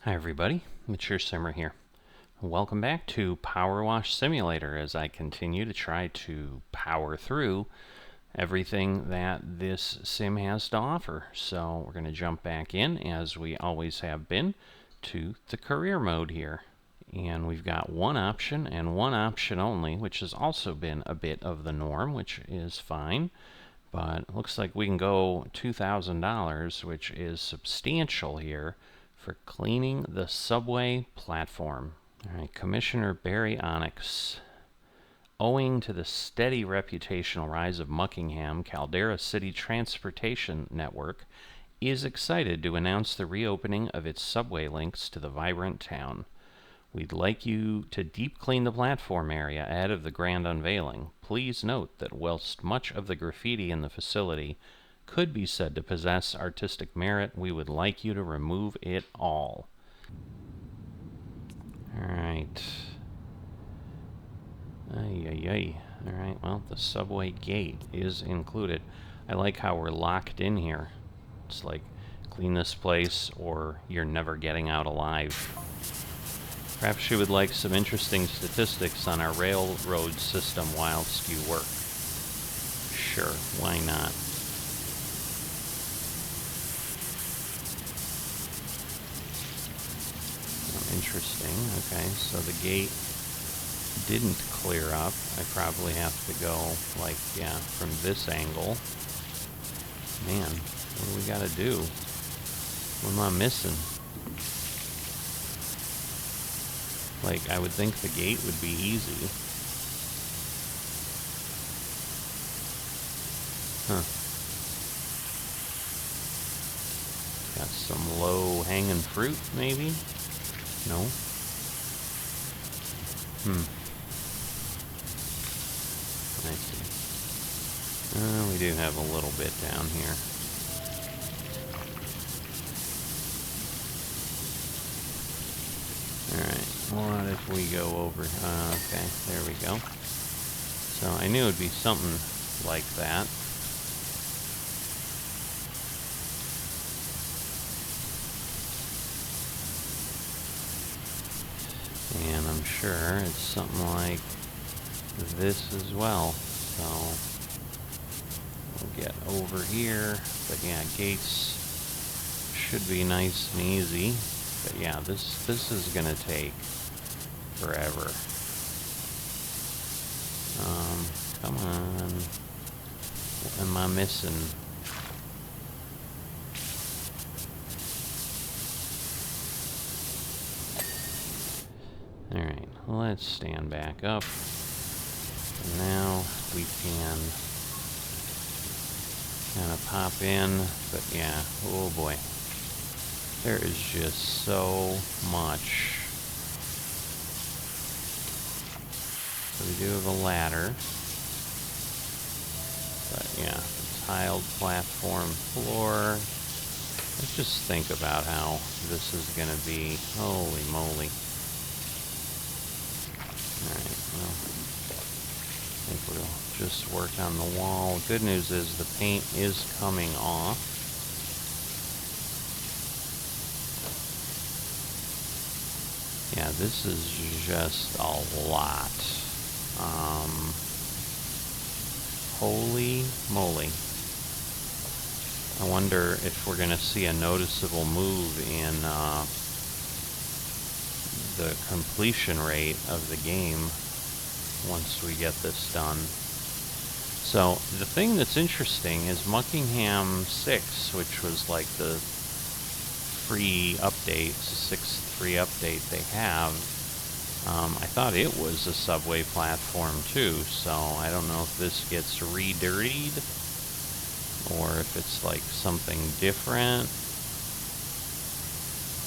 Hi everybody, Mature Simmer here. Welcome back to Powerwash Simulator as I continue to try to power through everything that this sim has to offer. So we're going to jump back in, as we always have been, to the career mode here. And we've got one option and one option only, which has also been a bit of the norm, which is fine. But it looks like we can go $2,000, which is substantial here, for cleaning the subway platform. All right, Commissioner Barry Onyx. Owing to the steady reputational rise of Muckingham, Caldera City Transportation Network is excited to announce the reopening of its subway links to the vibrant town. We'd like you to deep clean the platform area ahead of the grand unveiling. Please note that whilst much of the graffiti in the facility could be said to possess artistic merit, we would like you to remove it all. Alright. Alright, well, the subway gate is included. I like how we're locked in here. It's like, clean this place or you're never getting out alive. Perhaps you would like some interesting statistics on our railroad system whilst you work. Sure, why not? Interesting. Okay, so the gate didn't clear up. I probably have to go, like, yeah, from this angle. Man, what do we gotta do? What am I missing? Like, I would think the gate would be easy. Huh. Got some low-hanging fruit, maybe? No? I see. We do have a little bit down here. Alright, what if we go over... okay, there we go. So I knew it would be something like that. And I'm sure it's something like this as well. So we'll get over here. But yeah, gates should be nice and easy. But yeah, this is gonna take forever. Come on. What am I missing? Alright, let's stand back up. And now we can kind of pop in, but yeah, oh boy. There is just so much. So we do have a ladder. But yeah, the tiled platform floor. Let's just think about how this is going to be. Holy moly. Alright, well, I think we'll just work on the wall. Good news is the paint is coming off. Yeah, this is just a lot. Holy moly. I wonder if we're going to see a noticeable move in the completion rate of the game once we get this done. So the thing that's interesting is Muckingham 6, which was like the free update, 6th free update they have, I thought it was a subway platform too, so I don't know if this gets re-dirtied or if it's like something different.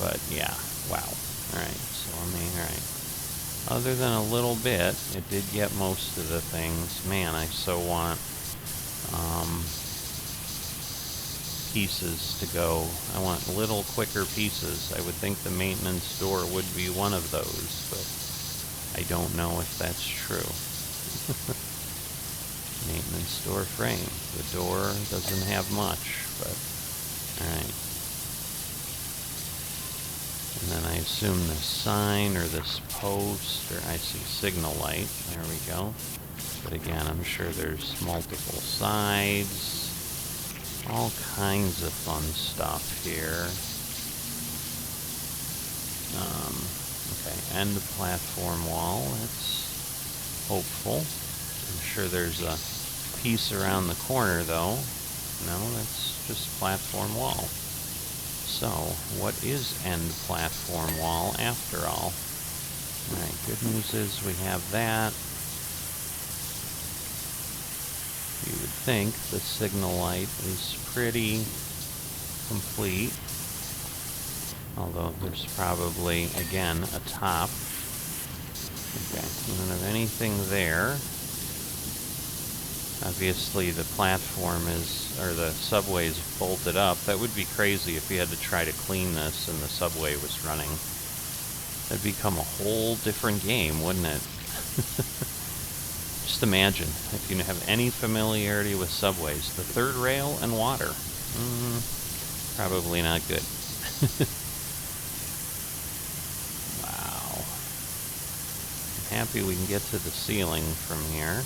But yeah, wow. Alright, so alright. Other than a little bit, it did get most of the things. Man, I so want pieces to go. I want little quicker pieces. I would think the maintenance door would be one of those, but I don't know if that's true. Maintenance door frame. The door doesn't have much, but alright. And then I assume this sign or this post, or I see signal light. There we go. But again, I'm sure there's multiple sides. All kinds of fun stuff here. Okay, end platform wall. That's hopeful. I'm sure there's a piece around the corner, though. No, that's just platform wall. So, what is end platform wall after all? Alright, good news is we have that. You would think the signal light is pretty complete. Although there's probably, again, a top. Okay, we don't have anything there. Obviously the platform is, or the subway is bolted up. That would be crazy if you had to try to clean this and the subway was running. That'd become a whole different game, wouldn't it? Just imagine, if you have any familiarity with subways, the third rail and water. Probably not good. Wow. I'm happy we can get to the ceiling from here.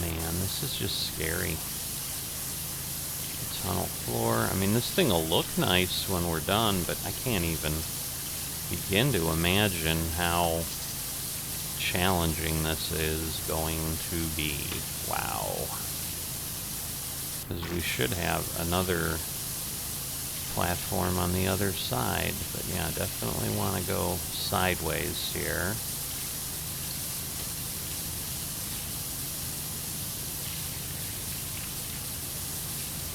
Man, this is just scary. The tunnel floor. I mean, this thing will look nice when we're done, but I can't even begin to imagine how challenging this is going to be. Wow. Because we should have another platform on the other side. But yeah, definitely want to go sideways here.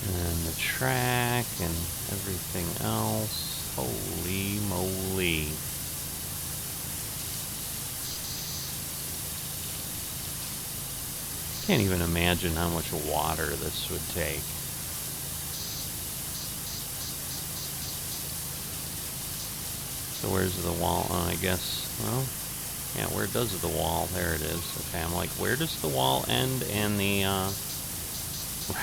And the track and everything else. Holy moly. Can't even imagine how much water this would take. So where's the wall? Oh, I guess, well, yeah, where does the wall? There it is. Okay, I'm like, where does the wall end and the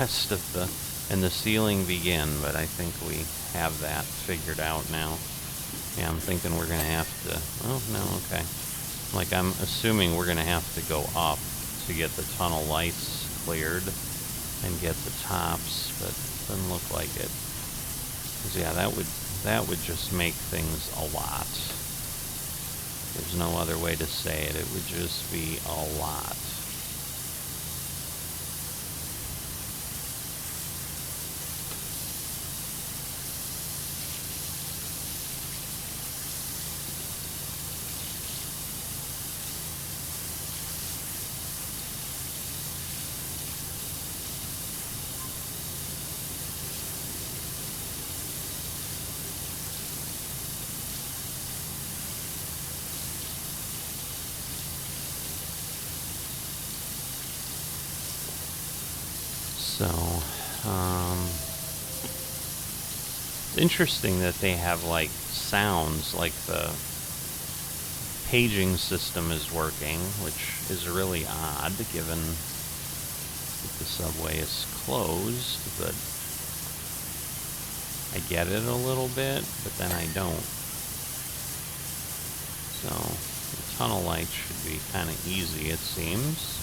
rest of the, and the ceiling begin? But I think we have that figured out now. Yeah, I'm thinking we're going to have to, oh, no, okay. Like, I'm assuming we're going to have to go up to get the tunnel lights cleared and get the tops, but it doesn't look like it. 'Cause yeah, that would just make things a lot. There's no other way to say it. It would just be a lot. So, it's interesting that they have like sounds, like the paging system is working, which is really odd given that the subway is closed, but I get it a little bit, but then I don't. So, the tunnel light should be kind of easy, it seems.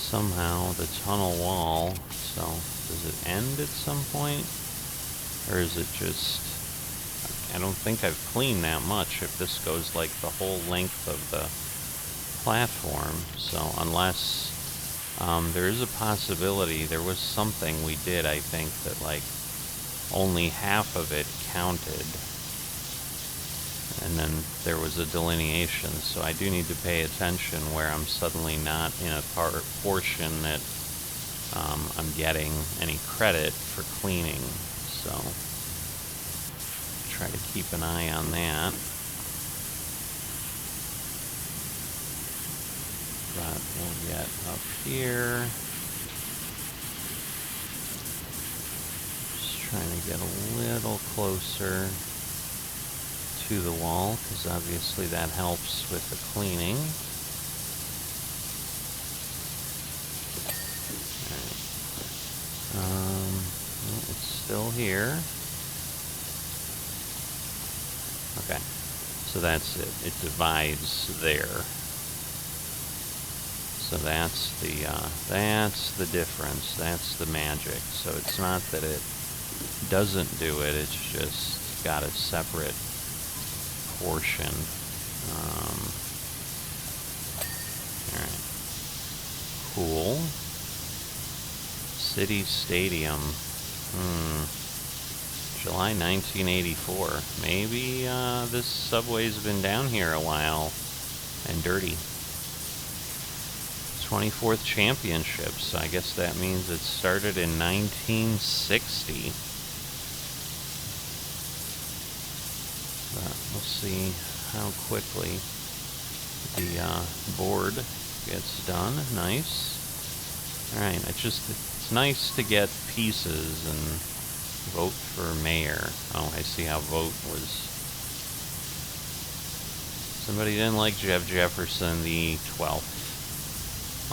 Somehow the tunnel wall, so does it end at some point? Or is it just, I don't think I've cleaned that much if this goes like the whole length of the platform. So unless there is a possibility, there was something we did, I think, that like only half of it counted. And then there was a delineation, so I do need to pay attention where I'm suddenly not in a portion that I'm getting any credit for cleaning. So try to keep an eye on that. But we'll get up here. Just trying to get a little closer to the wall, because obviously that helps with the cleaning. It's still here. Okay, so that's it. It divides there. So that's the difference. That's the magic. So it's not that it doesn't do it. It's just got a separate portion. All right. Cool. City Stadium. July 1984. Maybe this subway's been down here a while and dirty. 24th championship, so I guess that means it started in 1960. But we'll see how quickly the board gets done. Nice. Alright, it's nice to get pieces and vote for mayor. Oh, I see how vote was. Somebody didn't like Jeff Jefferson the 12th.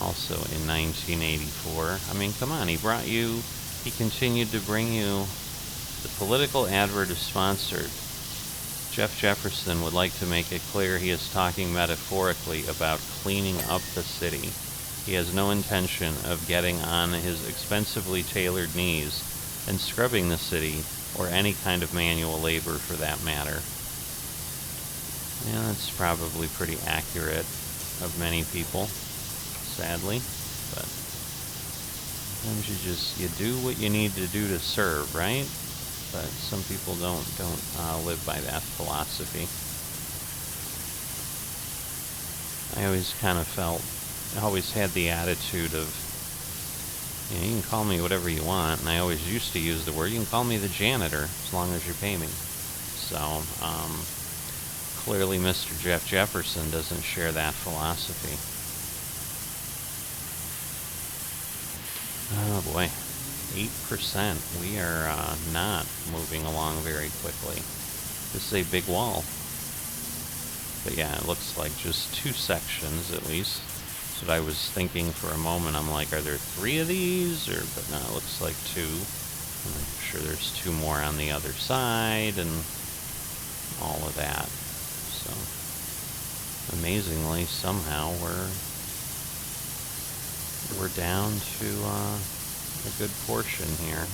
Also in 1984. I mean, come on, he continued to bring you the political advert is sponsored. Jeff Jefferson would like to make it clear he is talking metaphorically about cleaning up the city. He has no intention of getting on his expensively tailored knees and scrubbing the city, or any kind of manual labor for that matter. Yeah, that's probably pretty accurate of many people, sadly, but sometimes you do what you need to do to serve, right? But some people don't live by that philosophy. I always had the attitude of, you can call me whatever you want, and I always used to use the word, you can call me the janitor, as long as you pay me. So, clearly Mr. Jeff Jefferson doesn't share that philosophy. Oh boy, 8%. We are not moving along very quickly. This is a big wall. But yeah, it looks like just 2 sections at least. That's what I was thinking for a moment. I'm like, are there 3 of these? But no, it looks like 2. I'm sure there's 2 more on the other side and all of that. So, amazingly, somehow we're down to a good portion here.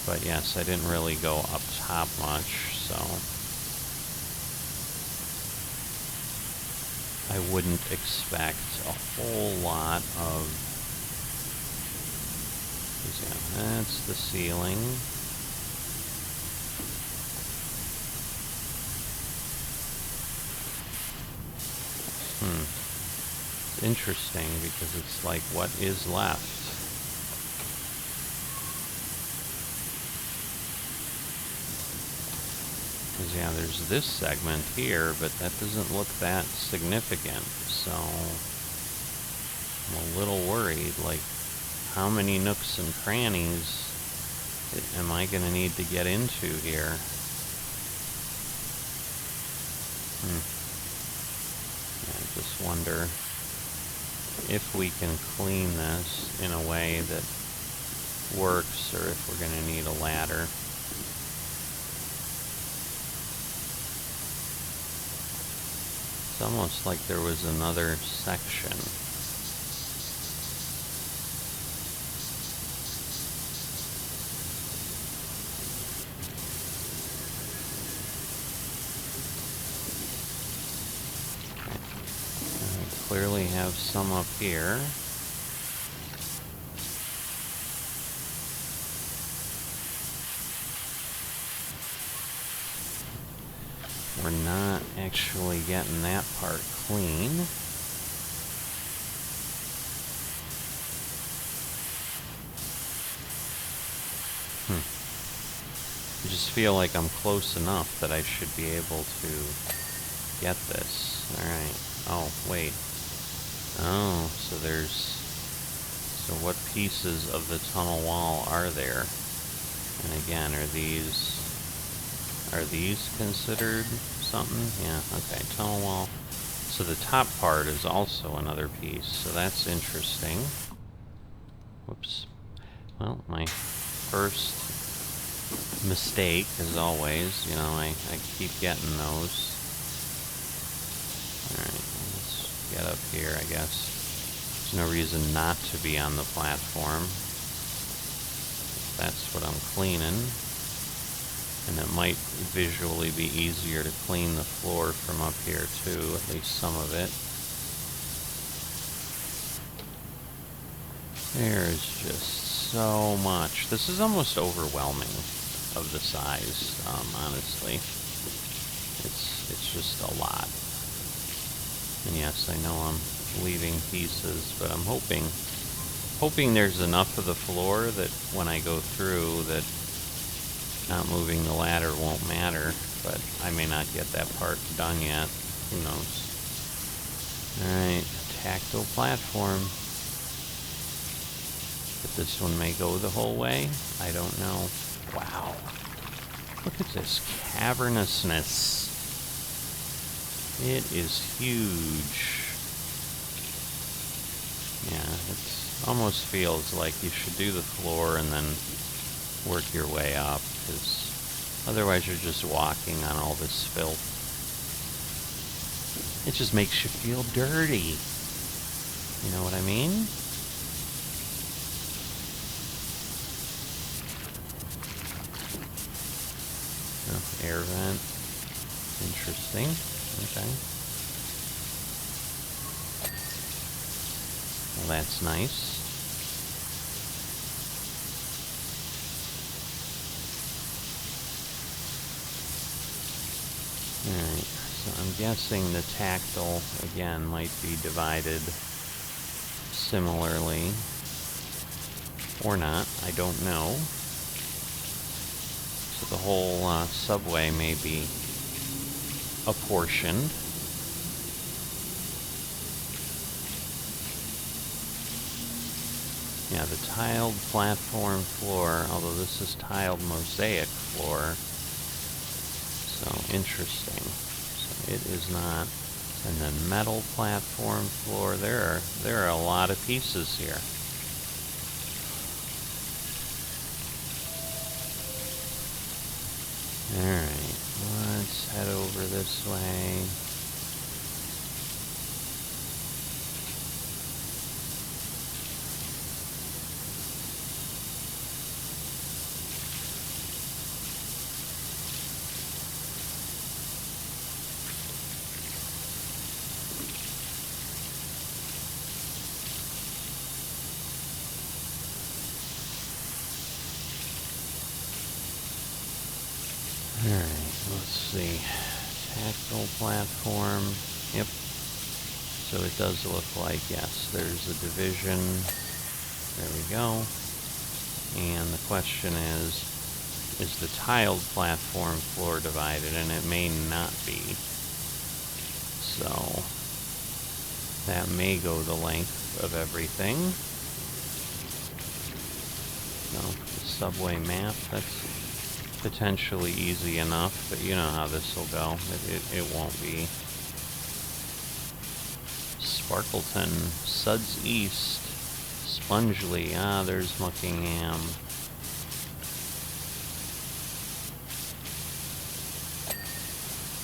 But yes, I didn't really go up top much, so I wouldn't expect a whole lot of, yeah, that's the ceiling. It's interesting because it's like, what is left? Because yeah, there's this segment here, but that doesn't look that significant, so I'm a little worried, like, how many nooks and crannies am I going to need to get into here? I just wonder if we can clean this in a way that works, or if we're going to need a ladder. It's almost like there was another section. Clearly have some up here. We're not actually getting that part clean. I just feel like I'm close enough that I should be able to get this. Alright. Oh, wait. Oh, so what pieces of the tunnel wall are there? And again, are these considered something? Yeah, okay, tunnel wall. So the top part is also another piece, so that's interesting. Whoops. Well, my first mistake, as always, you know, I keep getting those. Alright, let's get up here, I guess. There's no reason not to be on the platform. That's what I'm cleaning. And it might visually be easier to clean the floor from up here too, at least some of it. There's just so much. This is almost overwhelming of the size, honestly. It's just a lot. And yes, I know I'm leaving pieces, but I'm hoping there's enough of the floor that when I go through that not moving the ladder won't matter, but I may not get that part done yet. Who knows? Alright, tactile platform. But this one may go the whole way. I don't know. Wow. Look at this cavernousness. It is huge. Yeah, it almost feels like you should do the floor and then work your way up, because otherwise you're just walking on all this filth. It just makes you feel dirty. You know what I mean? Oh, air vent. Interesting. Okay. Well, that's nice. Alright, so I'm guessing the tactile, again, might be divided similarly. Or not, I don't know. So the whole subway may be apportioned. Yeah, the tiled platform floor, although this is tiled mosaic floor. So, interesting. So it is not. And then metal platform floor. There are a lot of pieces here. Alright, let's head over this way. Alright, let's see. Tactile platform. Yep. So it does look like, yes, there's a division. There we go. And the question is the tiled platform floor divided? And it may not be. So that may go the length of everything. So the subway map, that's potentially easy enough, but you know how this will go. It won't be. Sparkleton, Suds East, Spongely, there's Muckingham.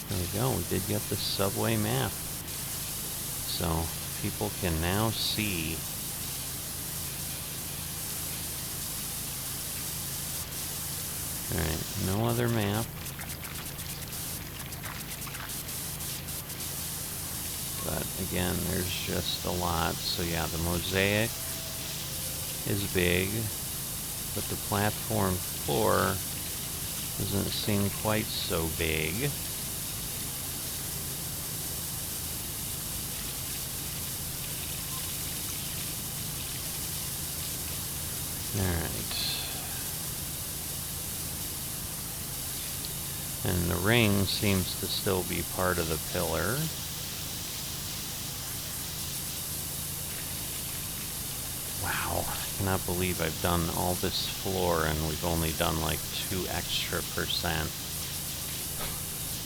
There we go, we did get the subway map. So people can now see. Alright, no other map. But again, there's just a lot. So yeah, the mosaic is big, but the platform floor doesn't seem quite so big. Alright. And the ring seems to still be part of the pillar. Wow, I cannot believe I've done all this floor and we've only done like 2 extra%.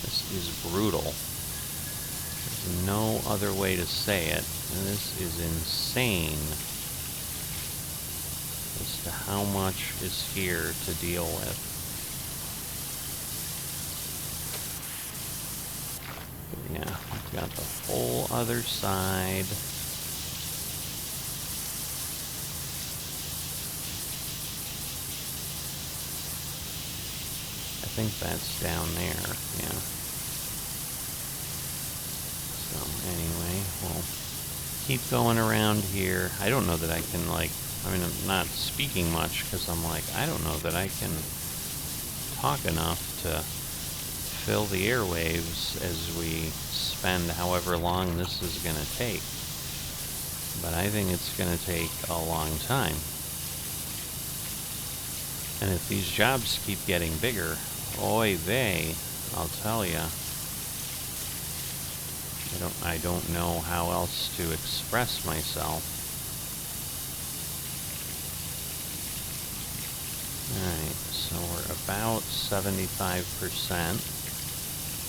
This is brutal. There's no other way to say it. And this is insane. This to how much is here to deal with. But yeah, we've got the whole other side. I think that's down there, yeah. So anyway, we'll keep going around here. I don't know that I can, like, I mean, I'm not speaking much because I'm like, I don't know that I can talk enough to fill the airwaves as we spend however long this is going to take. But I think it's going to take a long time. And if these jobs keep getting bigger, oy vey, I'll tell ya. I don't know how else to express myself. Alright, so we're about 75%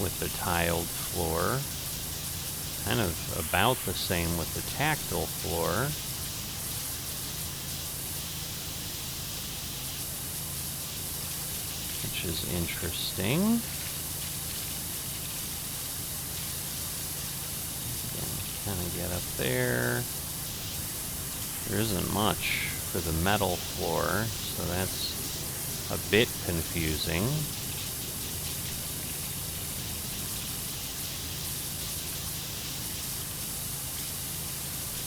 with the tiled floor. Kind of about the same with the tactile floor. Which is interesting. Kind of get up there. There isn't much for the metal floor, so that's a bit confusing.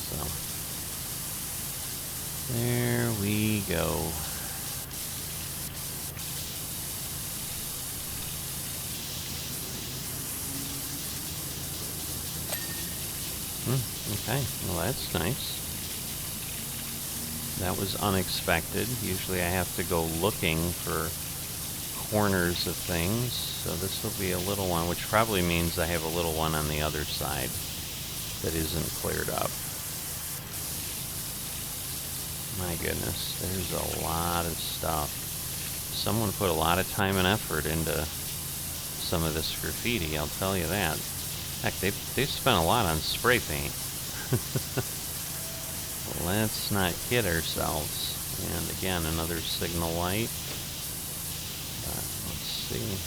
So, there we go. Okay, well that's nice. That was unexpected. Usually I have to go looking for corners of things, so this will be a little one, which probably means I have a little one on the other side that isn't cleared up. My goodness, there's a lot of stuff. Someone put a lot of time and effort into some of this graffiti, I'll tell you that. Heck, they've spent a lot on spray paint. Let's not kid ourselves. And again, another signal light. But let's see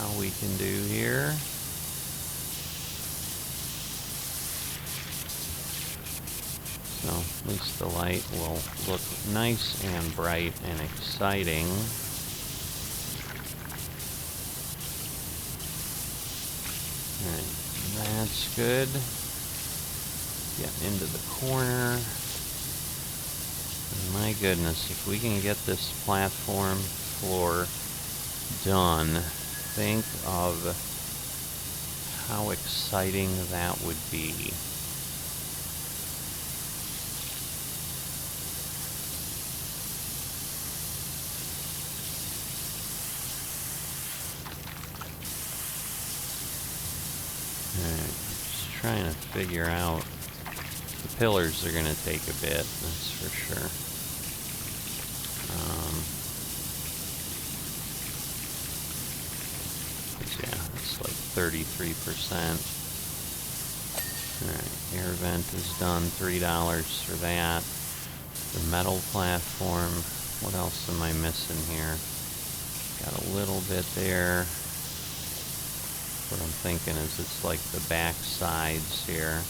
how we can do here. So at least the light will look nice and bright and exciting. Alright, that's good. Get into the corner. And my goodness, if we can get this platform floor done, think of how exciting that would be. Alright, just trying to figure out. The pillars are going to take a bit, that's for sure. Yeah, it's like 33%. Alright, air vent is done, $3 for that. The metal platform, what else am I missing here? Got a little bit there. What I'm thinking is it's like the back sides here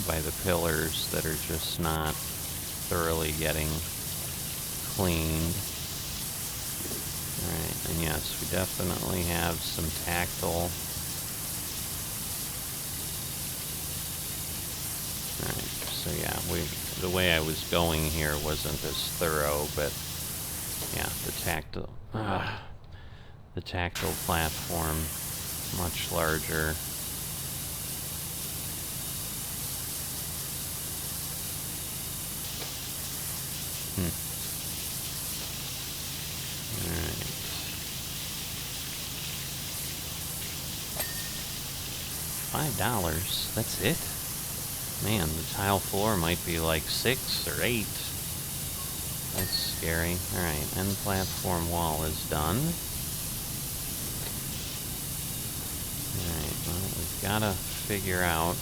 by the pillars that are just not thoroughly getting cleaned. Alright, and yes, we definitely have some tactile. Alright, so yeah, the way I was going here wasn't as thorough, but yeah, the tactile platform, much larger. Alright. $5, that's it? Man, the tile floor might be like 6 or 8. That's scary. Alright, end platform wall is done. Alright, well, we've got to figure out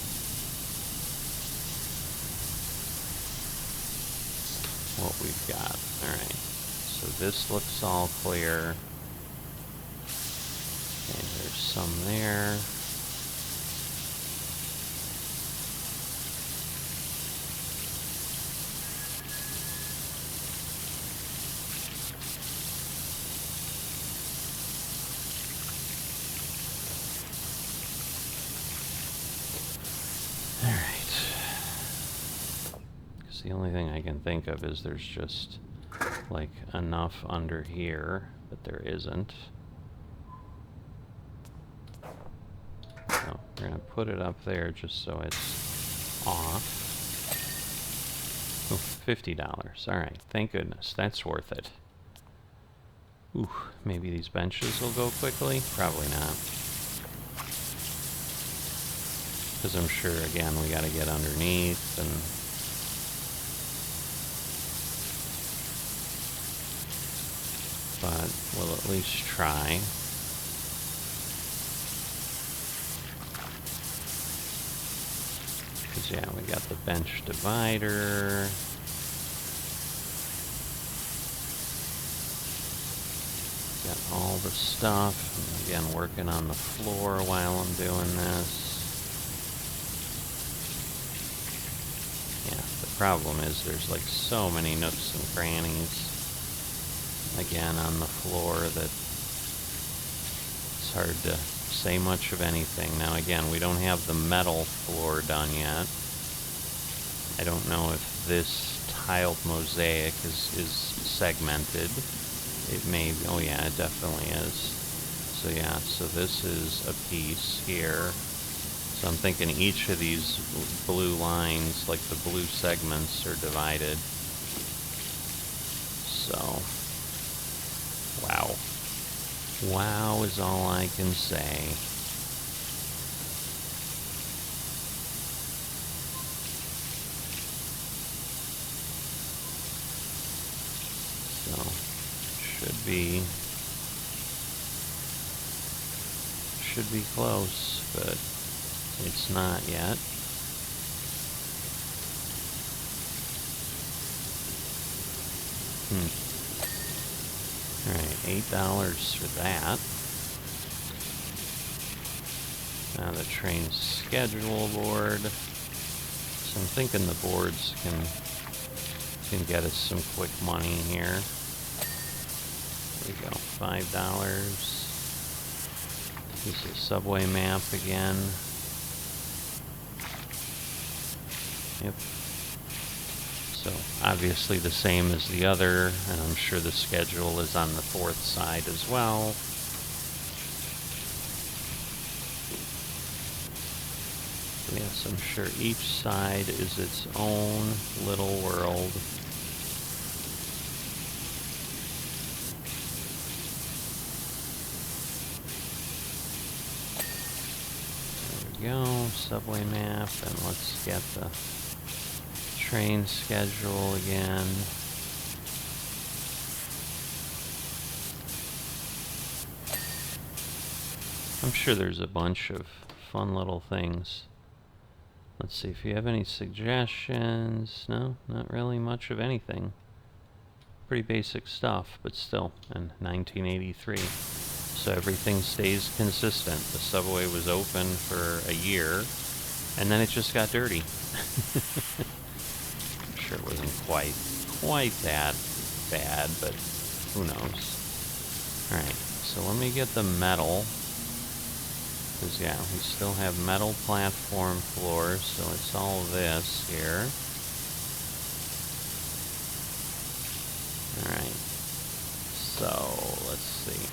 what we've got. Alright, so this looks all clear. Okay, there's some there. The only thing I can think of is there's just like enough under here, but there isn't. So we're gonna put it up there just so it's off. Ooh, $50. Alright, thank goodness. That's worth it. Ooh, maybe these benches will go quickly? Probably not. Because I'm sure, again, we gotta get underneath and... but we'll at least try. Because, yeah, we got the bench divider. Got all the stuff. And again, working on the floor while I'm doing this. Yeah, the problem is there's like so many nooks and crannies. Again, on the floor that it's hard to say much of anything. Now again, we don't have the metal floor done yet. I don't know if this tiled mosaic is segmented. It may be, oh yeah, it definitely is. So yeah, so this is a piece here. So I'm thinking each of these blue lines, like the blue segments, are divided. So... wow. Wow is all I can say. So, should be close, but it's not yet. Alright, $8 for that. Now the train schedule board. So I'm thinking the boards can get us some quick money here. There we go, $5. This is a subway map again. Yep. So obviously the same as the other, and I'm sure the schedule is on the fourth side as well. Yes, I'm sure each side is its own little world. There we go, subway map, and let's get the train schedule again. I'm sure there's a bunch of fun little things. Let's see if you have any suggestions. No, not really much of anything. Pretty basic stuff, but still, in 1983. So everything stays consistent. The subway was open for a year, and then it just got dirty. I'm sure it wasn't quite that bad, but who knows. Alright, so let me get the metal. Because, yeah, we still have metal platform floors, so it's all this here. Alright, so let's see.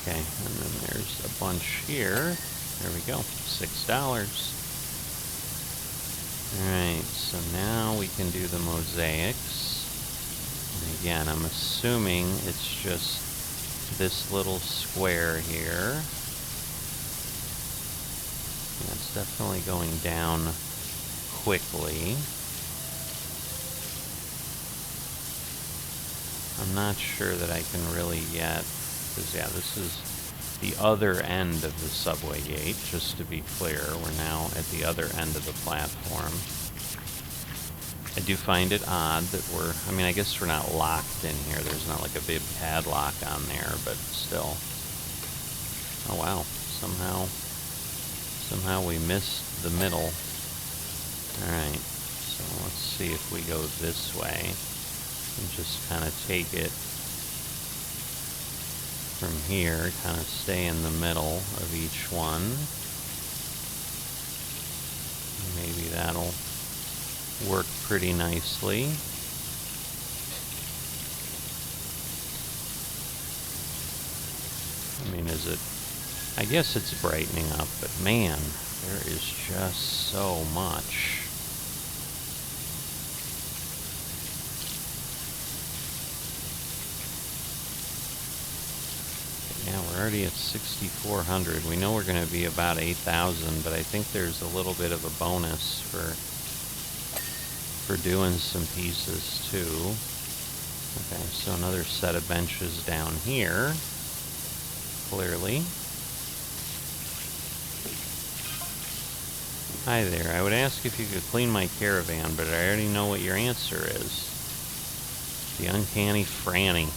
Okay, and then there's a bunch here. There we go, $6. Alright, so now we can do the mosaics. And again, I'm assuming it's just this little square here. Yeah, it's definitely going down quickly. I'm not sure that I can really yet, because yeah, this is the other end of the subway gate, just to be clear. We're now at the other end of the platform. I do find it odd that I mean, I guess we're not locked in here. There's not like a big padlock on there, but still. Oh wow, somehow we missed the middle. Alright, so let's see if we go this way and just kind of take it from here, kind of stay in the middle of each one. Maybe that'll work pretty nicely. I mean, I guess it's brightening up, but man, there is just so much. Yeah, we're already at 6,400. We know we're going to be about 8,000, but I think there's a little bit of a bonus for doing some pieces too. Okay, so another set of benches down here, clearly. Hi there, I would ask if you could clean my caravan, but I already know what your answer is. The uncanny Franny.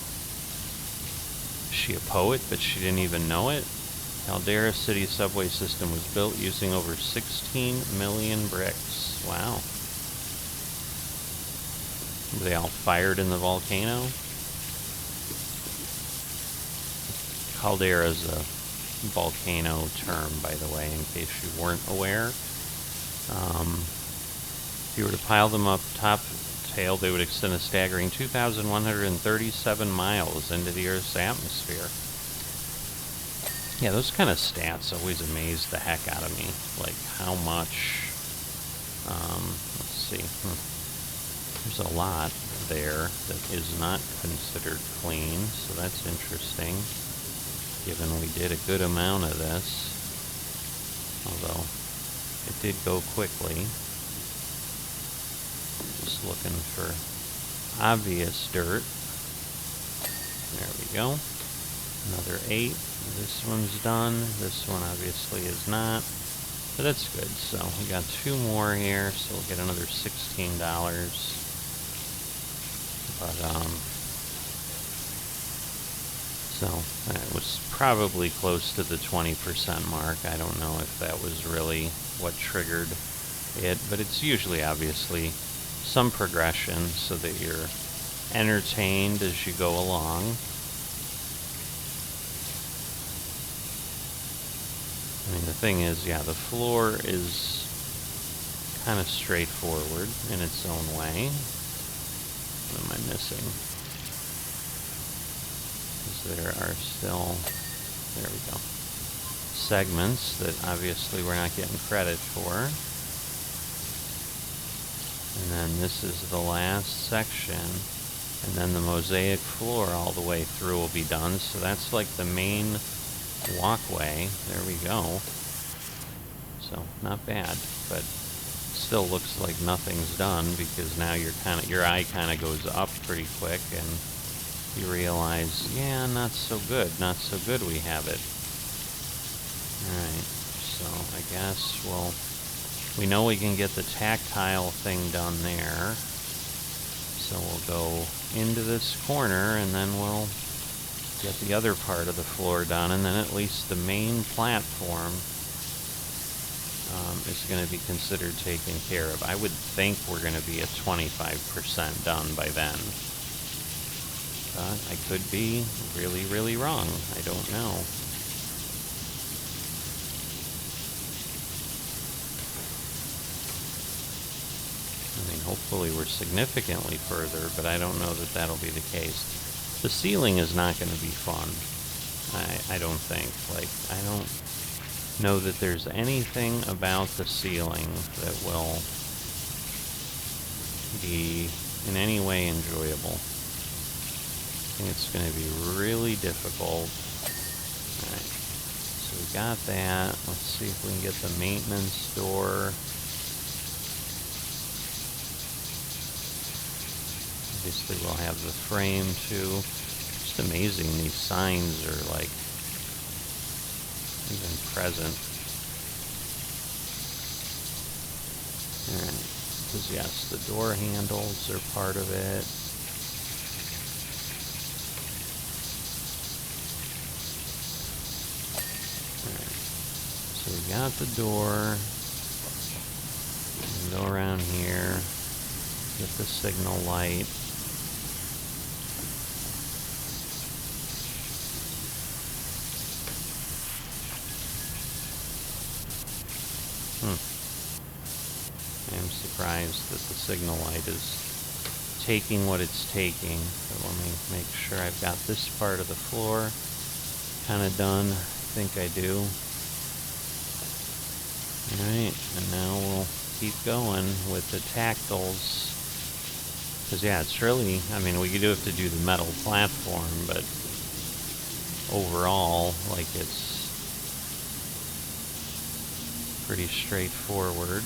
Is she a poet, but she didn't even know it? Caldera City subway system was built using over 16 million bricks. Wow. Were they all fired in the volcano? Caldera is a volcano term, by the way, in case you weren't aware. If you were to pile them up top tail, they would extend a staggering 2,137 miles into the Earth's atmosphere. Yeah, those kind of stats always amaze the heck out of me. Like how much, let's see, there's a lot there that is not considered clean, so that's interesting, given we did a good amount of this, although it did go quickly. Just looking for obvious dirt. There we go. Another 8. This one's done. This one obviously is not. But that's good. So we got 2 more here, so we'll get another $16. But so it was probably close to the 20% mark. I don't know if that was really what triggered it, but it's usually obviously some progression so that you're entertained as you go along. I mean, the thing is, yeah, the floor is kind of straightforward in its own way. What am I missing? Because there are still, there we go, segments that obviously we're not getting credit for. And then this is the last section, and then the mosaic floor all the way through will be done. So that's like the main walkway. There we go. So not bad, but still looks like nothing's done, because now your eye kind of goes up pretty quick and you realize, yeah, not so good we have it. Alright, so I guess we know we can get the tactile thing done there. So we'll go into this corner and then we'll get the other part of the floor done, and then at least the main platform is going to be considered taken care of. I would think we're going to be at 25% done by then. But I could be really, really wrong. I don't know. I mean, hopefully we're significantly further, but I don't know that that'll be the case. The ceiling is not going to be fun. I don't think. Like, I don't know that there's anything about the ceiling that will be in any way enjoyable. I think it's going to be really difficult. Alright, so we got that. Let's see if we can get the maintenance door. Obviously we'll have the frame too. Just amazing these signs are like even present. Alright, because yes, the door handles are part of it. Alright, so we got the door. Go around here, get the signal light. I'm surprised that the signal light is taking what it's taking. So let me make sure I've got this part of the floor kind of done. I think I do. Alright, and now we'll keep going with the tactiles. Because yeah, it's really, I mean, we do have to do the metal platform, but overall, like, it's pretty straightforward.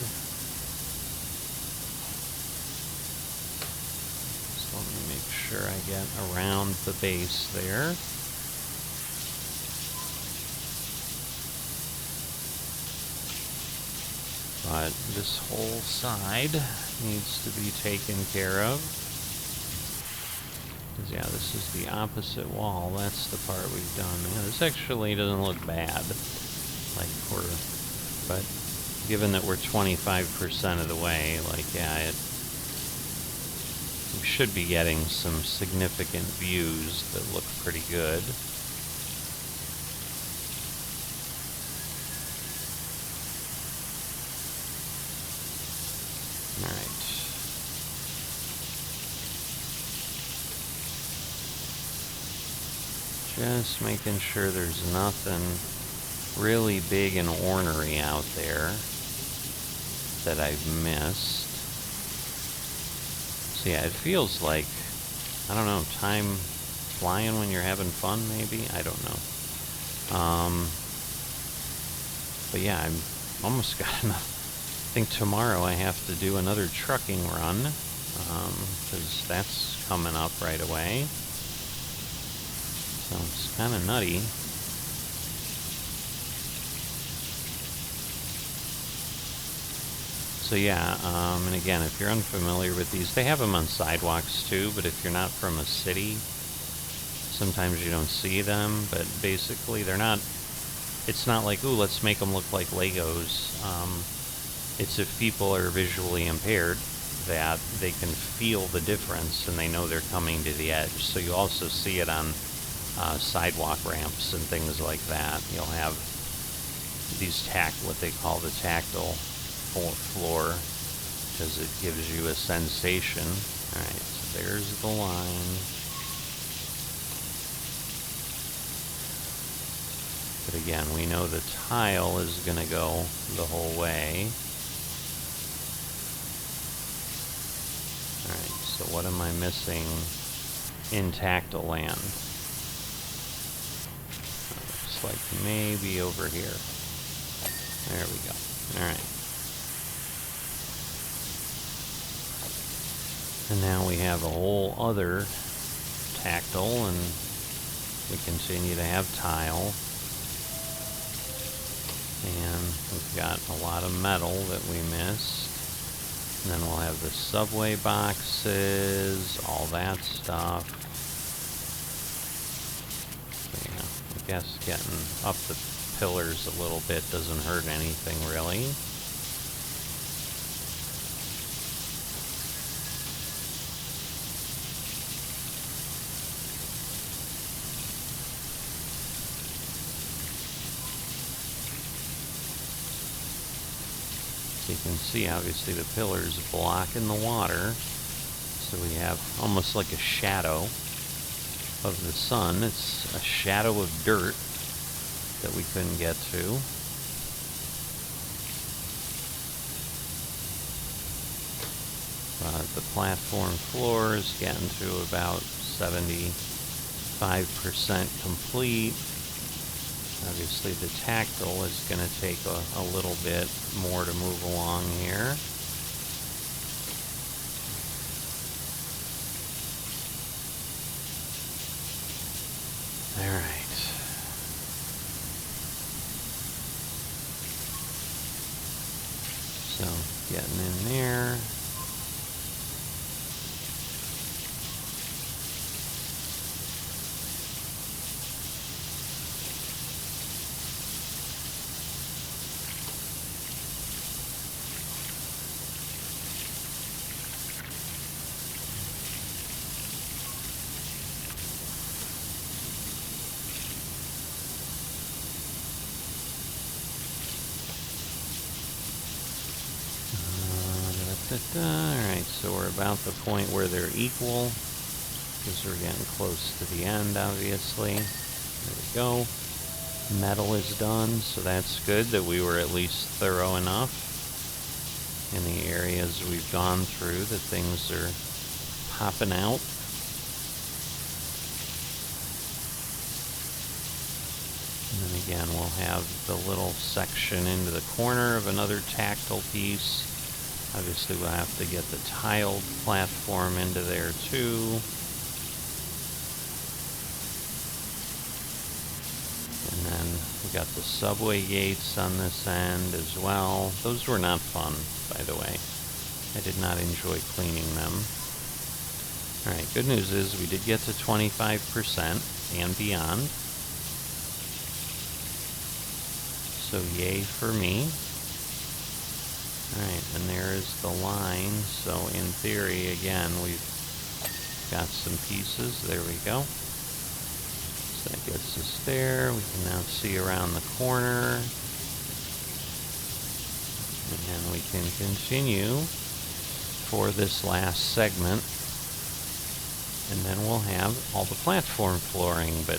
So let me make sure I get around the base there. But this whole side needs to be taken care of. Because yeah, this is the opposite wall. That's the part we've done. Yeah, this actually doesn't look bad. Like but given that we're 25% of the way, like yeah, we should be getting some significant views that look pretty good. Alright. Just making sure there's nothing really big and ornery out there that I've missed. So yeah, it feels like, I don't know, time flying when you're having fun, maybe? I don't know. But yeah, I'm almost got enough. I think tomorrow I have to do another trucking run, because that's coming up right away. So it's kind of nutty. So yeah, and again, if you're unfamiliar with these, they have them on sidewalks too, but if you're not from a city, sometimes you don't see them, but basically they're not, it's not like, ooh, let's make them look like Legos. It's if people are visually impaired that they can feel the difference and they know they're coming to the edge. So you also see it on sidewalk ramps and things like that. You'll have these what they call the tactile floor, because it gives you a sensation. Alright, so there's the line. But again, we know the tile is going to go the whole way. Alright, so what am I missing in tactile land? Looks like maybe over here. There we go. Alright. And now we have a whole other tactile, and we continue to have tile. And we've got a lot of metal that we missed. And then we'll have the subway boxes, all that stuff. So yeah, I guess getting up the pillars a little bit doesn't hurt anything really. So you can see, obviously, the pillars blocking the water. So we have almost like a shadow of the sun. It's a shadow of dirt that we couldn't get to. But the platform floor is getting to about 75% complete. Obviously the tactile is going to take a little bit more to move along here. So getting in there. Alright, so we're about the point where they're equal, because we're getting close to the end, obviously. There we go. Metal is done, so that's good that we were at least thorough enough in the areas we've gone through that things are popping out. And then again, we'll have the little section into the corner of another tactile piece. Obviously, we'll have to get the tiled platform into there too. And then we got the subway gates on this end as well. Those were not fun, by the way. I did not enjoy cleaning them. Alright, good news is we did get to 25% and beyond. So yay for me. Alright, and there is the line, so in theory, again, we've got some pieces. There we go. So that gets us there. We can now see around the corner. And then we can continue for this last segment. And then we'll have all the platform flooring, but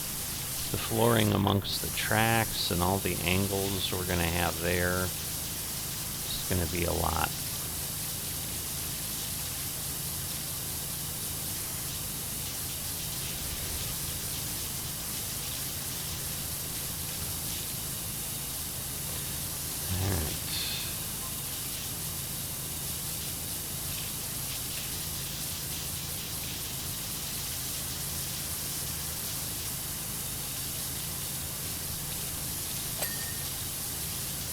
the flooring amongst the tracks and all the angles we're going to have there, going to be a lot. Alright.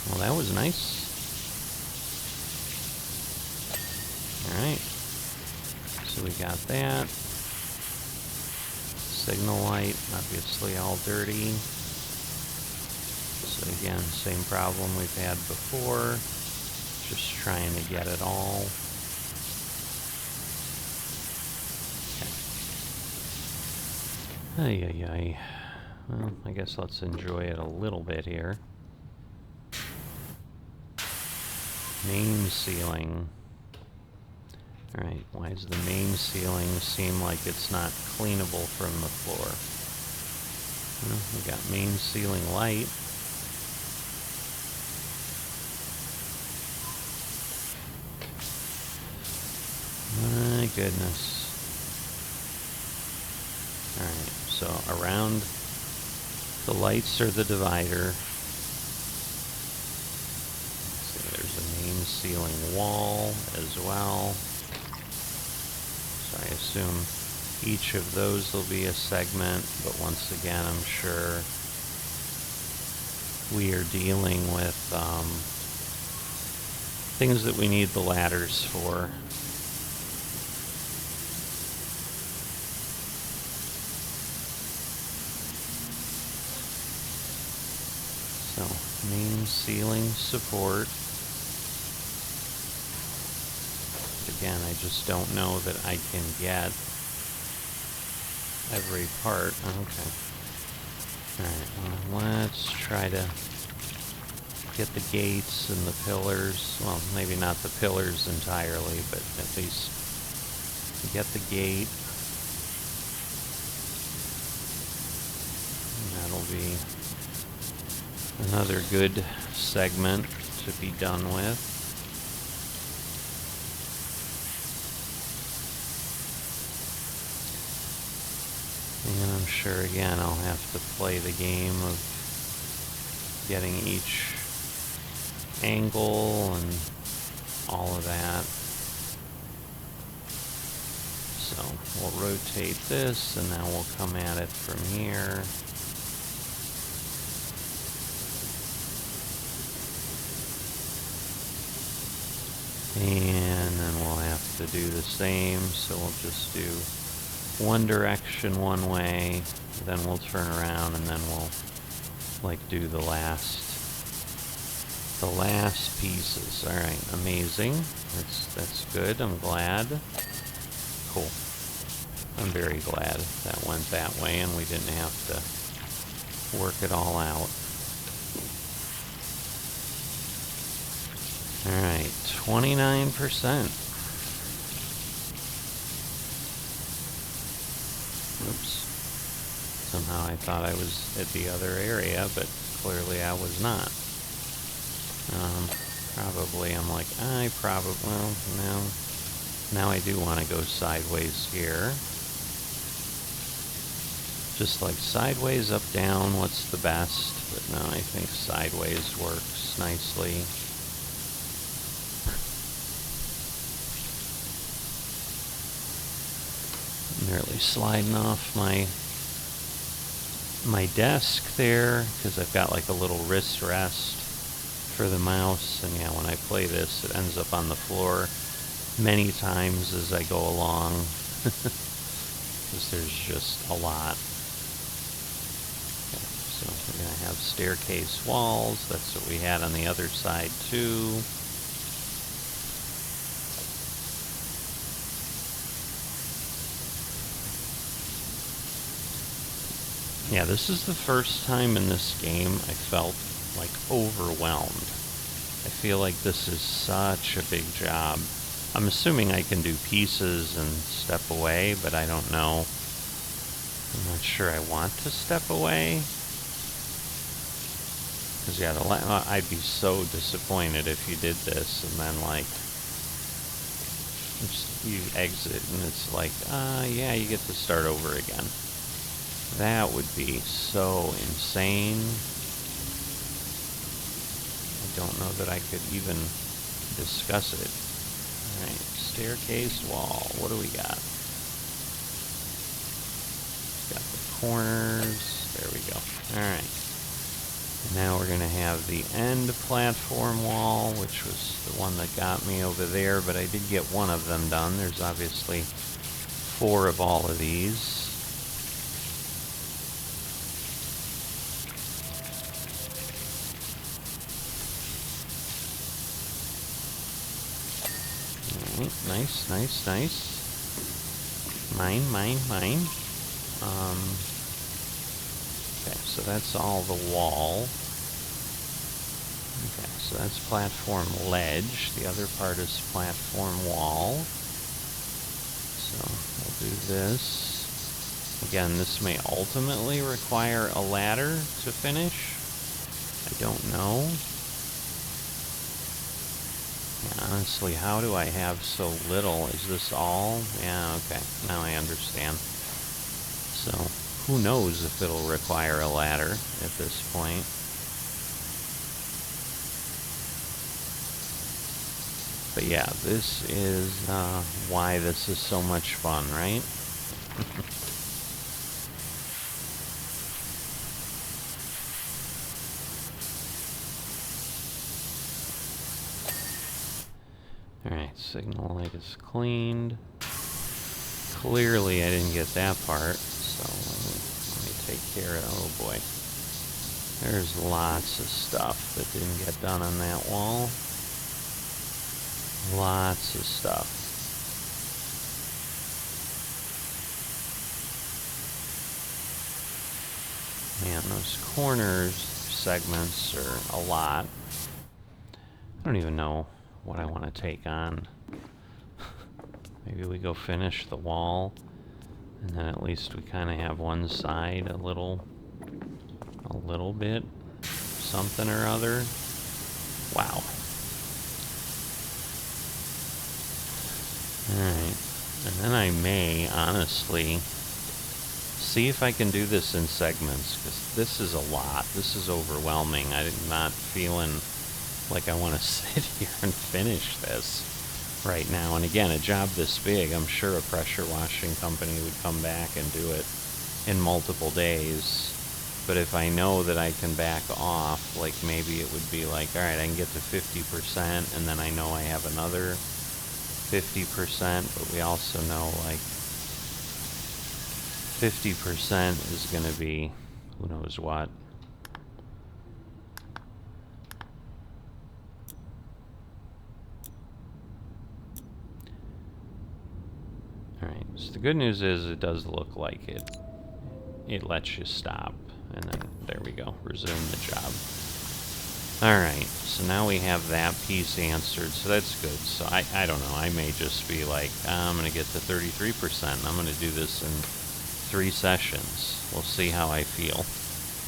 Well, that was nice. Alright, so we got that. Signal light, obviously all dirty. So again, same problem we've had before. Just trying to get it all. Okay. Ay, ay, ay. Well, I guess let's enjoy it a little bit here. Main ceiling. Alright, why does the main ceiling seem like it's not cleanable from the floor? Well, we got main ceiling light. My goodness. Alright, so around the lights are the divider. So there's a main ceiling wall as well. So I assume each of those will be a segment, but once again, I'm sure we are dealing with things that we need the ladders for. So, main ceiling support. Again, I just don't know that I can get every part. Okay. Alright, well, let's try to get the gates and the pillars. Well, maybe not the pillars entirely, but at least get the gate. And that'll be another good segment to be done with. And I'm sure, again, I'll have to play the game of getting each angle and all of that. So we'll rotate this, and now we'll come at it from here. And then we'll have to do the same, so we'll just do one direction one way, then we'll turn around, and then we'll like do the last pieces. All right, amazing. That's good. I'm glad. Cool. I'm very glad that went that way and we didn't have to work it all out. All right, 29%. Oops. Somehow I thought I was at the other area, but clearly I was not. Probably I'm like, well, no. Now I do want to go sideways here. Just like sideways, up, down, what's the best? But no, I think sideways works nicely. Nearly sliding off my desk there, because I've got like a little wrist rest for the mouse, and yeah, when I play this, it ends up on the floor many times as I go along, because there's just a lot. Okay, so we're going to have staircase walls. That's what we had on the other side too. Yeah, this is the first time in this game I felt like overwhelmed. I feel like this is such a big job. I'm assuming I can do pieces and step away, but I don't know. I'm not sure I want to step away. Because yeah, I'd be so disappointed if you did this and then like you exit and it's like, yeah, you get to start over again. That would be so insane. I don't know that I could even discuss it. Alright, staircase wall. What do we got? Got the corners. There we go. Alright. Now we're going to have the end platform wall, which was the one that got me over there, but I did get one of them done. There's obviously 4 of all of these. Nice, nice, nice. Mine. Okay, so that's all the wall. Okay, so that's platform ledge. The other part is platform wall. So we'll do this. Again, this may ultimately require a ladder to finish. I don't know. Yeah, honestly, how do I have so little? Is this all? Yeah, okay. Now I understand. So, who knows if it'll require a ladder at this point. But yeah, this is why this is so much fun, right? Alright, signal light is cleaned. Clearly I didn't get that part, so let me take care of it. Oh boy. There's lots of stuff that didn't get done on that wall. Lots of stuff. Man, those corners segments are a lot. I don't even know what I want to take on. Maybe we go finish the wall, and then at least we kind of have one side a little bit, something or other. Wow. Alright, and then I may, honestly, see if I can do this in segments, because this is a lot. This is overwhelming. I'm not feeling like I want to sit here and finish this right now. And again, a job this big, I'm sure a pressure washing company would come back and do it in multiple days. But if I know that I can back off, like maybe it would be like, alright, I can get to 50%, and then I know I have another 50%, but we also know like 50% is going to be who knows what. Alright, so the good news is it does look like it lets you stop. And then, there we go, resume the job. Alright, so now we have that piece answered, so that's good. So I don't know, I may just be like, I'm going to get to 33%, and I'm going to do this in 3 sessions. We'll see how I feel.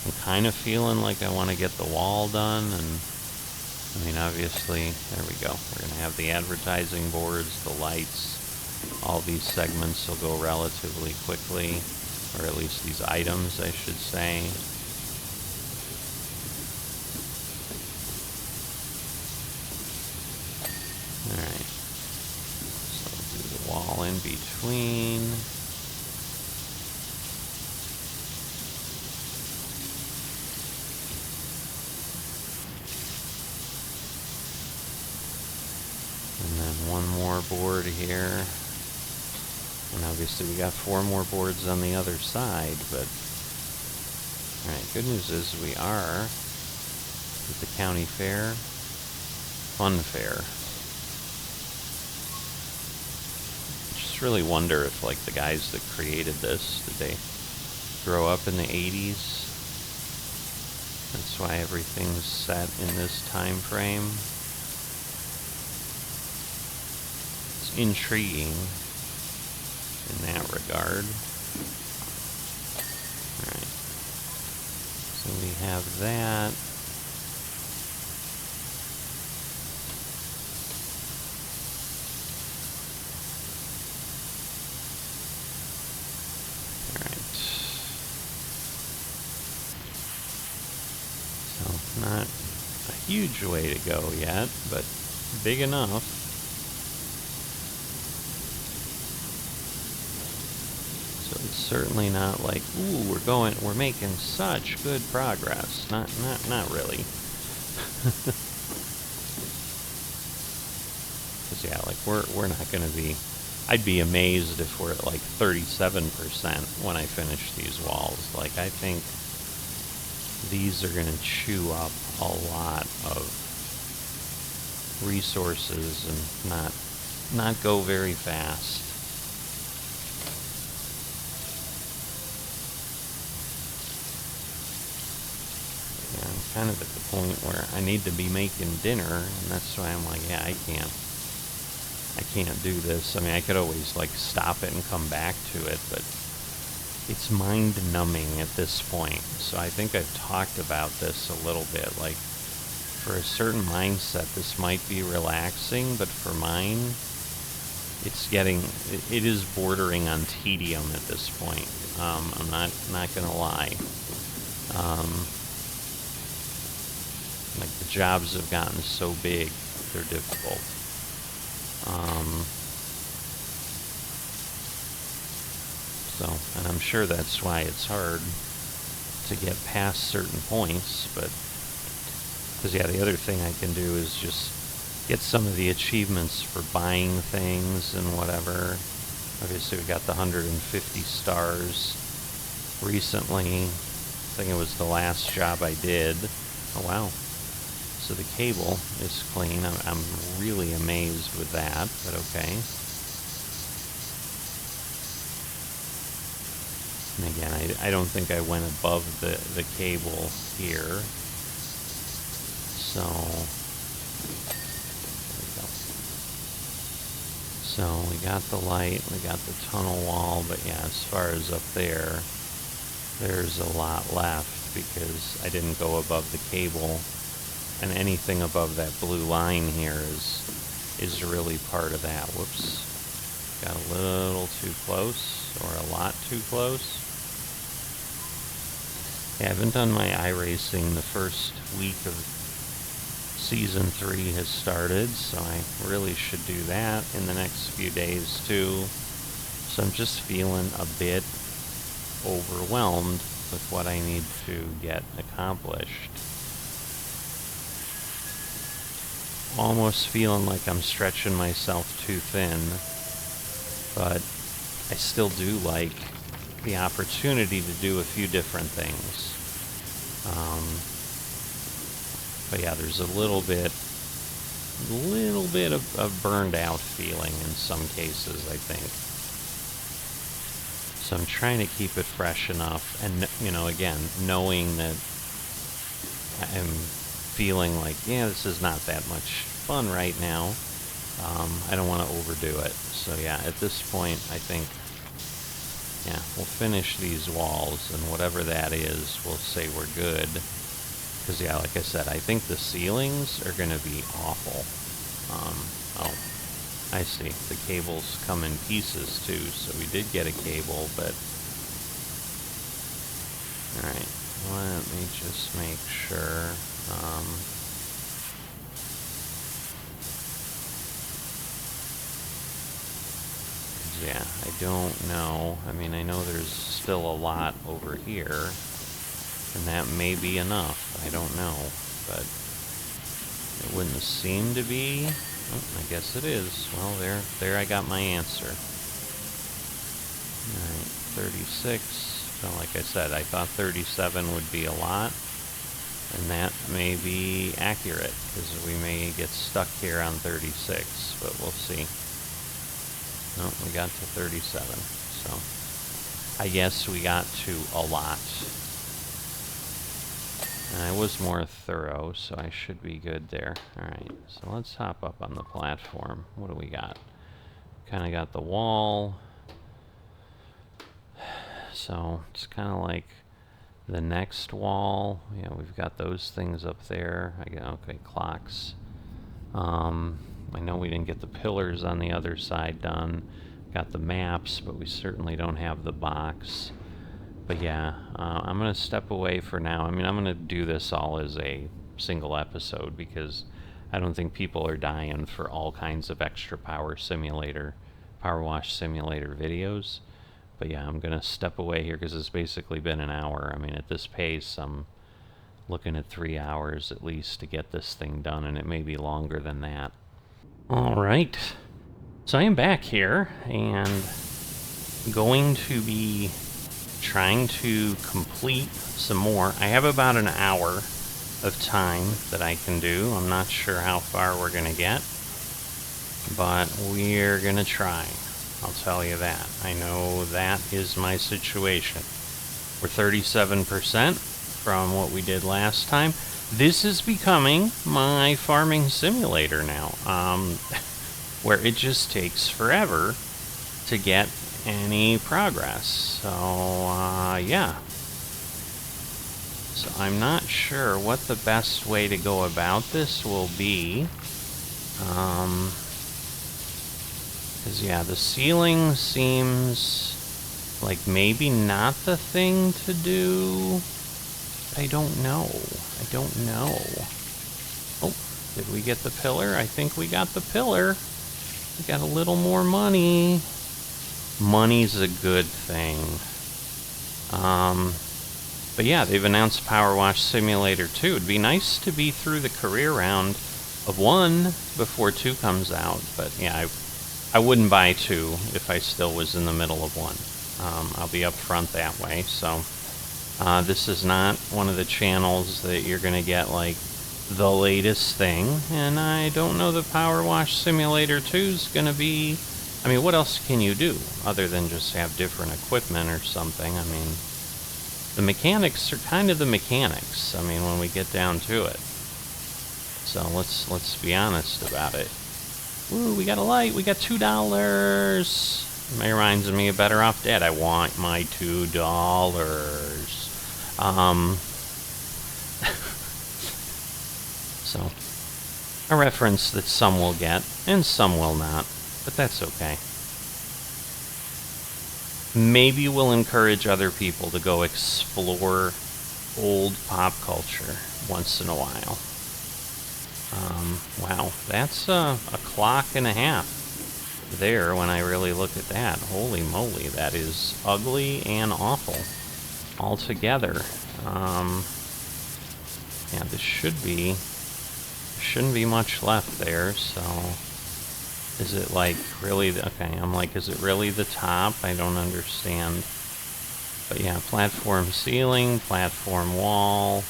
I'm kind of feeling like I want to get the wall done, and I mean, obviously, there we go. We're going to have the advertising boards, the lights, all these segments will go relatively quickly. Or at least these items, I should say. Alright. So we'll do the wall in between. And then one more board here. And obviously we got 4 more boards on the other side, but alright, good news is we are at the county fair, fun fair. Just really wonder if like the guys that created this, did they grow up in the 80s? That's why everything's set in this time frame. It's intriguing in that regard. Alright. So we have that. Alright. So, not a huge way to go yet, but big enough. It's certainly not like, ooh, we're making such good progress. Not really. Because yeah, like we're not going to be. I'd be amazed if we're at like 37% when I finish these walls. Like I think these are going to chew up a lot of resources and not go very fast. Kind of at the point where I need to be making dinner, and that's why I'm like, yeah, I can't do this. I mean, I could always like stop it and come back to it, but it's mind numbing at this point. So I think I've talked about this a little bit. Like for a certain mindset, this might be relaxing, but for mine, it is bordering on tedium at this point. I'm not gonna lie. Like the jobs have gotten so big, they're difficult. And I'm sure that's why it's hard to get past certain points, but, because yeah, the other thing I can do is just get some of the achievements for buying things and whatever. Obviously we got the 150 stars recently. I think it was the last job I did. Oh wow. So the cable is clean. I'm really amazed with that, but okay. And again, I don't think I went above the cable here. So, there we go. So we got the light, we got the tunnel wall, but yeah, as far as up there, there's a lot left because I didn't go above the cable. And anything above that blue line here is really part of that. Whoops. Got a little too close, or a lot too close. Yeah, I haven't done my iRacing. The first week of Season 3 has started, so I really should do that in the next few days too. So I'm just feeling a bit overwhelmed with what I need to get accomplished. Almost feeling like I'm stretching myself too thin, but I still do like the opportunity to do a few different things. But yeah, there's a little bit of burned out feeling in some cases, I think. So I'm trying to keep it fresh enough, and, you know, again, knowing that I'm feeling like, yeah, this is not that much fun right now. I don't want to overdo it. So yeah, at this point, I think, yeah, we'll finish these walls, and whatever that is, we'll say we're good. Because, yeah, like I said, I think the ceilings are going to be awful. Oh, I see. The cables come in pieces, too, so we did get a cable, but... Alright, let me just make sure. Yeah, I don't know. I mean, I know there's still a lot over here, and that may be enough. I don't know, but it wouldn't seem to be. Oh, I guess it is. Well, there I got my answer. Alright, 36. So like I said, I thought 37 would be a lot, and that may be accurate, because we may get stuck here on 36, but we'll see. No, we got to 37, so I guess we got to a lot. And I was more thorough, so I should be good there. Alright, so let's hop up on the platform. What do we got? Kind of got the wall. So it's kind of like the next wall. Yeah, we've got those things up there. Okay, clocks. I know we didn't get the pillars on the other side done. Got the maps, but we certainly don't have the box. But yeah, I'm going to step away for now. I mean, I'm going to do this all as a single episode, because I don't think people are dying for all kinds of extra Powerwash Simulator videos. But yeah, I'm going to step away here because it's basically been an hour. I mean, at this pace, I'm looking at 3 hours at least to get this thing done, and it may be longer than that. Alright, so I am back here, and going to be trying to complete some more. I have about an hour of time that I can do. I'm not sure how far we're going to get, but we're going to try. I'll tell you that. I know that is my situation. We're 37% from what we did last time. This is becoming my farming simulator now, where it just takes forever to get any progress. So, yeah. So I'm not sure what the best way to go about this will be. Because, yeah, the ceiling seems like maybe not the thing to do. I don't know. I don't know. Oh, did we get the pillar? I think we got the pillar. We got a little more money. Money's a good thing. But yeah, they've announced Powerwash Simulator 2. It'd be nice to be through the career round of 1 before 2 comes out. But yeah, I wouldn't buy 2 if I still was in the middle of 1. I'll be upfront that way. So this is not one of the channels that you're going to get like the latest thing. And I don't know the Powerwash Simulator 2 is going to be... I mean, what else can you do other than just have different equipment or something? I mean, the mechanics are kind of the mechanics, I mean, when we get down to it. So let's be honest about it. Ooh, we got a light, we got $2. It reminds me of Better Off Dead. I want my $2. So, a reference that some will get, and some will not. But that's okay. Maybe we'll encourage other people to go explore old pop culture once in a while. Wow, that's a clock and a half there when I really look at that. Holy moly, that is ugly and awful. all together. Yeah, this shouldn't be much left there, so is it like really, okay, I'm like, is it really the top? I don't understand. But yeah, platform ceiling, platform wall,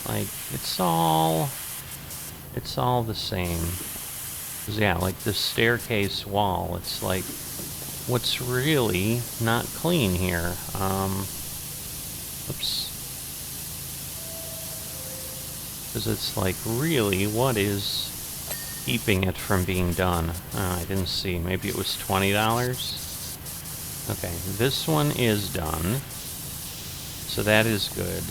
like, it's all the same. 'Cause yeah, like the staircase wall, it's like, what's really not clean here? Oops. Because it's like, really, what is keeping it from being done? I didn't see. Maybe it was $20? Okay, this one is done. So that is good.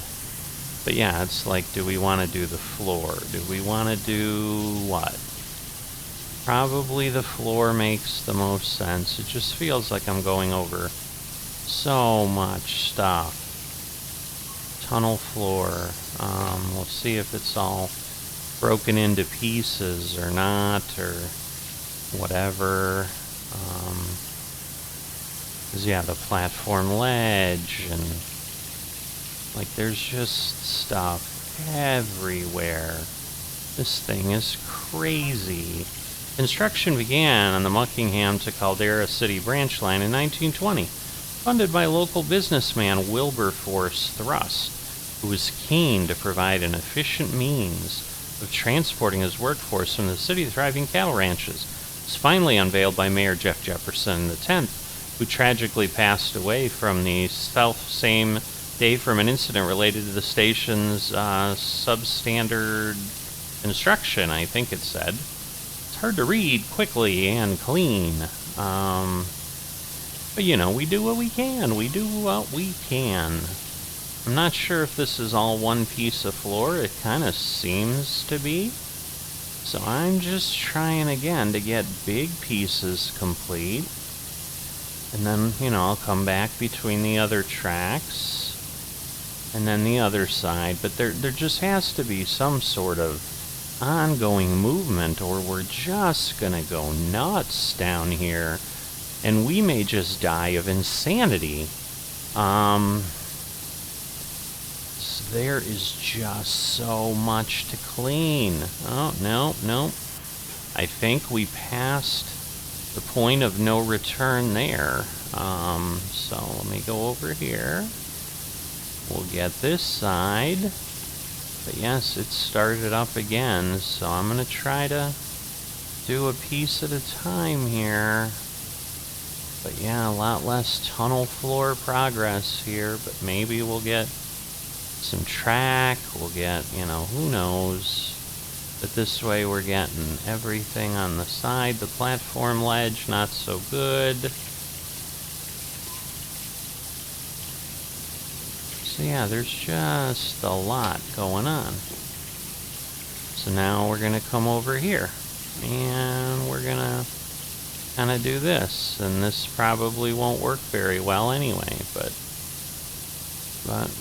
But yeah, it's like, do we want to do the floor? Do we want to do what? Probably the floor makes the most sense. It just feels like I'm going over so much stuff. Tunnel floor. We'll see if it's all broken into pieces or not, or whatever. 'Cause yeah, the platform ledge, and like there's just stuff everywhere. This thing is crazy. Construction began on the Muckingham to Caldera City branch line in 1920, funded by local businessman Wilberforce Thrust, who was keen to provide an efficient means of transporting his workforce from the city's thriving cattle ranches. It was finally unveiled by Mayor Jeff Jefferson X, who tragically passed away from the same day from an incident related to the station's substandard construction, I think it said. It's hard to read quickly and clean. But you know, we do what we can. We do what we can. I'm not sure if this is all one piece of floor. It kind of seems to be. So I'm just trying again to get big pieces complete. And then, you know, I'll come back between the other tracks. And then the other side. But there just has to be some sort of ongoing movement, or we're just gonna go nuts down here. And we may just die of insanity. There is just so much to clean. Oh, no. I think we passed the point of no return there. So let me go over here. We'll get this side. But yes, it started up again, so I'm going to try to do a piece at a time here. But yeah, a lot less tunnel floor progress here, but maybe we'll get some track, we'll get, you know, who knows. But this way we're getting everything on the side. The platform ledge, not so good. So yeah, there's just a lot going on. So now we're going to come over here. And we're going to kind of do this. And this probably won't work very well anyway, but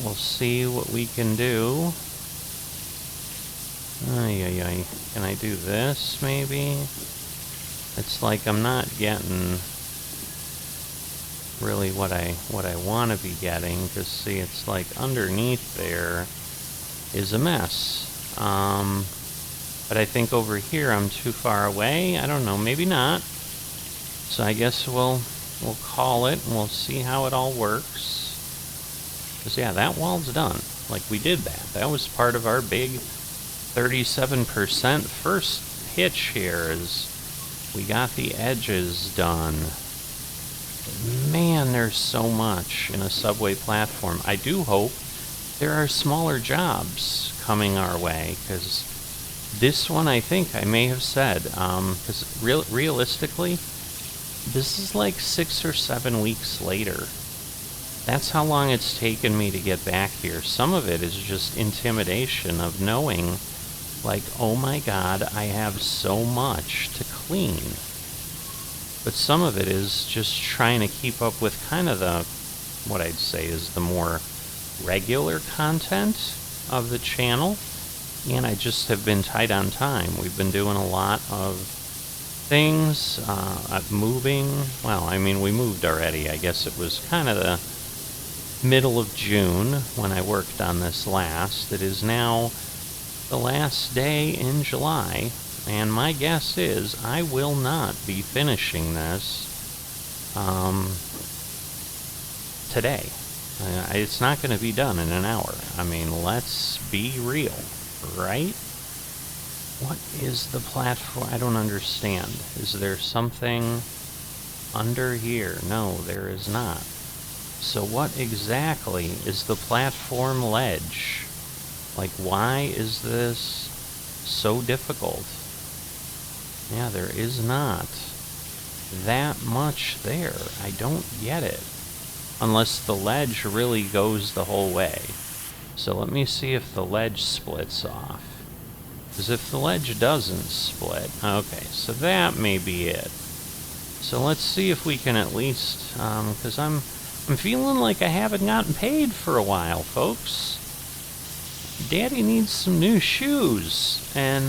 we'll see what we can do. Ay. Can I do this, maybe? It's like I'm not getting really what I want to be getting, because see, it's like underneath there is a mess. But I think over here I'm too far away. I don't know, maybe not. So I guess we'll call it, and we'll see how it all works. Because yeah, that wall's done. Like, we did that. That was part of our big 37% first hitch here, is we got the edges done. Man, there's so much in a subway platform. I do hope there are smaller jobs coming our way, because this one, I think I may have said, because realistically, this is like 6 or 7 weeks later. That's how long it's taken me to get back here. Some of it is just intimidation of knowing, like, oh my god, I have so much to clean. But some of it is just trying to keep up with kind of the, what I'd say is the more regular content of the channel. And I just have been tight on time. We've been doing a lot of things, moving. Well, I mean, we moved already. I guess it was kind of middle of June when I worked on this last. It is now the last day in July, and my guess is I will not be finishing this today. It's not going to be done in an hour. I mean, let's be real, right? What is the platform? I don't understand. Is there something under here? No, there is not. So what exactly is the platform ledge? Like, why is this so difficult? Yeah, there is not that much there. I don't get it. Unless the ledge really goes the whole way. So let me see if the ledge splits off. Because if the ledge doesn't split, okay, so that may be it. So let's see if we can at least, because I'm feeling like I haven't gotten paid for a while, folks. Daddy needs some new shoes, and,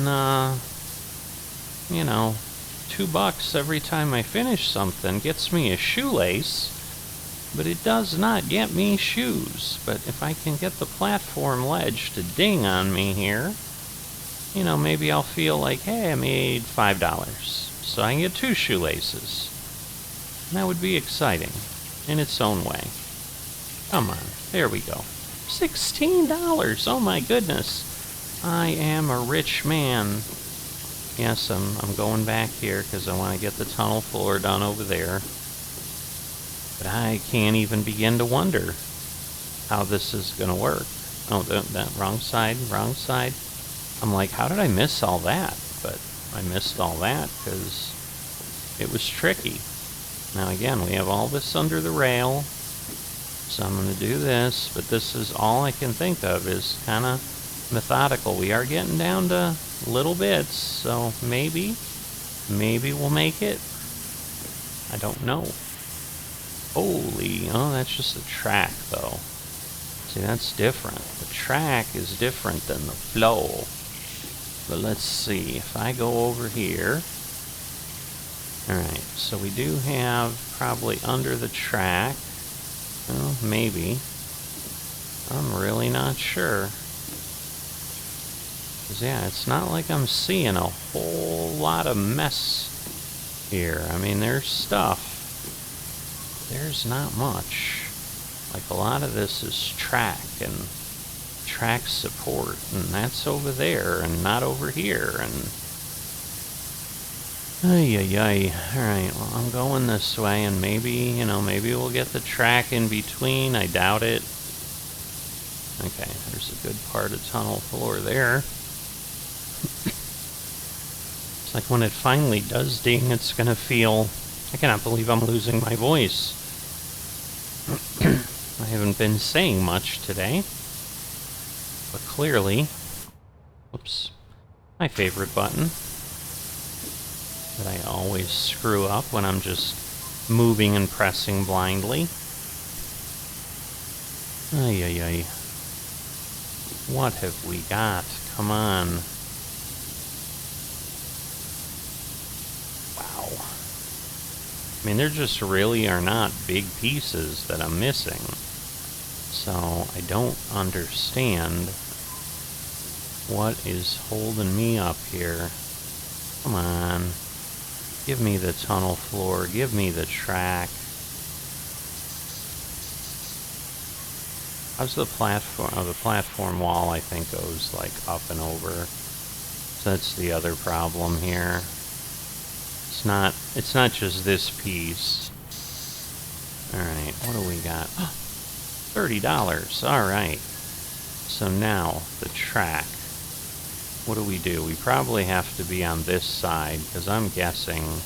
you know, $2 every time I finish something gets me a shoelace, but it does not get me shoes. But if I can get the platform ledge to ding on me here, you know, maybe I'll feel like, hey, I made $5, so I can get 2 shoelaces. And that would be exciting, in its own way. Come on, there we go. $16, oh my goodness. I am a rich man. Yes, I'm going back here because I want to get the tunnel floor done over there. But I can't even begin to wonder how this is going to work. Oh, that wrong side, wrong side. I'm like, how did I miss all that? But I missed all that because it was tricky. Now again, we have all this under the rail. So I'm going to do this, but this is all I can think of is kind of methodical. We are getting down to little bits, so maybe we'll make it. I don't know. Holy, oh, that's just the track, though. See, that's different. The track is different than the flow. But let's see, if I go over here. Alright, so we do have probably under the track. Well, maybe. I'm really not sure. 'Cause yeah, it's not like I'm seeing a whole lot of mess here. I mean, there's stuff. There's not much. Like, a lot of this is track and track support, and that's over there and not over here, and ay. Alright, well, I'm going this way, and maybe, you know, maybe we'll get the track in between. I doubt it. Okay, there's a good part of tunnel floor there. It's like when it finally does ding, it's gonna feel... I cannot believe I'm losing my voice. I haven't been saying much today. But clearly... Oops. My favorite button. That I always screw up when I'm just moving and pressing blindly. Ay. What have we got? Come on. Wow. I mean, there just really are not big pieces that I'm missing. So I don't understand what is holding me up here. Come on. Give me the tunnel floor. Give me the track. How's the platform? Oh, the platform wall, I think, goes like up and over. So that's the other problem here. It's not just this piece. Alright, what do we got? $30. Alright. So now, the track. What do? We probably have to be on this side, because I'm guessing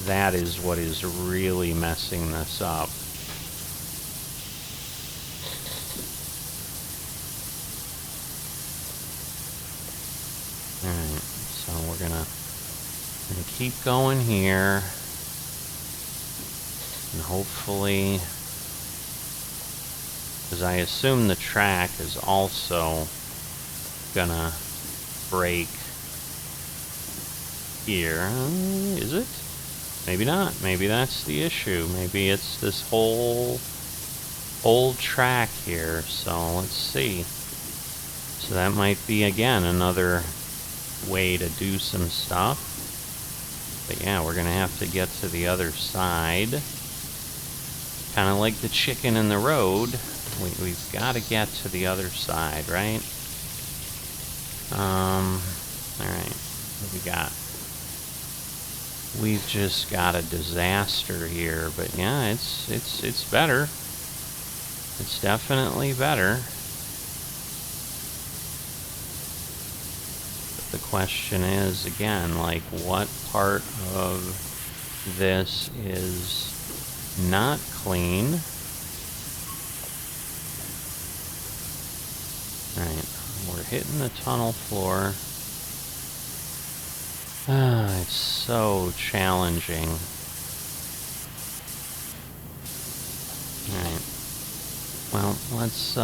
that is what is really messing this up. Alright, so we're gonna keep going here, and hopefully, because I assume the track is also gonna break here. Is it? Maybe not. Maybe that's the issue. Maybe it's this whole old track here, so let's see. So that might be, again, another way to do some stuff. But yeah, we're going to have to get to the other side. Kind of like the chicken in the road. We've got to get to the other side, right? Alright, what we got? We've just got a disaster here, but yeah, it's better. It's definitely better. But the question is, again, like, what part of this is not clean? Alright, we're hitting the tunnel floor. It's so challenging. Alright. Well, let's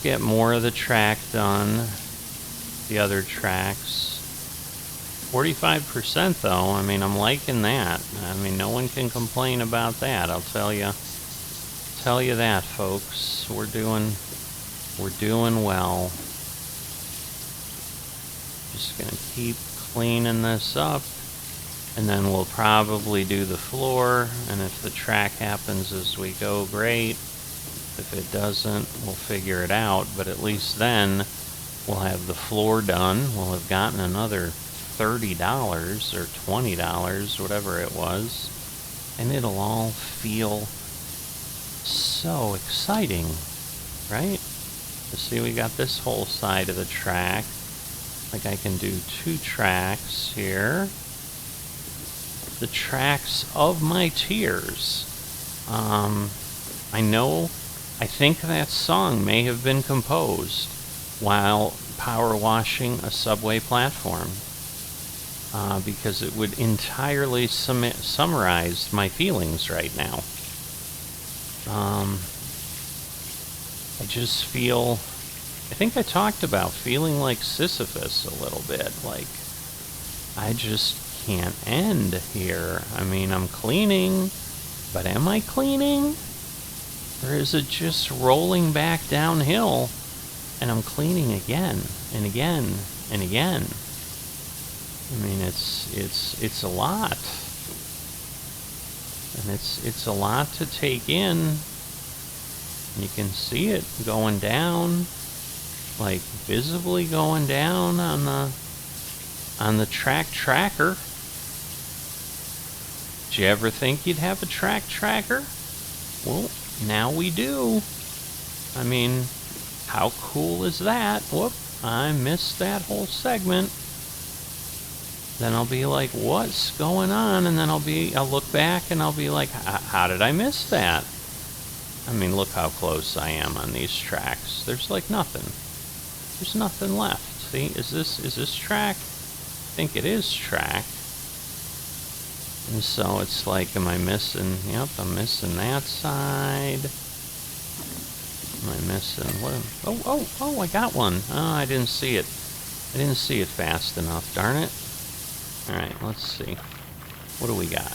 get more of the track done. The other tracks. 45% though, I mean, I'm liking that. I mean, no one can complain about that, I'll tell you that, folks. We're doing well. Just gonna keep cleaning this up, and then we'll probably do the floor, and if the track happens as we go, great. If it doesn't, we'll figure it out, but at least then we'll have the floor done. We'll have gotten another $30 or $20, whatever it was, and it'll all feel so exciting, right? You see, we got this whole side of the track. Like, I can do 2 tracks here. The tracks of my tears. I think that song may have been composed while power washing a subway platform. Because it would entirely summarize my feelings right now. I just feel... I think I talked about feeling like Sisyphus a little bit, like, I just can't end here. I mean, I'm cleaning, but am I cleaning? Or is it just rolling back downhill, and I'm cleaning again, and again, and again? I mean, it's a lot. And it's a lot to take in. You can see it going down. Like, visibly going down on the track tracker. Did you ever think you'd have a track tracker? Well, now we do. I mean, how cool is that? Whoop, I missed that whole segment. Then I'll be like, what's going on? And then I'll look back and I'll be like, how did I miss that? I mean, look how close I am on these tracks. There's like nothing. There's nothing left. See, is this track? I think it is track. And so it's like, am I missing? Yep, I'm missing that side. Am I missing? What? Oh! I got one. Oh, I didn't see it. I didn't see it fast enough. Darn it. All right, let's see. What do we got?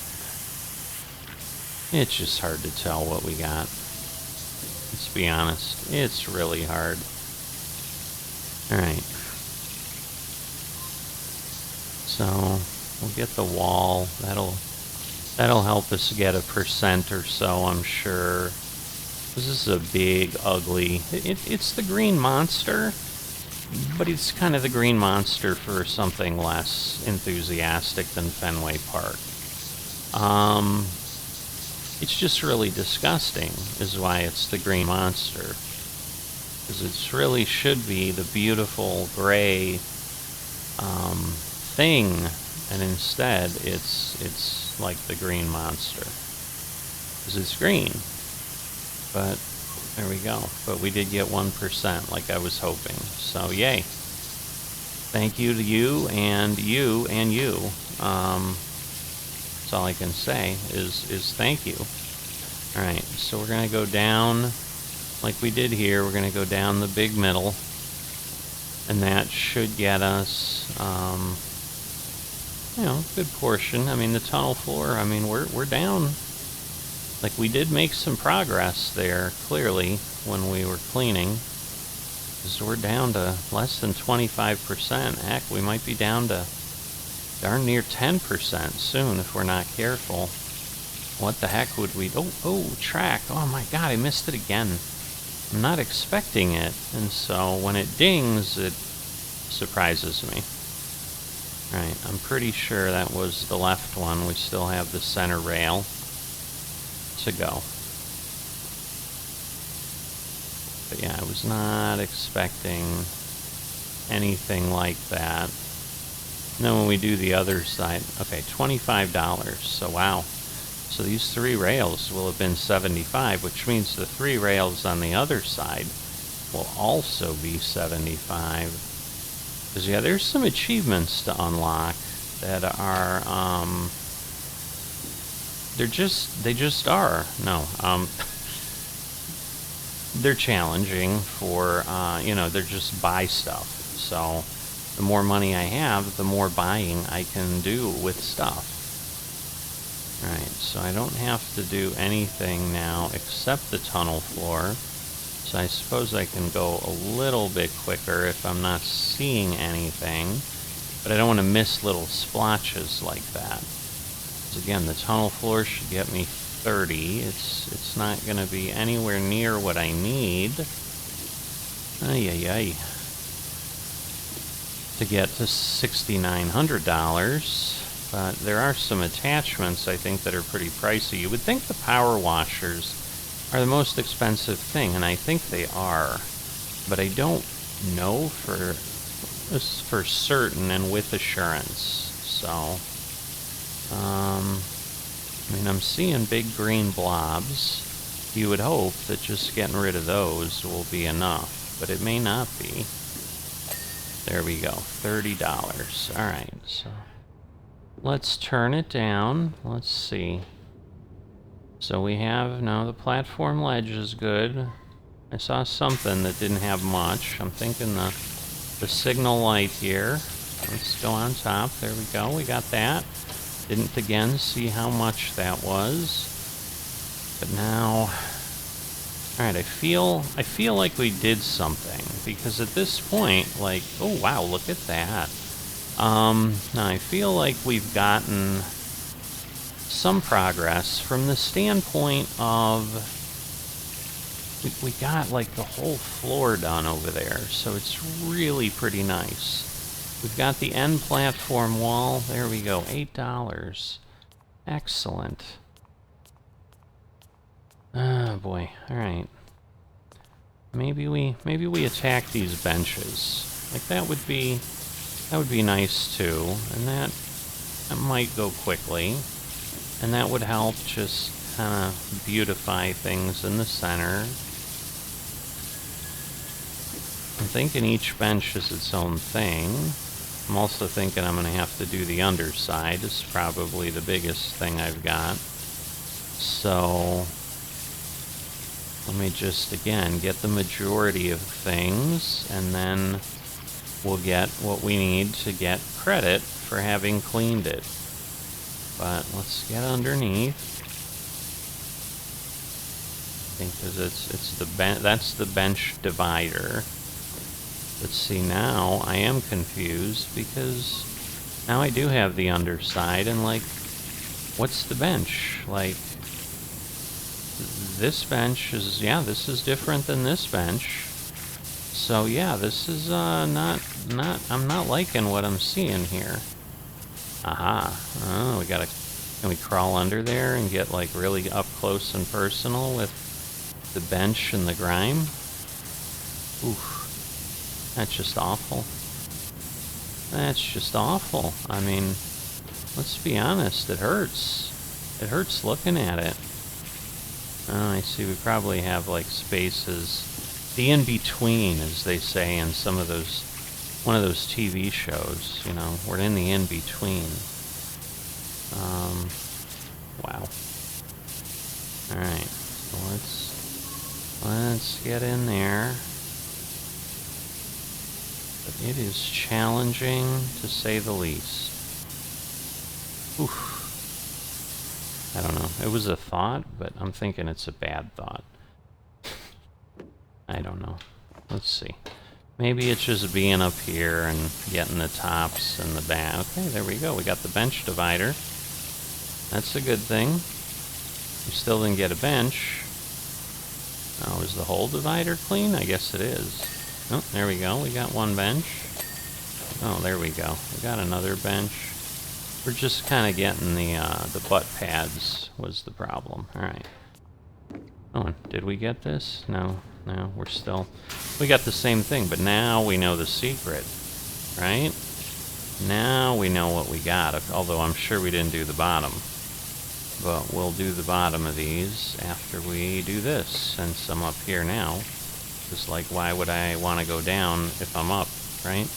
It's just hard to tell what we got. Let's be honest. It's really hard. Alright. So, we'll get the wall. That'll help us get a % or so, I'm sure. This is a big, ugly... It's the green monster, but it's kind of the green monster for something less enthusiastic than Fenway Park. It's just really disgusting, is why it's the green monster. Because it really should be the beautiful gray thing, and instead it's like the green monster. Because it's green. But there we go. But we did get 1% like I was hoping. So yay. Thank you to you and you and you. That's all I can say is thank you. Alright, so we're going to go down like we did here. We're going to go down the big middle, and that should get us, you know, good portion. I mean, the tunnel floor, I mean, we're down Like, we did make some progress there, clearly, when we were cleaning. Because we're down to less than 25%. Heck, we might be down to darn near 10% soon if we're not careful. What the heck would we... Oh, track. Oh my god, I missed it again. I'm not expecting it. And so when it dings, it surprises me. Alright, I'm pretty sure that was the left one. We still have the center rail to go. But yeah, I was not expecting anything like that. And then when we do the other side, okay, $25. So wow. So these 3 rails will have been 75, which means the 3 rails on the other side will also be 75. Because yeah, there's some achievements to unlock that are, they just are. No, they're challenging for, you know, they're just buy stuff. So the more money I have, the more buying I can do with stuff. Alright, so I don't have to do anything now except the tunnel floor. So I suppose I can go a little bit quicker if I'm not seeing anything. But I don't want to miss little splotches like that. Because again, the tunnel floor should get me 30. It's not going to be anywhere near what I need. Ay, ay, ay. To get to $6,900. But there are some attachments, I think, that are pretty pricey. You would think the power washers are the most expensive thing, and I think they are. But I don't know for certain and with assurance. So, I mean, I'm seeing big green blobs. You would hope that just getting rid of those will be enough, but it may not be. There we go, $30. Alright, so let's turn it down. Let's see. So we have, now the platform ledge is good. I saw something that didn't have much. I'm thinking the signal light here. Let's go on top. There we go. We got that. Didn't again see how much that was. But now... Alright, I feel like we did something. Because at this point, like... Oh, wow, look at that. Now I feel like we've gotten some progress from the standpoint of... We got, like, the whole floor done over there. So it's really pretty nice. We've got the end platform wall. There we go. $8. Excellent. Oh boy. All right. Maybe we attack these benches. Like that would be nice too. And that might go quickly. And that would help just kind of beautify things in the center. I'm thinking each bench is its own thing. I'm also thinking I'm going to have to do the underside. It's probably the biggest thing I've got. So, let me just, again, get the majority of things, and then we'll get what we need to get credit for having cleaned it. But let's get underneath. I think because that's the bench divider. Let's see, now I am confused because now I do have the underside, and like, what's the bench? Like, this bench is, yeah, this is different than this bench. So yeah, this is I'm not liking what I'm seeing here. Aha. Oh, can we crawl under there and get like really up close and personal with the bench and the grime? Oof. That's just awful. That's just awful. I mean, let's be honest, it hurts. It hurts looking at it. Oh, I see, we probably have like spaces. The in-between, as they say in some of those, one of those TV shows, you know, we're in the in-between. Wow. Alright, so let's get in there. But it is challenging, to say the least. Oof. I don't know. It was a thought, but I'm thinking it's a bad thought. I don't know. Let's see. Maybe it's just being up here and getting the tops and the back. Okay, there we go. We got the bench divider. That's a good thing. We still didn't get a bench. Oh, is the whole divider clean? I guess it is. Oh, there we go. We got one bench. Oh, there we go. We got another bench. We're just kind of getting the butt pads was the problem. All right. Oh, did we get this? No, no, we're still... We got the same thing, but now we know the secret, right? Now we know what we got, although I'm sure we didn't do the bottom. But we'll do the bottom of these after we do this, since I'm up here now. Just like, why would I want to go down if I'm up, right?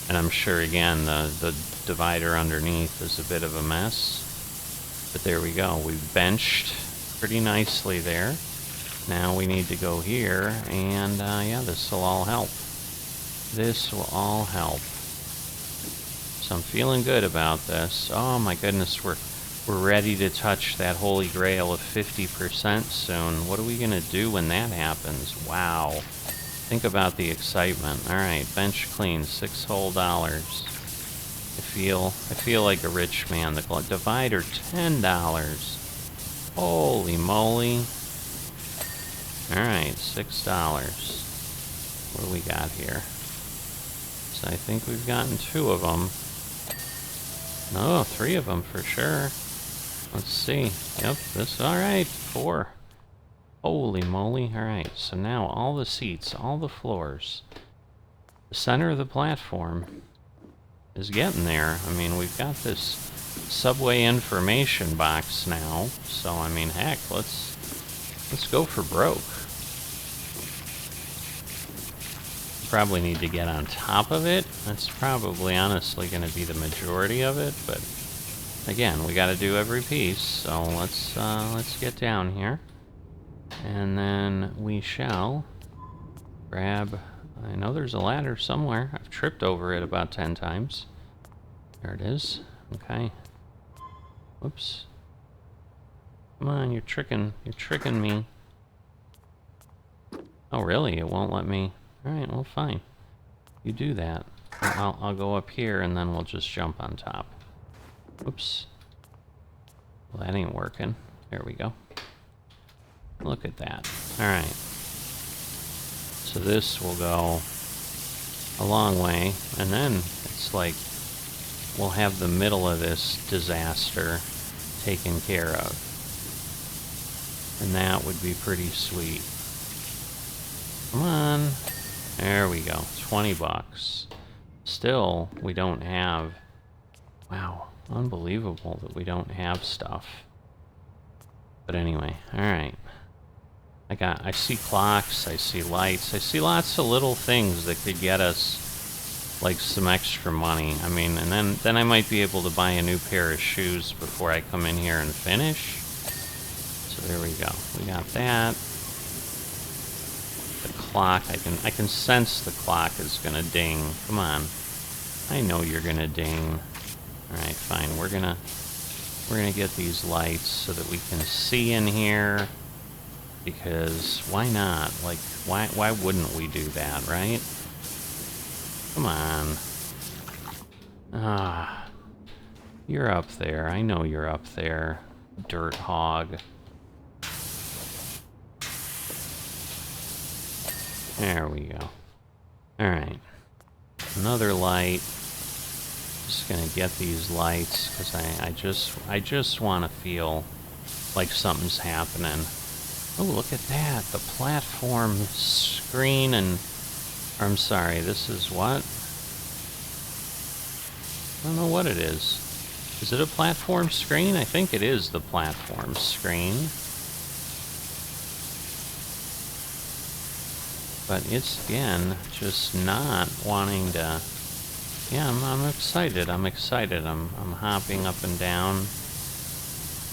And I'm sure, again, the divider underneath is a bit of a mess. But there we go. We've benched pretty nicely there. Now we need to go here, and yeah, this will all help. This will all help. So I'm feeling good about this. Oh my goodness, we're ready to touch that holy grail of 50% soon. What are we gonna do when that happens? Wow. Think about the excitement. Alright, bench clean, $6 whole. I feel like a rich man. The divider, $10. Holy moly. Alright, $6. What do we got here? So I think we've gotten 2 of them. No, 3 of them for sure. Let's see. Yep, this, alright, 4. Holy moly. Alright, so now all the seats, all the floors, the center of the platform is getting there. I mean, we've got this subway information box now, so I mean, heck, let's go for broke. Probably need to get on top of it. That's probably honestly going to be the majority of it, but again, we got to do every piece, so let's get down here, and then we shall grab. I know there's a ladder somewhere. I've tripped over it about 10 times. There it is. Okay. Whoops. Come on, you're tricking me. Oh, really? It won't let me. All right, well, fine. You do that. I'll go up here, and then we'll just jump on top. Oops. Well, that ain't working. There we go. Look at that. All right. So this will go a long way, and then it's like we'll have the middle of this disaster taken care of. And that would be pretty sweet. Come on. There we go. $20. Still, we don't have... Wow. Unbelievable that we don't have stuff. But anyway, alright. I see clocks, I see lights, I see lots of little things that could get us like some extra money. I mean, and then I might be able to buy a new pair of shoes before I come in here and finish. So there we go. We got that. The clock, I can sense the clock is gonna ding. Come on. I know you're gonna ding. Alright, fine. We're gonna get these lights so that we can see in here. Because why not? Like, why wouldn't we do that, right? Come on. Ah. You're up there. I know you're up there, dirt hog. There we go. Alright. Another light. Just gonna get these lights because I just want to feel like something's happening. Oh, look at that. The platform screen and... Or, I'm sorry, this is what? I don't know what it is. Is it a platform screen? I think it is the platform screen. But it's, again, just not wanting to... Yeah, I'm excited. I'm excited. I'm hopping up and down.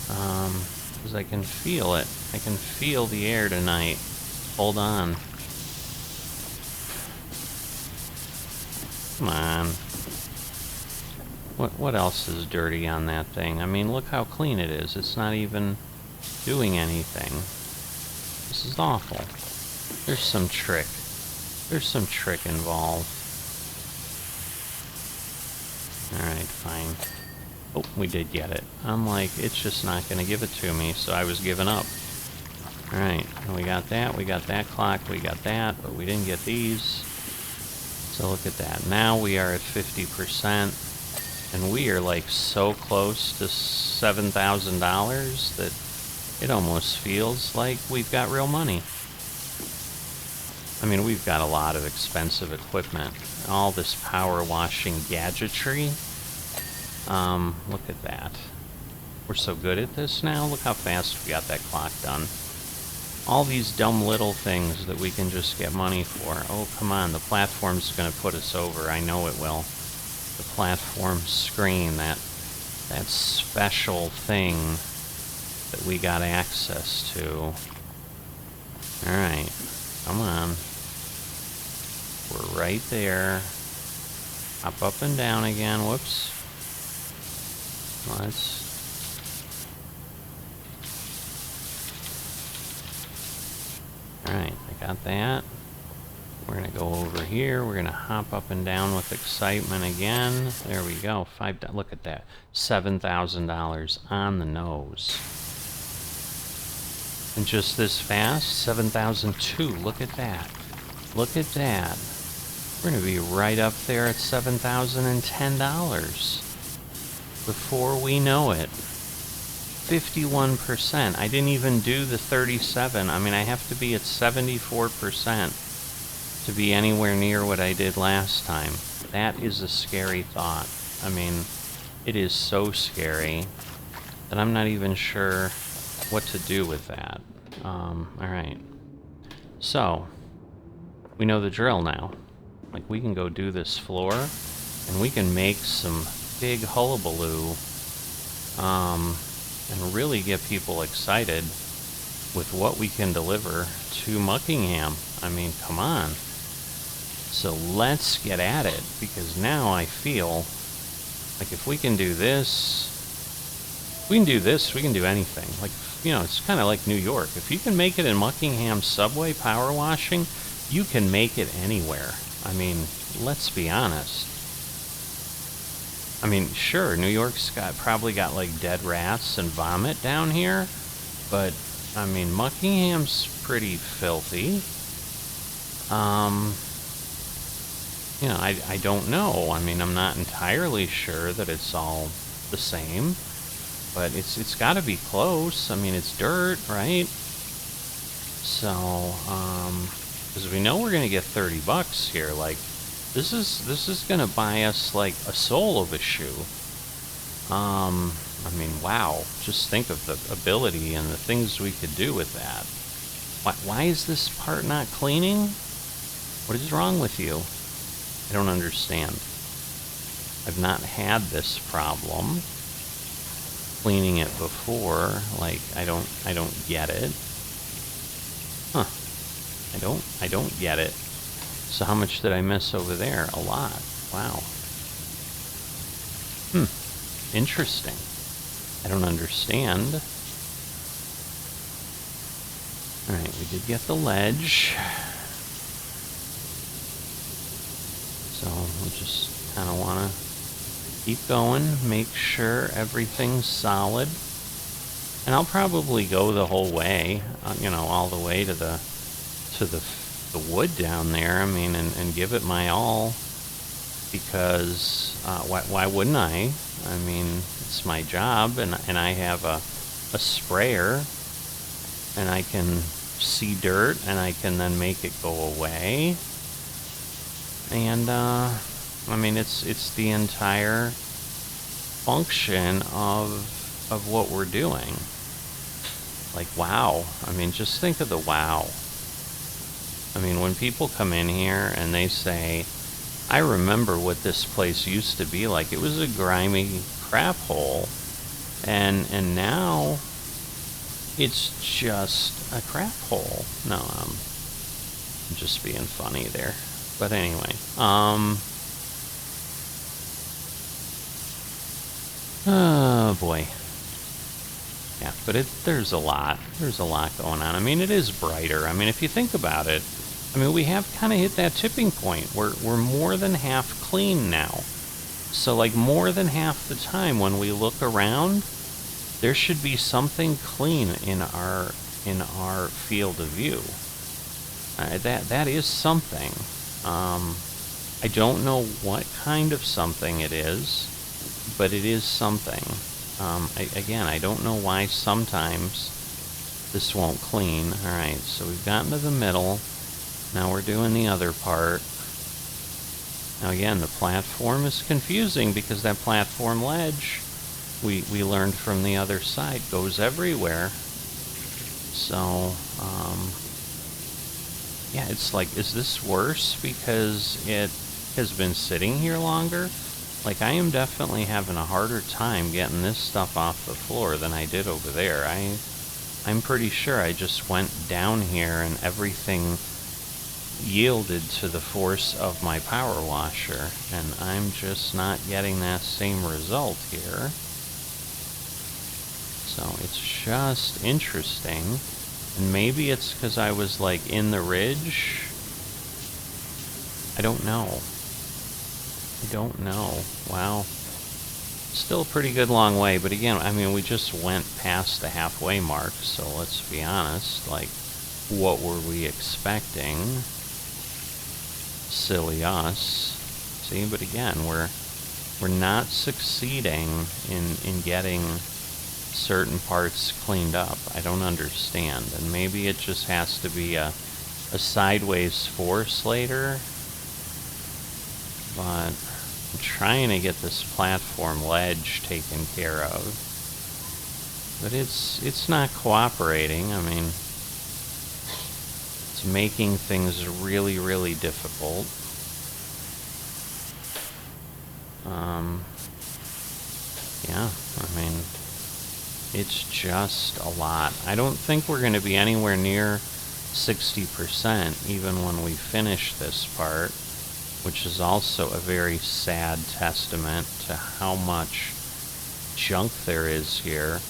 Because I can feel it. I can feel the air tonight. Hold on. Come on. What else is dirty on that thing? I mean, look how clean it is. It's not even doing anything. This is awful. There's some trick. There's some trick involved. Alright, fine. Oh, we did get it. I'm like, it's just not going to give it to me, so I was giving up. Alright, we got that clock, we got that, but we didn't get these. So look at that. Now we are at 50%. And we are like so close to $7,000 that it almost feels like we've got real money. I mean, we've got a lot of expensive equipment. All this power washing gadgetry. Look at that. We're so good at this now. Look how fast we got that clock done. All these dumb little things that we can just get money for. Oh, come on. The platform's going to put us over. I know it will. The platform screen, that special thing that we got access to. Alright, come on. We're right there. Hop up and down again. Whoops. Let's... Alright, I got that. We're going to go over here. We're going to hop up and down with excitement again. There we go. Look at that. $7,000 on the nose. And just this fast, 7,002. Look at that. Look at that. We're going to be right up there at $7,010 before we know it. 51%. I didn't even do the 37. I mean, I have to be at 74%. To be anywhere near what I did last time. That is a scary thought. I mean, it is so scary that I'm not even sure what to do with that. Alright. So, we know the drill now. Like, we can go do this floor, and we can make some big hullabaloo, and really get people excited with what we can deliver to Muckingham. I mean, come on. So let's get at it, because now I feel like if we can do this, we can do anything. Like, you know, it's kind of like New York. If you can make it in Muckingham subway power washing, you can make it anywhere. I mean, let's be honest. I mean, sure, New York's probably got like dead rats and vomit down here, but I mean, Muckingham's pretty filthy. You know, I don't know. I mean, I'm not entirely sure that it's all the same, but it's got to be close. I mean, it's dirt, right? So, because we know we're gonna get $30 here. Like, this is gonna buy us like a sole of a shoe. I mean, wow! Just think of the ability and the things we could do with that. Why is this part not cleaning? What is wrong with you? I don't understand. I've not had this problem cleaning it before. Like, I don't get it. Huh. I don't get it. So how much did I miss over there? A lot. Wow. Interesting. I don't understand. Alright, we did get the ledge. So we just kind of want to keep going, make sure everything's solid. And I'll probably go the whole way, you know, all the way to the wood down there. I mean, and give it my all, because why wouldn't I? I mean, it's my job, and I have a sprayer, and I can see dirt, and I can then make it go away. And I mean, it's the entire function of what we're doing. Like, wow. I mean, just think of the wow. I mean, when people come in here and they say, I remember what this place used to be like. It was a grimy crap hole, and now it's just a crap hole. No, I'm just being funny there. But anyway, Oh boy. Yeah, but there's a lot going on. I mean, it is brighter. I mean, if you think about it, I mean, we have kind of hit that tipping point. We're more than half clean now. So like more than half the time when we look around, there should be something clean in our field of view. That is something. I don't know what kind of something it is, but it is something. Again, I don't know why sometimes this won't clean. Alright, so we've gotten to the middle. Now we're doing the other part. Now again, the platform is confusing because that platform ledge we learned from the other side goes everywhere. So, yeah, it's like, is this worse because it has been sitting here longer? Like, I am definitely having a harder time getting this stuff off the floor than I did over there. I'm pretty sure I just went down here and everything yielded to the force of my power washer, and I'm just not getting that same result here. So it's just interesting, and maybe it's because I was like in the ridge. I don't know. Wow. Still a pretty good long way, but again, I mean, we just went past the halfway mark, so let's be honest, like, what were we expecting? Silly us. See, but again, we're not succeeding in getting certain parts cleaned up. I don't understand, and maybe it just has to be a sideways force later, but I'm trying to get this platform ledge taken care of, but it's not cooperating. I mean, it's making things really, really difficult. Yeah, I mean, it's just a lot. I don't think we're going to be anywhere near 60% even when we finish this part, which is also a very sad testament to how much junk there is here,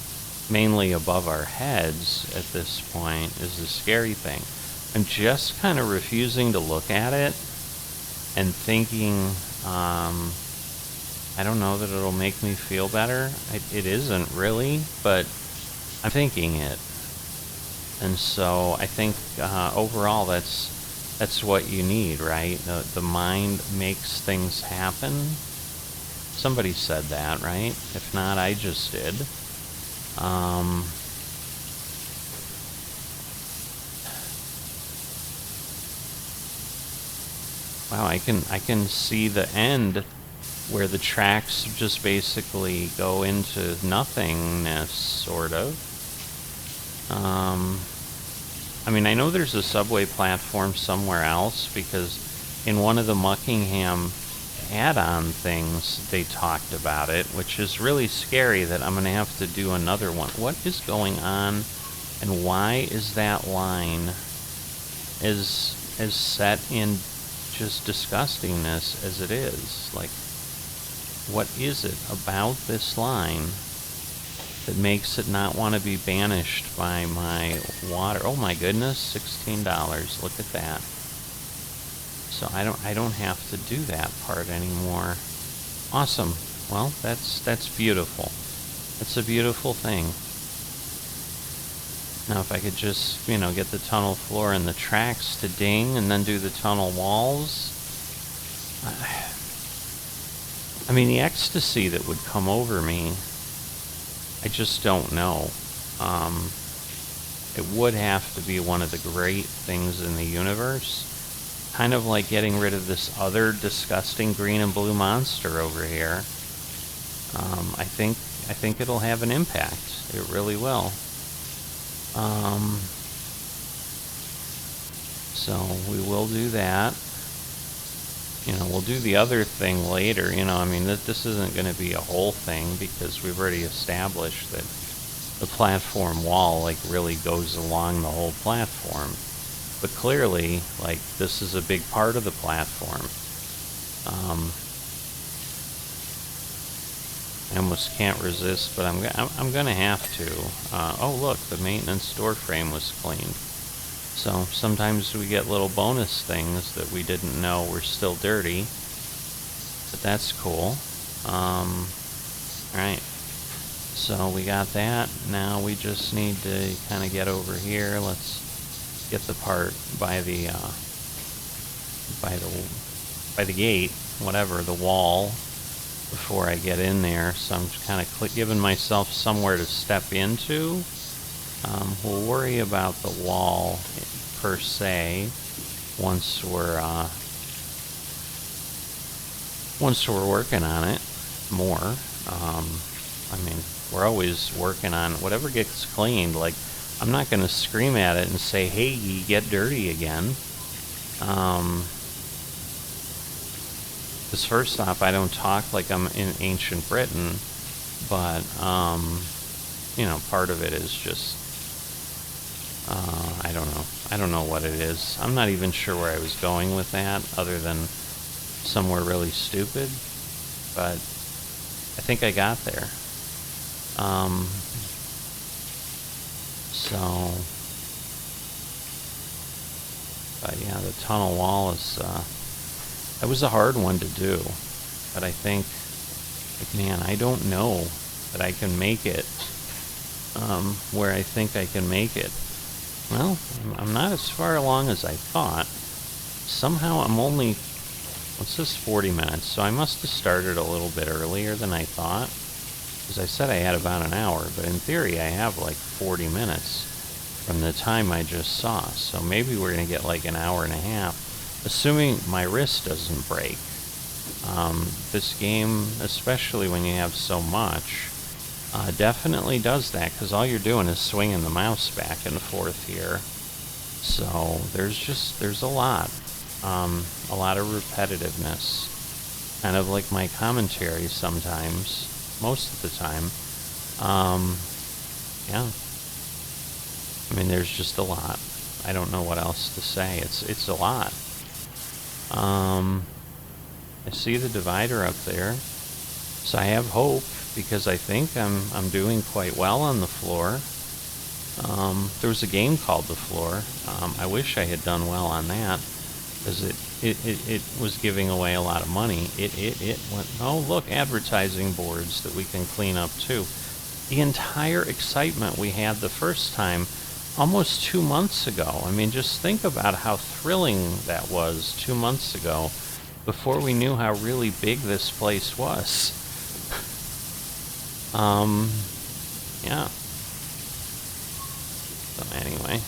mainly above our heads at this point, is the scary thing. I'm just kind of refusing to look at it and thinking, I don't know that it'll make me feel better. It isn't really, but I'm thinking it. And so I think overall that's what you need, right? The mind makes things happen. Somebody said that, right? If not, I just did. Wow, I can see the end where the tracks just basically go into nothingness, sort of. I mean, I know there's a subway platform somewhere else, because in one of the Muckingham add-on things they talked about it, which is really scary that I'm going to have to do another one. What is going on, and why is that line as set in just disgustingness as it is? Like, what is it about this line that makes it not want to be banished by my water? Oh my goodness, $16. Look at that. So I don't have to do that part anymore. Awesome. Well, that's beautiful. That's a beautiful thing. Now if I could just, you know, get the tunnel floor and the tracks to ding and then do the tunnel walls. I mean, the ecstasy that would come over me, I just don't know. It would have to be one of the great things in the universe. Kind of like getting rid of this other disgusting green and blue monster over here. I think it'll have an impact. It really will. So we will do that. You know, we'll do the other thing later. You know, I mean, this isn't going to be a whole thing because we've already established that the platform wall, like, really goes along the whole platform. But clearly, like, this is a big part of the platform. I almost can't resist, but I'm gonna have to. Oh look, the maintenance door frame was cleaned. So sometimes we get little bonus things that we didn't know were still dirty, but that's cool. Alright, so we got that. Now we just need to kind of get over here. Let's get the part by the gate, whatever, the wall, before I get in there. So I'm just kind of giving myself somewhere to step into. We'll worry about the wall per se once we're working on it more. I mean, we're always working on whatever gets cleaned. Like, I'm not going to scream at it and say, hey, you get dirty again. Because first off, I don't talk like I'm in ancient Britain, but, you know, part of it is just, I don't know. I don't know what it is. I'm not even sure where I was going with that, other than somewhere really stupid, but I think I got there. But yeah, the tunnel wall is, that was a hard one to do, but I think, like, man, I don't know that I can make it, where I think I can make it. Well, I'm not as far along as I thought. Somehow I'm only, what's this, 40 minutes, so I must have started a little bit earlier than I thought, because I said I had about an hour, but in theory I have like 40 minutes from the time I just saw, so maybe we're going to get like an hour and a half, assuming my wrist doesn't break. This game, especially when you have so much, definitely does that, because all you're doing is swinging the mouse back and forth here. So there's a lot of repetitiveness, kind of like my commentary sometimes, most of the time. Yeah, I mean, there's just a lot. I don't know what else to say. It's a lot. I see the divider up there, so I have hope, because I think I'm doing quite well on the floor. There was a game called The Floor. I wish I had done well on that, because it was giving away a lot of money. It went, oh look, advertising boards that we can clean up too. The entire excitement we had the first time, almost 2 months ago. I mean, just think about how thrilling that was 2 months ago, before we knew how really big this place was. Yeah. So anyway,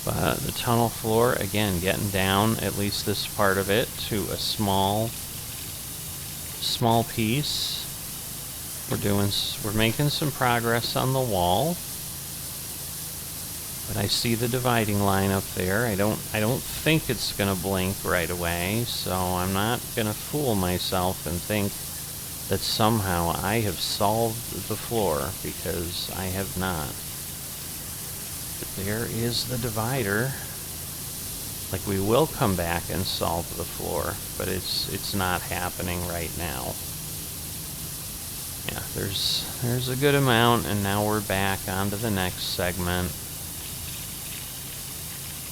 but the tunnel floor, again, getting down at least this part of it to a small piece. We're making some progress on the wall, but I see the dividing line up there. I don't think it's gonna blink right away, so I'm not gonna fool myself and think that somehow I have solved the floor, because I have not. But there is the divider. Like, we will come back and solve the floor, but it's not happening right now. Yeah, there's a good amount, and now we're back onto the next segment.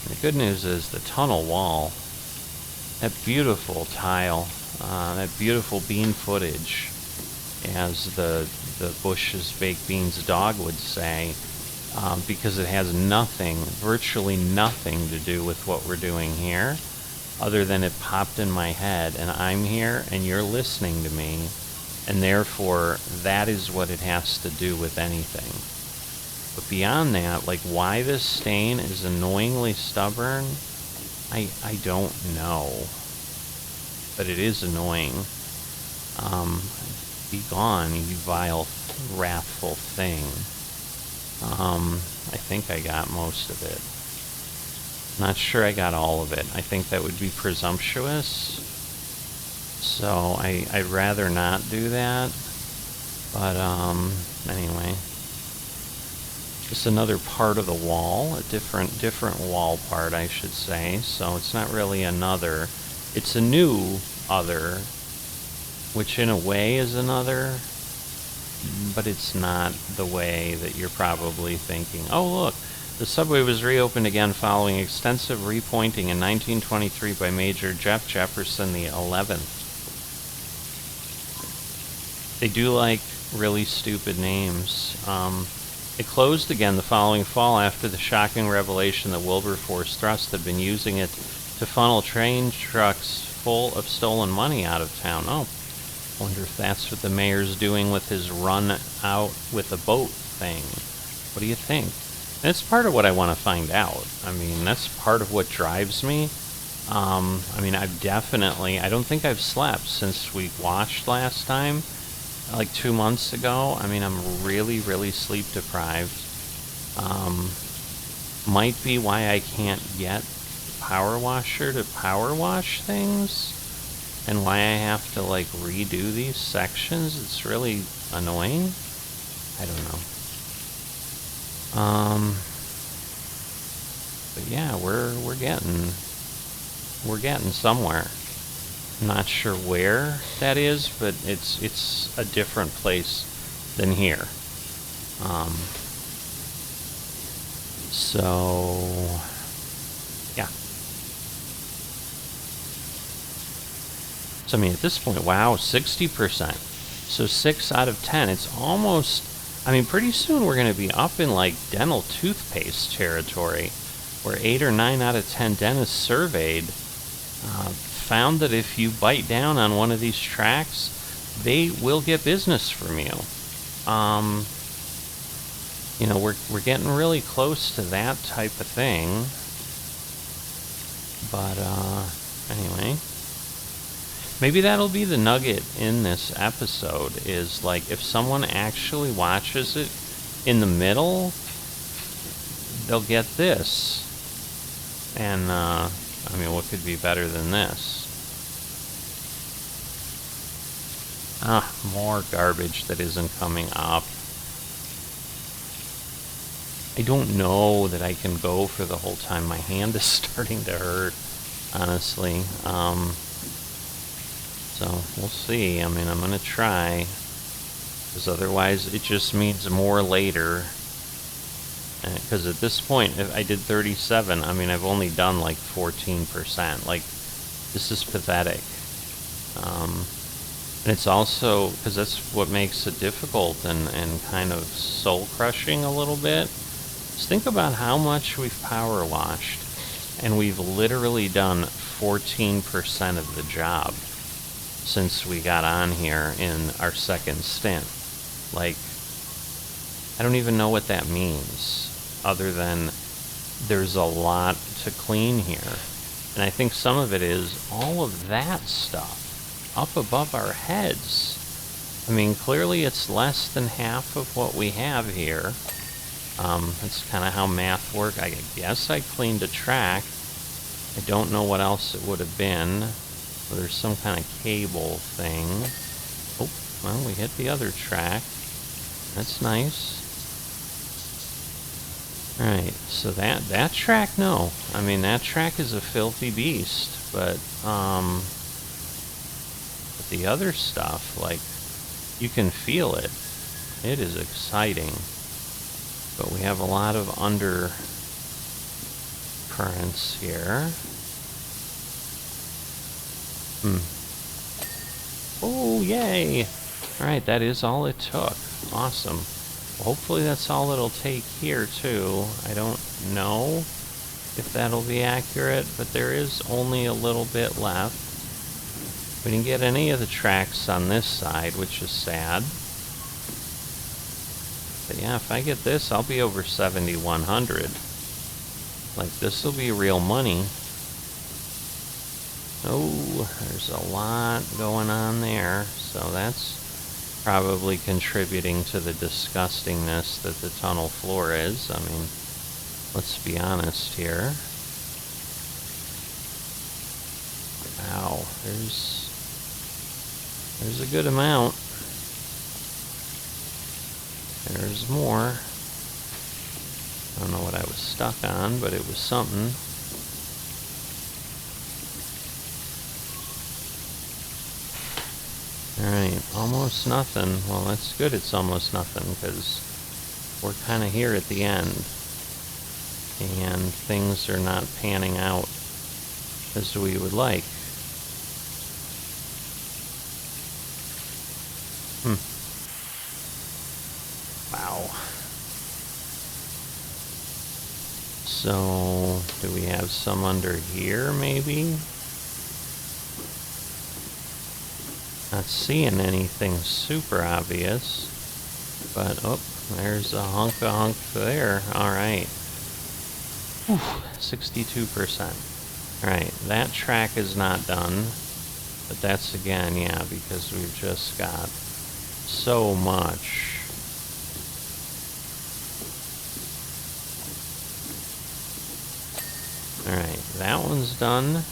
And the good news is the tunnel wall, that beautiful tile, that beautiful bean footage, as the Bush's Baked Beans dog would say, because it has nothing, virtually nothing to do with what we're doing here, other than it popped in my head, and I'm here, and you're listening to me, and therefore, that is what it has to do with anything. But beyond that, like, why this stain is annoyingly stubborn, I don't know. But it is annoying. Be gone, you vile, wrathful thing. I think I got most of it. Not sure I got all of it. I think that would be presumptuous. So I'd rather not do that. But anyway. Just another part of the wall, a different wall part, I should say. So it's not really another, it's a new other which in a way is another, but it's not the way that you're probably thinking. Oh, look, the subway was reopened again following extensive repointing in 1923 by Major Jeff Jefferson the 11th. They do like really stupid names. It closed again the following fall after the shocking revelation that Wilberforce Thrust had been using it to funnel train trucks full of stolen money out of town. Oh, wonder if that's what the mayor's doing with his run out with a boat thing. What do you think? That's part of what I want to find out. I mean, that's part of what drives me. I mean, I don't think I've slept since we watched last time, like 2 months ago. I mean, I'm really, really sleep deprived. Might be why I can't get Power Washer to power wash things, and why I have to like redo these sections. It's really annoying. I don't know. But yeah, we're getting somewhere. I'm not sure where that is, but it's a different place than here. So yeah. So I mean, at this point, wow, 60%. So 6 out of 10. It's almost, I mean, pretty soon we're going to be up in like dental toothpaste territory, where 8 or 9 out of 10 dentists surveyed found that if you bite down on one of these tracks, they will get business from you. You know, we're getting really close to that type of thing. But anyway, maybe that'll be the nugget in this episode, is like if someone actually watches it in the middle, they'll get this. And I mean, what could be better than this? More garbage that isn't coming up. I don't know that I can go for the whole time. My hand is starting to hurt, honestly. So we'll see. I mean, I'm gonna try, because otherwise it just means more later. Because at this point, if I did 37, I mean, I've only done like 14%. Like, this is pathetic. And it's also, because that's what makes it difficult and kind of soul-crushing a little bit. Just think about how much we've power washed, and we've literally done 14% of the job since we got on here in our second stint. Like, I don't even know what that means, other than there's a lot to clean here. And I think some of it is all of that stuff up above our heads. I mean, clearly it's less than half of what we have here. That's kind of how math works. I guess I cleaned a track. I don't know what else it would have been. Well, there's some kind of cable thing. Oh, well, we hit the other track. That's nice. Alright, so that track, no. I mean, that track is a filthy beast, but the other stuff, like, you can feel it. It is exciting. But we have a lot of undercurrents here. Oh, yay! Alright, that is all it took. Awesome. Well, hopefully that's all it'll take here, too. I don't know if that'll be accurate, but there is only a little bit left. We didn't get any of the tracks on this side, which is sad. But yeah, if I get this, I'll be over 7,100. Like, this will be real money. Oh, there's a lot going on there. So that's probably contributing to the disgustingness that the tunnel floor is. I mean, let's be honest here. Wow, there's a good amount. There's more. I don't know what I was stuck on, but it was something. Alright, almost nothing. Well, that's good it's almost nothing, because we're kind of here at the end. And things are not panning out as we would like. Wow. So, do we have some under here, maybe? Not seeing anything super obvious. But, oh, there's a hunk there. Alright. 62%. Alright, that track is not done. But that's again, yeah, because we've just got so much. Alright, that one's done.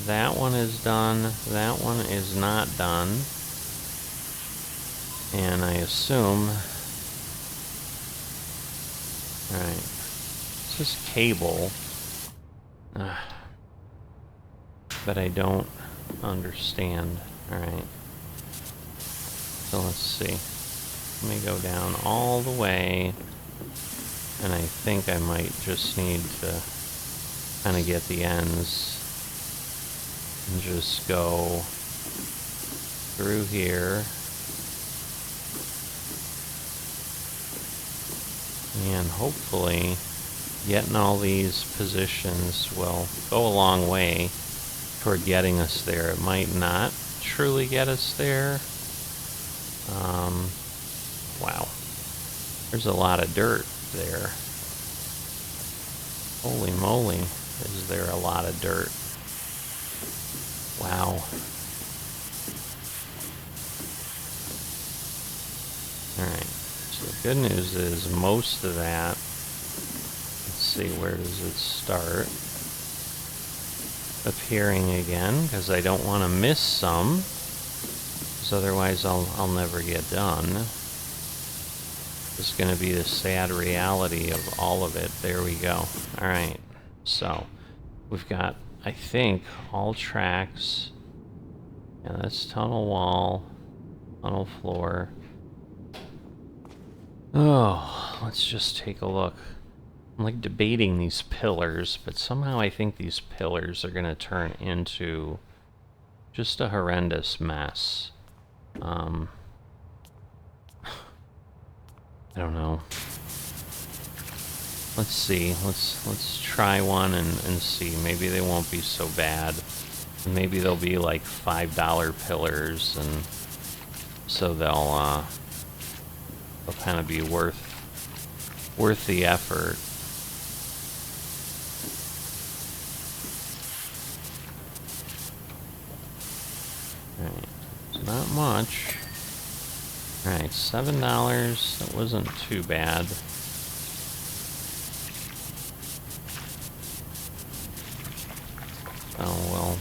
That one is done. That one is not done. And I assume... Alright. This is cable. But I don't understand. Alright. So let's see. Let me go down all the way. And I think I might just need to kind of get the ends. And just go through here. And hopefully getting all these positions will go a long way toward getting us there. It might not truly get us there. Wow. There's a lot of dirt there. Holy moly, is there a lot of dirt. Wow. Alright, so the good news is most of that, let's see, where does it start? Appearing again, because I don't want to miss some, because otherwise I'll never get done. It's going to be the sad reality of all of it. There we go. Alright, so we've got, I think, all tracks. Yeah, that's tunnel wall, tunnel floor. Oh, let's just take a look. I'm like debating these pillars, but somehow I think these pillars are going to turn into just a horrendous mess. I don't know. Let's see. Let's try one and see. Maybe they won't be so bad. Maybe they'll be like $5 pillars, and so they'll kind of be worth the effort. Alright, it's not much. Alright, $7. That wasn't too bad. Oh,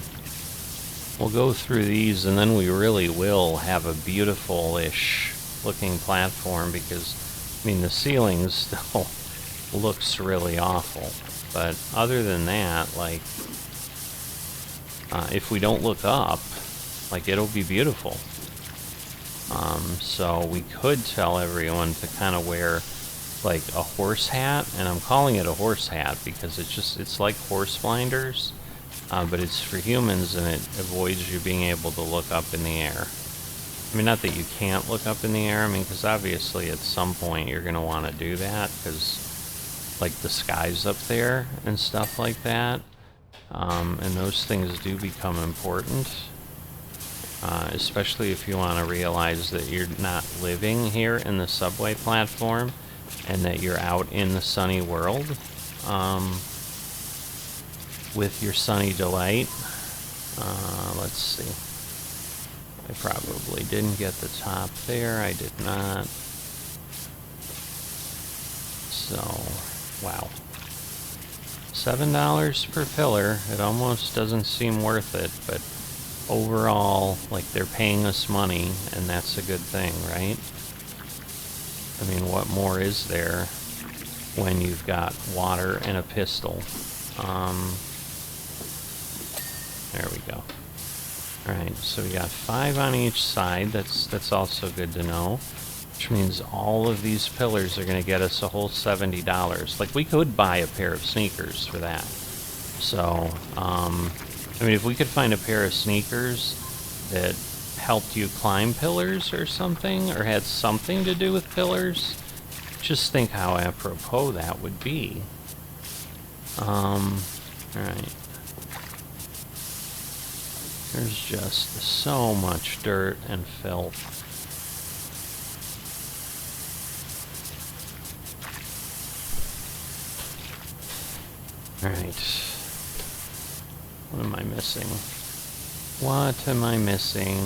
we'll go through these, and then we really will have a beautiful-ish looking platform, because, I mean, the ceiling still looks really awful. But other than that, like, if we don't look up, like, it'll be beautiful. So we could tell everyone to kind of wear like a horse hat, and I'm calling it a horse hat because it's like horse blinders, but it's for humans, and it avoids you being able to look up in the air. I mean, not that you can't look up in the air, I mean, because obviously at some point you're going to want to do that, because like the sky's up there and stuff like that, and those things do become important. Especially if you want to realize that you're not living here in the subway platform and that you're out in the sunny world with your sunny delight. Let's see. I probably didn't get the top there. I did not. So, wow. $7 per pillar. It almost doesn't seem worth it, but overall, like, they're paying us money, and that's a good thing, right? I mean, what more is there when you've got water and a pistol? There we go. Alright, so we got 5 on each side. That's also good to know. Which means all of these pillars are going to get us a whole $70. Like, we could buy a pair of sneakers for that. So, I mean, if we could find a pair of sneakers that helped you climb pillars or something, or had something to do with pillars, just think how apropos that would be. Alright. There's just so much dirt and filth. Alright. What am I missing? What am I missing?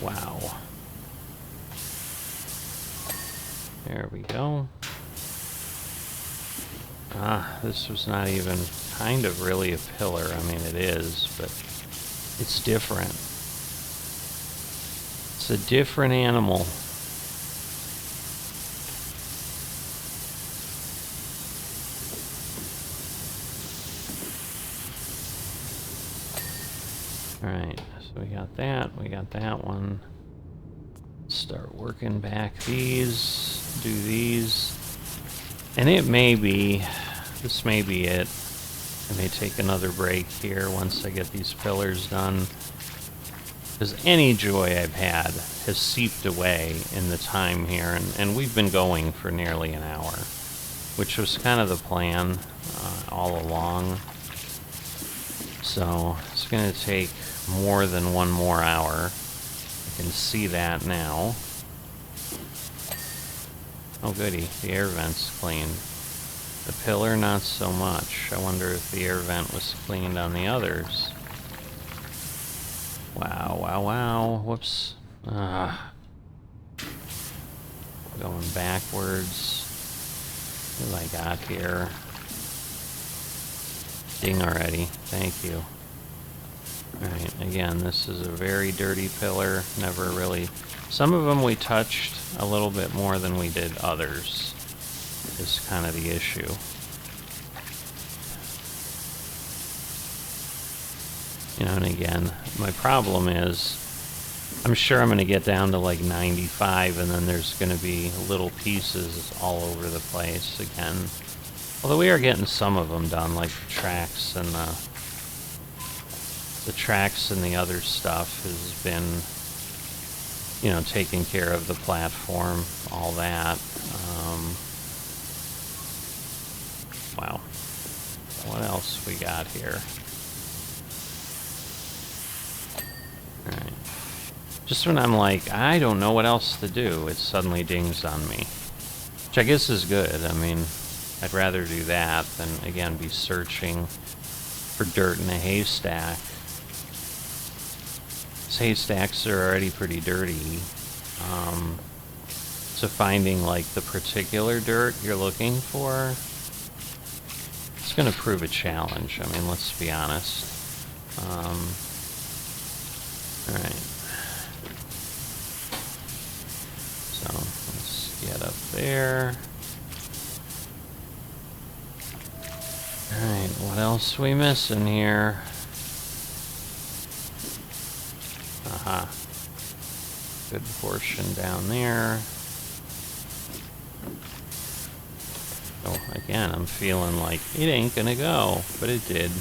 Wow. There we go. Ah, this was not even kind of really a pillar. I mean, it is, but it's different. It's a different animal. Alright, so we got that one. Start working back these, do these. And it may be, this may be it. I may take another break here once I get these pillars done. Because any joy I've had has seeped away in the time here, and we've been going for nearly an hour, which was kind of the plan all along. So it's going to take more than one more hour. I can see that now. Oh goody, the air vent's cleaned. The pillar, not so much. I wonder if the air vent was cleaned on the others. Wow, wow, wow. Whoops. Going backwards. What have I got here? Ding already. Thank you. Alright, again, this is a very dirty pillar. Never really... Some of them we touched a little bit more than we did others. Is kind of the issue. You know, and again, my problem is, I'm sure I'm going to get down to like 95, and then there's going to be little pieces all over the place again. Although we are getting some of them done, like the tracks and the other stuff has been, you know, taking care of the platform, all that. Wow. What else we got here? Alright. Just when I'm like, I don't know what else to do, it suddenly dings on me. Which I guess is good. I mean, I'd rather do that than, again, be searching for dirt in a haystack. These haystacks are already pretty dirty. So finding, like, the particular dirt you're looking for, it's going to prove a challenge. I mean, let's be honest. Alright. So, let's get up there. Alright, what else we missing here? Aha. Good portion down there. Oh, again, I'm feeling like it ain't gonna go, but it did.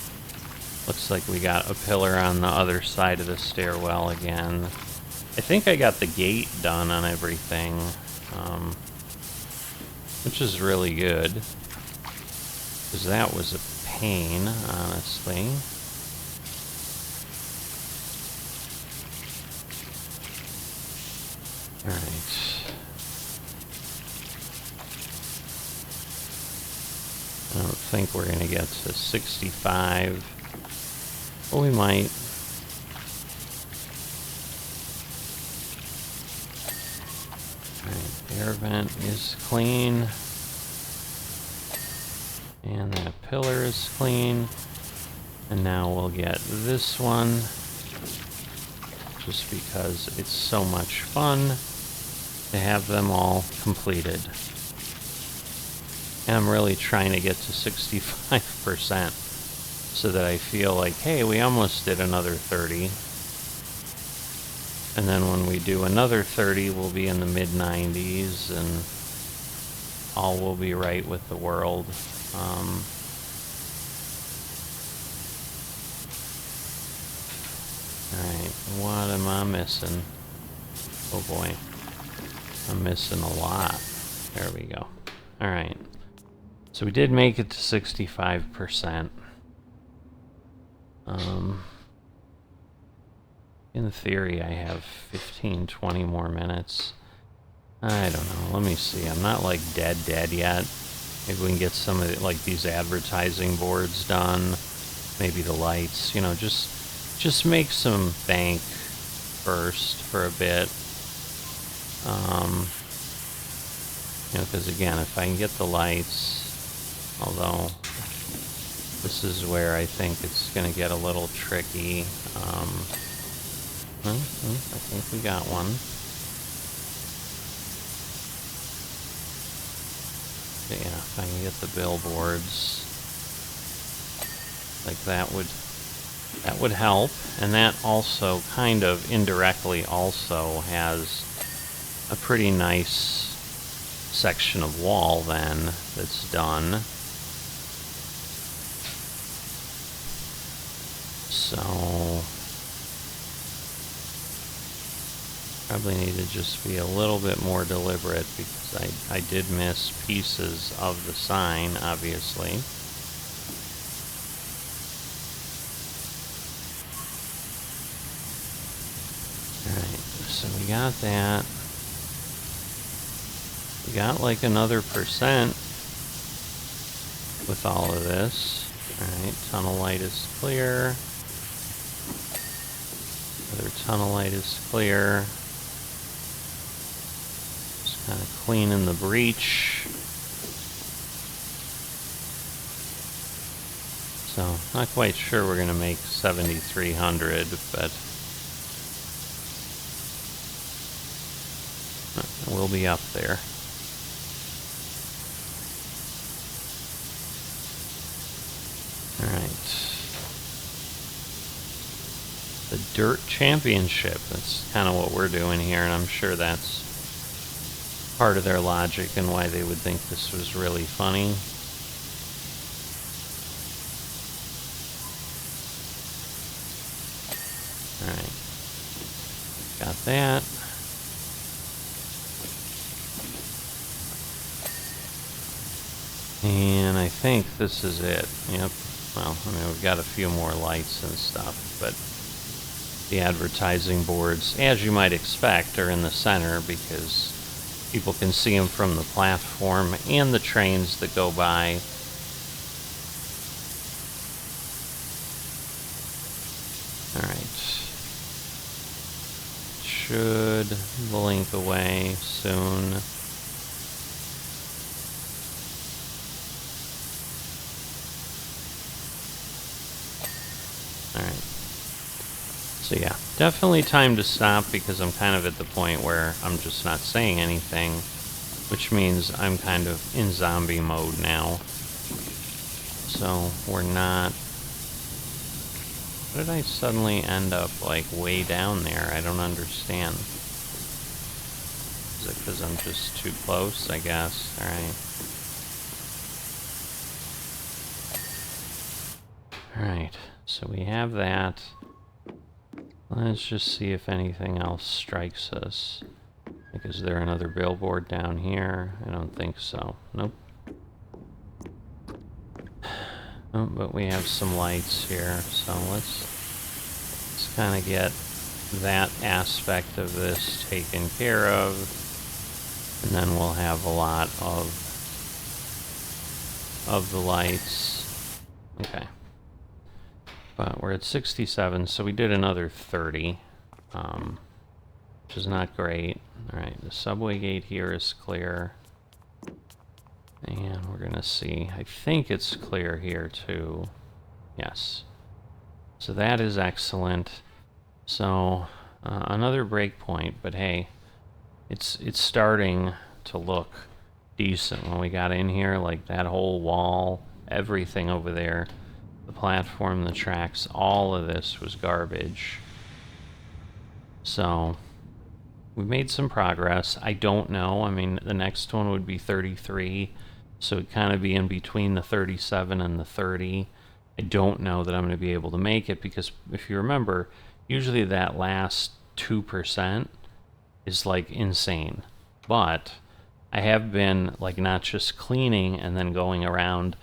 Looks like we got a pillar on the other side of the stairwell again. I think I got the gate done on everything, which is really good, because that was a pain, honestly. Alright. I don't think we're going to get to 65. Well, we might. Alright, the air vent is clean. And that pillar is clean. And now we'll get this one. Just because it's so much fun to have them all completed. And I'm really trying to get to 65% so that I feel like, hey, we almost did another 30. And then when we do another 30, we'll be in the mid-90s, and all will be right with the world. Alright, what am I missing? Oh boy. I'm missing a lot. There we go. Alright. So we did make it to 65%. In theory, I have 15, 20 more minutes. I don't know. Let me see. I'm not like dead yet. Maybe we can get some of the, like these advertising boards done. Maybe the lights. You know, just make some bank first for a bit. You know, because again, if I can get the lights, although this is where I think it's going to get a little tricky. I think we got one. But yeah, if I can get the billboards, like that would help. And that also kind of indirectly also has a pretty nice section of wall then that's done. So probably need to just be a little bit more deliberate because I did miss pieces of the sign, obviously. Alright, so we got that. We got like another percent with all of this. Alright, tunnel light is clear. Other tunnel light is clear. Just kind of cleaning the breach. So, not quite sure we're going to make 7,300, but we'll be up there. Alright. The Dirt Championship. That's kind of what we're doing here, and I'm sure that's part of their logic and why they would think this was really funny. Alright. Got that. And I think this is it. Yep. Well, I mean, we've got a few more lights and stuff, but the advertising boards, as you might expect, are in the center because people can see them from the platform and the trains that go by. Alright. Should blink away soon. Alright. So yeah, definitely time to stop because I'm kind of at the point where I'm just not saying anything, which means I'm kind of in zombie mode now. So we're not... How did I suddenly end up like way down there? I don't understand. Is it because I'm just too close, I guess? Alright. Alright, so we have that. Let's just see if anything else strikes us. Like, is there another billboard down here? I don't think so. Nope. Oh, but we have some lights here, so let's kind of get that aspect of this taken care of, and then we'll have a lot of the lights. Okay. But we're at 67, so we did another 30, which is not great. Alright, the subway gate here is clear. And we're going to see, I think it's clear here too. Yes. So that is excellent. So, another breakpoint, but hey, it's starting to look decent when we got in here. Like that whole wall, everything over there, the platform, the tracks, all of this was garbage. So we made some progress. I don't know. I mean, the next one would be 33, so it'd kind of be in between the 37 and the 30. I don't know that I'm going to be able to make it because if you remember, usually that last 2% is like insane. But I have been like not just cleaning and then going around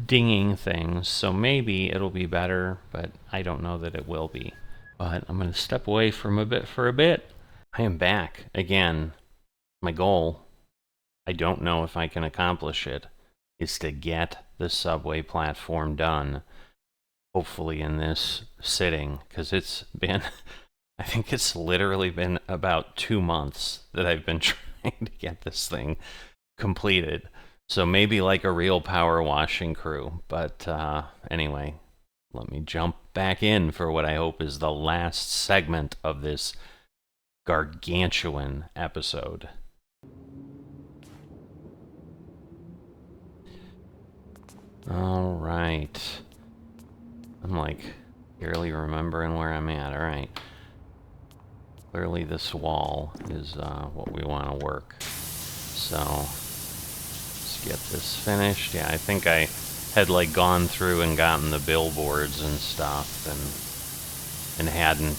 dinging things, so maybe it'll be better, but I don't know that it will be. But I'm going to step away from a bit for a bit. I am back again. My goal, I don't know if I can accomplish it, is to get the subway platform done, hopefully in this sitting, because it's been, I think it's literally been about 2 months that I've been trying to get this thing completed. So maybe like a real power washing crew. But anyway, let me jump back in for what I hope is the last segment of this gargantuan episode. All right. I'm like barely remembering where I'm at. All right. Clearly this wall is what we want to work. So let's get this finished. Yeah, I think I had like gone through and gotten the billboards and stuff and hadn't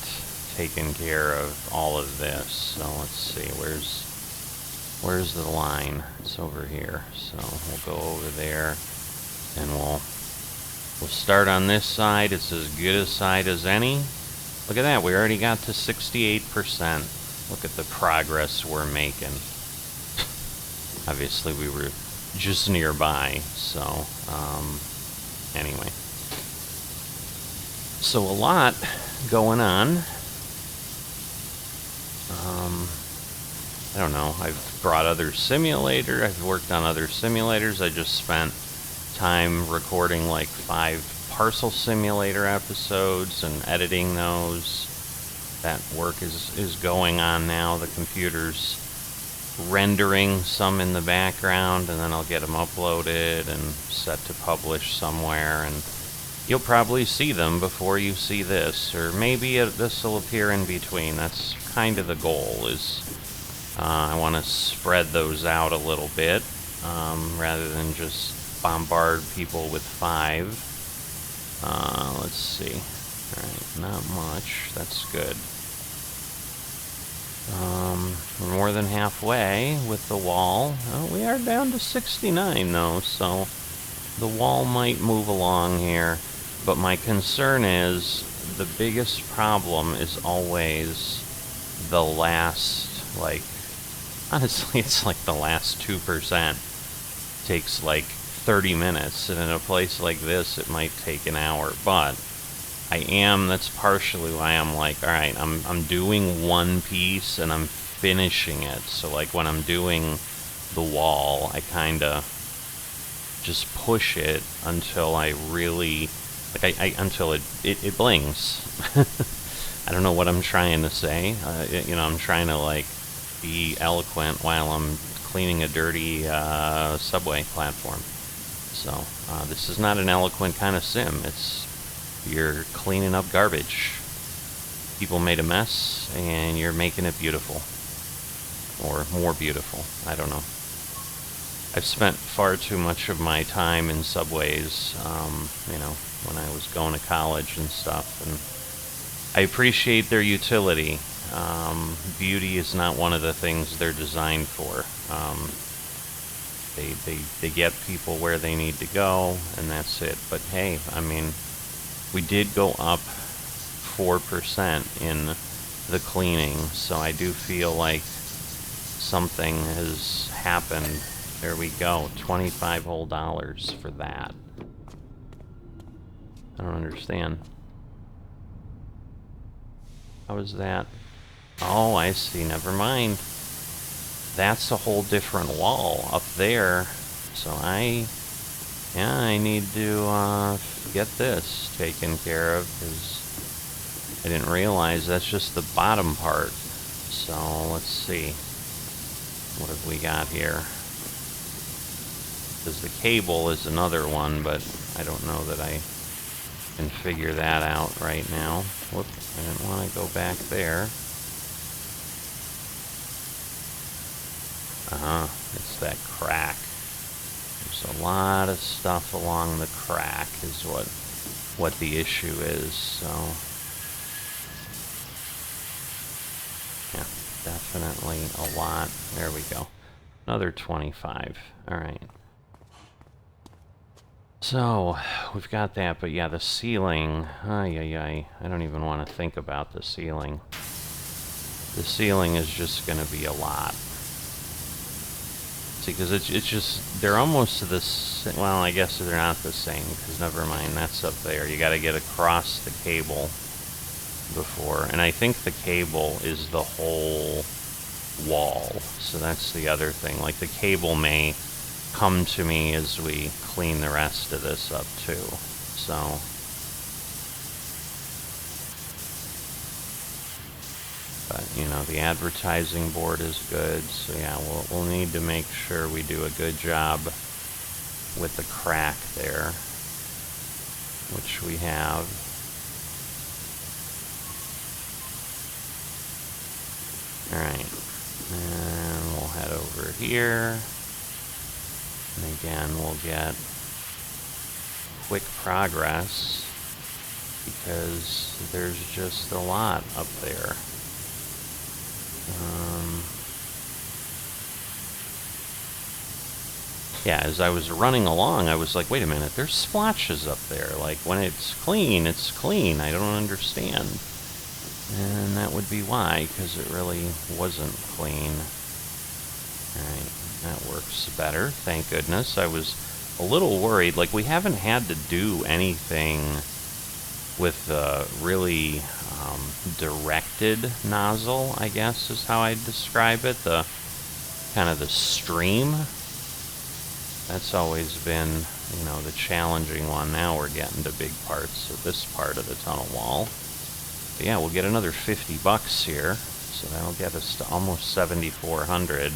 taken care of all of this. So let's see, where's the line? It's over here. So we'll go over there and we'll start on this side. It's as good a side as any. Look at that, we already got to 68%. Look at the progress we're making. Obviously we were just nearby, so anyway. So a lot going on. I don't know, I've brought other simulator, I've worked on other simulators. I just spent time recording like 5 parcel simulator episodes and editing those. That work is going on now. The computer's rendering some in the background, and then I'll get them uploaded and set to publish somewhere, and you'll probably see them before you see this, or maybe this will appear in between. That's kind of the goal, is I want to spread those out a little bit rather than just bombard people with 5. Let's see. Alright, not much. That's good. We're more than halfway with the wall. Oh, we are down to 69 though, so the wall might move along here. But my concern is the biggest problem is always the last, like, honestly, it's like the last 2% takes like 30 minutes, and in a place like this it might take an hour, but that's partially why I'm like, alright, I'm doing one piece and I'm finishing it. So like when I'm doing the wall, I kinda just push it until I really, like until it blings. I don't know what I'm trying to say. I'm trying to like be eloquent while I'm cleaning a dirty subway platform. So this is not an eloquent kind of sim. You're cleaning up garbage. People made a mess, and you're making it beautiful. Or more beautiful. I don't know. I've spent far too much of my time in subways, when I was going to college and stuff, and I appreciate their utility. Beauty is not one of the things they're designed for. They get people where they need to go, and that's it. But hey, I mean, we did go up 4% in the cleaning, so I do feel like something has happened. There we go, $25 whole for that. I don't understand. How is that? Oh, I see, never mind. That's a whole different wall up there, so I need to get this taken care of, because I didn't realize that's just the bottom part. So let's see, what have we got here? Because the cable is another one, but I don't know that I can figure that out right now. Whoop, I didn't want to go back there. It's that crack. There's a lot of stuff along the crack is what the issue is, so yeah, definitely a lot. There we go. Another 25. Alright. So, we've got that, but yeah, the ceiling, I don't even want to think about the ceiling. The ceiling is just going to be a lot. See, because it's just, they're almost the, well, I guess they're not the same, because never mind, that's up there. You got to get across the cable before, and I think the cable is the whole wall, so that's the other thing. Like, the cable may come to me as we clean the rest of this up too, so but you know, the advertising board is good, so yeah, we'll need to make sure we do a good job with the crack there, which we have. Alright, and we'll head over here. And again, we'll get quick progress because there's just a lot up there. Yeah, as I was running along, I was like, wait a minute, there's splotches up there. Like, when it's clean, it's clean. I don't understand. And that would be why, because it really wasn't clean. Alright. That works better, thank goodness. I was a little worried. Like, we haven't had to do anything with the really directed nozzle, I guess is how I'd describe it. The kind of the stream. That's always been, you know, the challenging one. Now we're getting to big parts of this part of the tunnel wall. But yeah, we'll get another 50 bucks here. So that'll get us to almost 7,400.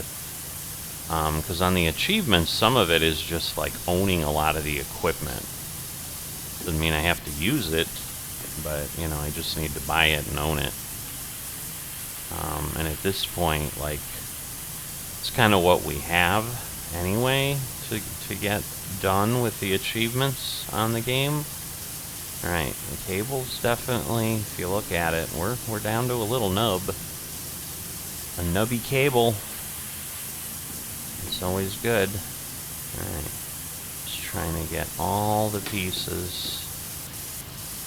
Because on the achievements, some of it is just like owning a lot of the equipment. Doesn't mean I have to use it, but you know, I just need to buy it and own it. And at this point, like, it's kind of what we have anyway to get done with the achievements on the game. Alright, the cable's definitely, if you look at it, we're down to a little nub. A nubby cable. It's always good. Alright, just trying to get all the pieces.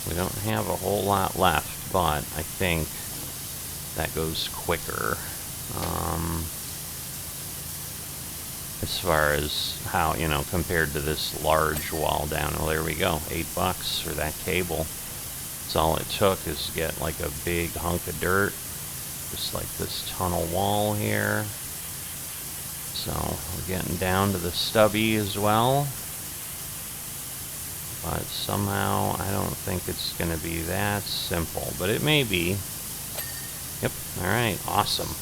We don't have a whole lot left, but I think that goes quicker. As far as how, you know, compared to this large wall down. Well, there we go. $8 for that cable. That's all it took, is to get like a big hunk of dirt. Just like this tunnel wall here. So, we're getting down to the stubby as well. But somehow, I don't think it's going to be that simple. But it may be. Yep, alright, awesome.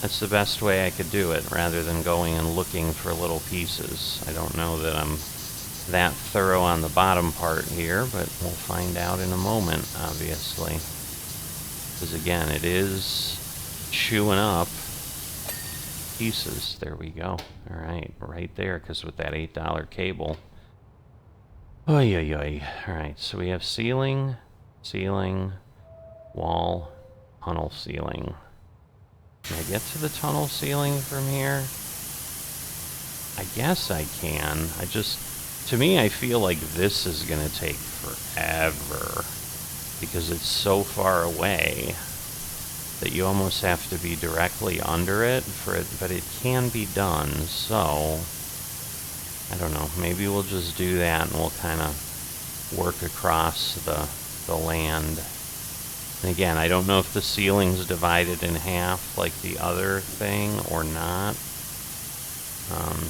That's the best way I could do it, rather than going and looking for little pieces. I don't know that I'm that thorough on the bottom part here, but we'll find out in a moment, obviously. Because again, it is chewing up pieces. There we go. Alright, right there, because with that $8 cable. Oy, oy, oy. Alright, so we have ceiling, wall, tunnel ceiling. Can I get to the tunnel ceiling from here? I guess I can. To me, I feel like this is going to take forever. Because it's so far away that you almost have to be directly under it for it, but it can be done, so I don't know, maybe we'll just do that and we'll kind of work across the land. And again, I don't know if the ceiling's divided in half like the other thing or not.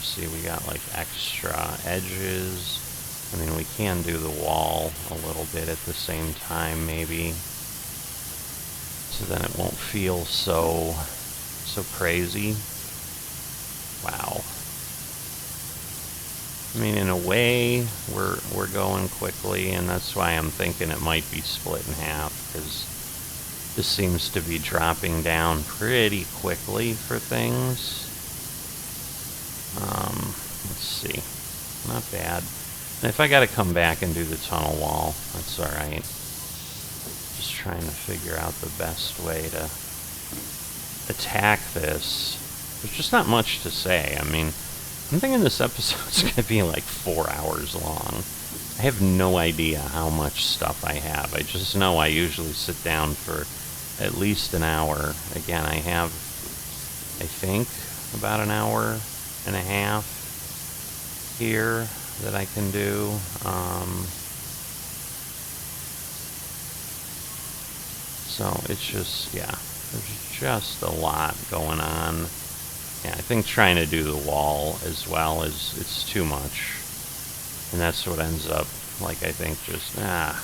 See, we got like extra edges. I mean, we can do the wall a little bit at the same time, maybe. So then it won't feel so crazy. Wow. I mean, in a way, we're going quickly, and that's why I'm thinking it might be split in half, because this seems to be dropping down pretty quickly for things. Let's see. Not bad. And if I gotta come back and do the tunnel wall, that's alright. Just trying to figure out the best way to attack this. There's just not much to say. I mean, I'm thinking this episode's gonna be like 4 hours long. I have no idea how much stuff I have. I just know I usually sit down for at least an hour. Again, I have, I think, about an hour and a half here that I can do. So it's just, yeah, there's just a lot going on. Yeah, I think trying to do the wall as well is, it's too much. And that's what ends up, like, I think just, right.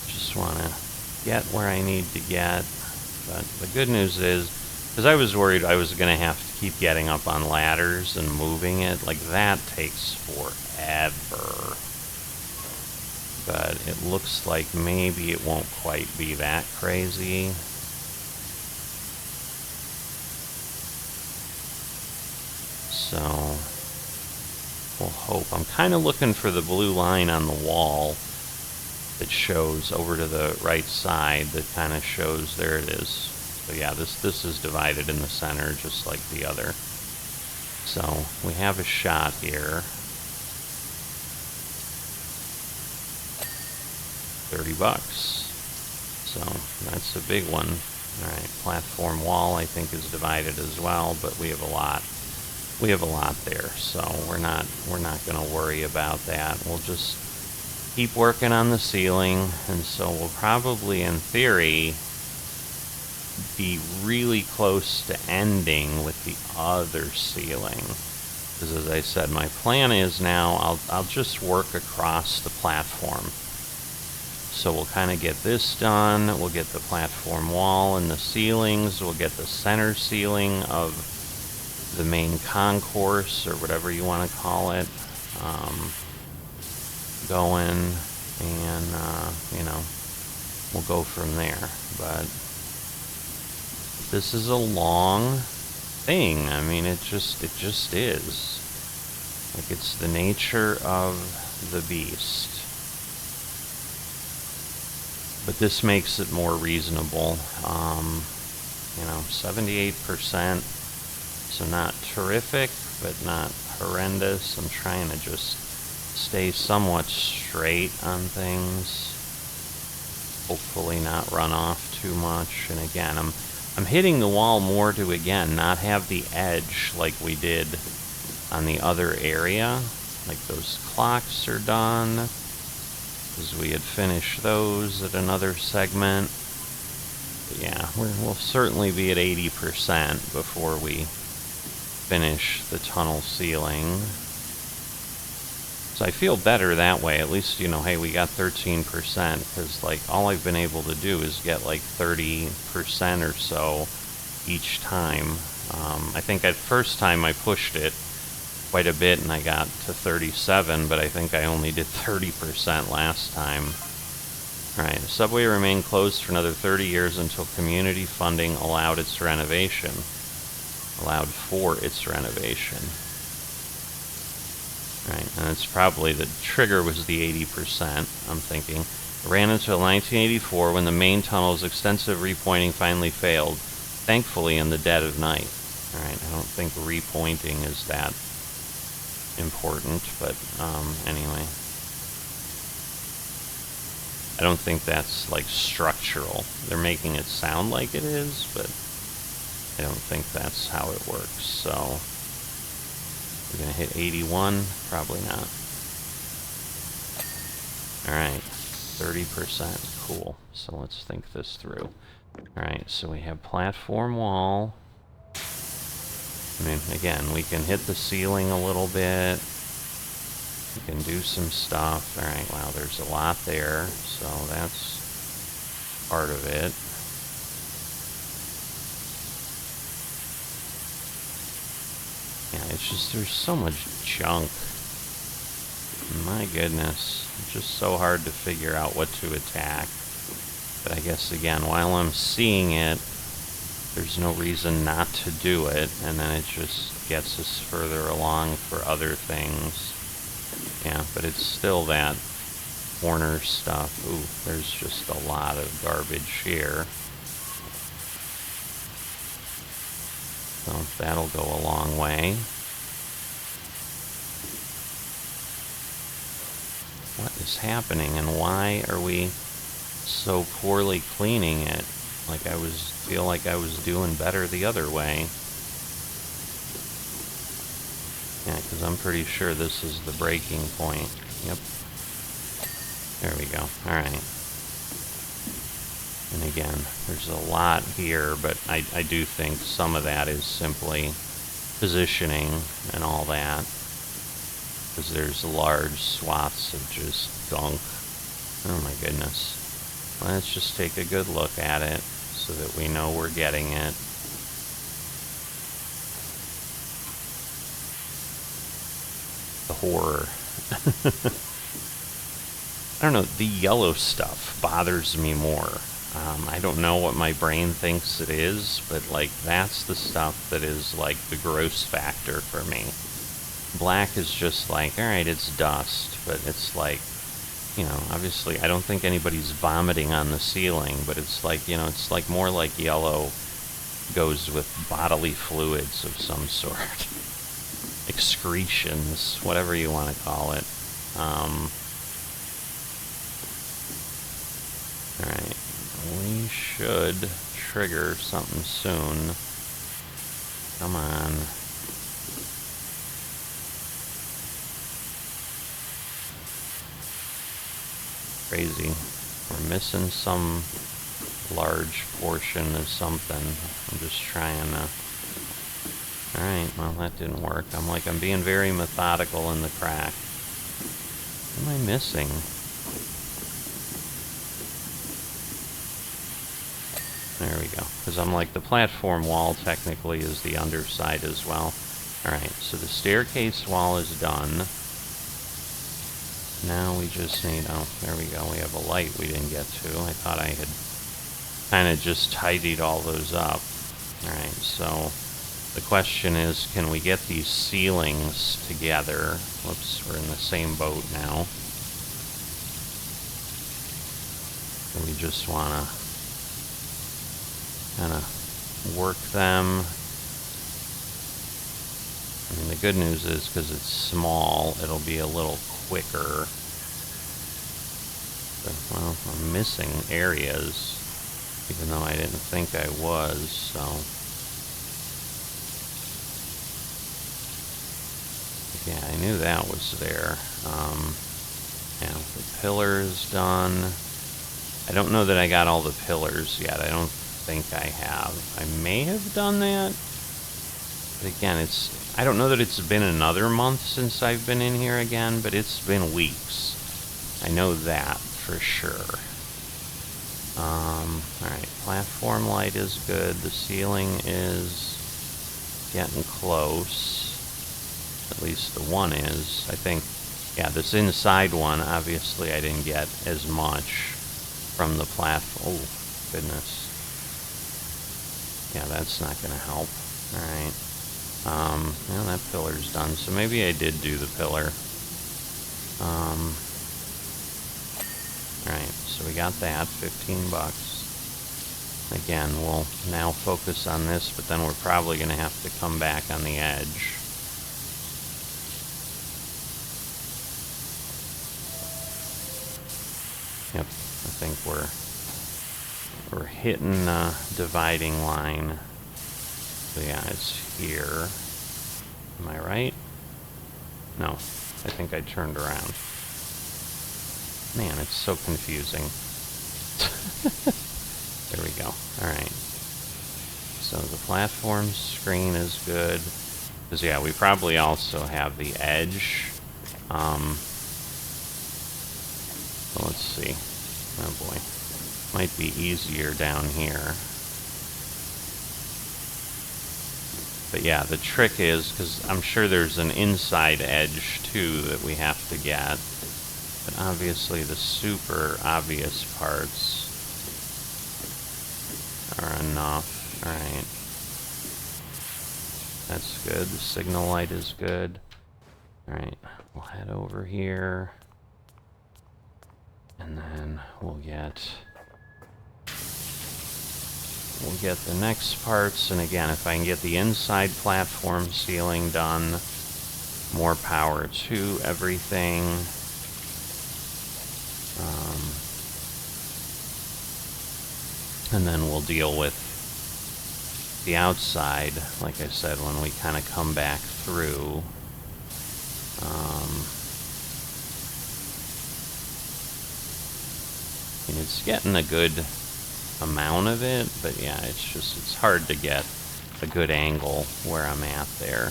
Just want to get where I need to get. But the good news is, because I was worried I was going to have to keep getting up on ladders and moving it. Like, that takes forever. But it looks like maybe it won't quite be that crazy. So, we'll hope. I'm kind of looking for the blue line on the wall that shows over to the right side, that kind of shows, there it is. So yeah, this is divided in the center just like the other. So we have a shot here. $30. So that's a big one. Alright, platform wall I think is divided as well, but we have a lot. We have a lot there, so we're not gonna worry about that. We'll just keep working on the ceiling, and so we'll probably, in theory, be really close to ending with the other ceiling. Because as I said, my plan is now I'll just work across the platform. So we'll kind of get this done, we'll get the platform wall and the ceilings, we'll get the center ceiling of the main concourse, or whatever you want to call it, going, and, you know, we'll go from there. But this is a long thing. I mean, it just is. Like, it's the nature of the beast. But this makes it more reasonable. You know, 78%. So not terrific, but not horrendous. I'm trying to just stay somewhat straight on things. Hopefully not run off too much. And again, I'm hitting the wall more to, again, not have the edge like we did on the other area. Like, those clocks are done, because we had finished those at another segment. But yeah, we'll certainly be at 80% before we finish the tunnel ceiling. So I feel better that way. At least, you know, hey, we got 13%, because, like, all I've been able to do is get, like, 30% or so each time. I think at first time I pushed it quite a bit and I got to 37, but I think I only did 30% last time. Alright, the subway remained closed for another 30 years until community funding allowed its renovation. Allowed for its renovation. Right, and it's probably the trigger was the 80%, I'm thinking. It ran until 1984 when the main tunnel's extensive repointing finally failed, thankfully in the dead of night. Alright, I don't think repointing is that important, but anyway. I don't think that's, like, structural. They're making it sound like it is, but I don't think that's how it works, so... We're going to hit 81? Probably not. Alright, 30%. Cool. So let's think this through. Alright, so we have platform wall. I mean, again, we can hit the ceiling a little bit. We can do some stuff. Alright, wow, there's a lot there. So that's part of it. Yeah, it's just, there's so much junk. My goodness. It's just so hard to figure out what to attack. But I guess, again, while I'm seeing it, there's no reason not to do it, and then it just gets us further along for other things. Yeah, but it's still that corner stuff. Ooh, there's just a lot of garbage here. So that'll go a long way. What is happening, and why are we so poorly cleaning it? Like feel like I was doing better the other way. Yeah, because I'm pretty sure this is the breaking point. Yep. There we go. Alright. And again, there's a lot here, but I do think some of that is simply positioning and all that. Because there's large swaths of just gunk. Oh my goodness. Let's just take a good look at it so that we know we're getting it. The horror. I don't know, the yellow stuff bothers me more. I don't know what my brain thinks it is, but like that's the stuff that is like the gross factor for me. Black is just like, alright, it's dust, but it's like, you know, obviously I don't think anybody's vomiting on the ceiling, but it's like, you know, it's like more like yellow goes with bodily fluids of some sort. Excretions, whatever you want to call it. Alright, we should trigger something soon. Come on. Crazy. We're missing some large portion of something. I'm just trying to... Alright, well that didn't work. I'm being very methodical in the crack. What am I missing? There we go. Because I'm like, the platform wall technically is the underside as well. Alright, so the staircase wall is done. Now we just need, oh, there we go, we have a light we didn't get to. I thought I had kind of just tidied all those up. Alright, so the question is, can we get these ceilings together? Whoops, we're in the same boat now. And we just want to kind of work them. I mean, the good news is, because it's small, it'll be a little quicker. But, well, I'm missing areas, even though I didn't think I was, so... Yeah, I knew that was there. Yeah, the pillar's done. I don't know that I got all the pillars yet. I don't think I have. I may have done that. But again, I don't know that it's been another month since I've been in here again, but it's been weeks. I know that for sure. Alright, platform light is good. The ceiling is getting close. At least the one is. I think, yeah, this inside one, obviously I didn't get as much from the platform. Oh, goodness. Yeah, that's not going to help. Alright. Well, that pillar's done, so maybe I did do the pillar. Alright, so we got that, $15. Again, we'll now focus on this, but then we're probably going to have to come back on the edge. Yep, I think we're hitting the dividing line. So yeah, it's here. Am I right? No, I think I turned around. Man, it's so confusing. There we go. Alright. So the platform screen is good. Because yeah, we probably also have the edge. So let's see. Oh boy. Might be easier down here. But yeah, the trick is, because I'm sure there's an inside edge too that we have to get. But obviously the super obvious parts are enough. Alright. That's good. The signal light is good. Alright, we'll head over here. And then we'll get the next parts. And again, if I can get the inside platform ceiling done, more power to everything. And then we'll deal with the outside, like I said, when we kind of come back through. And it's getting a good amount of it, but yeah, it's hard to get a good angle where I'm at there.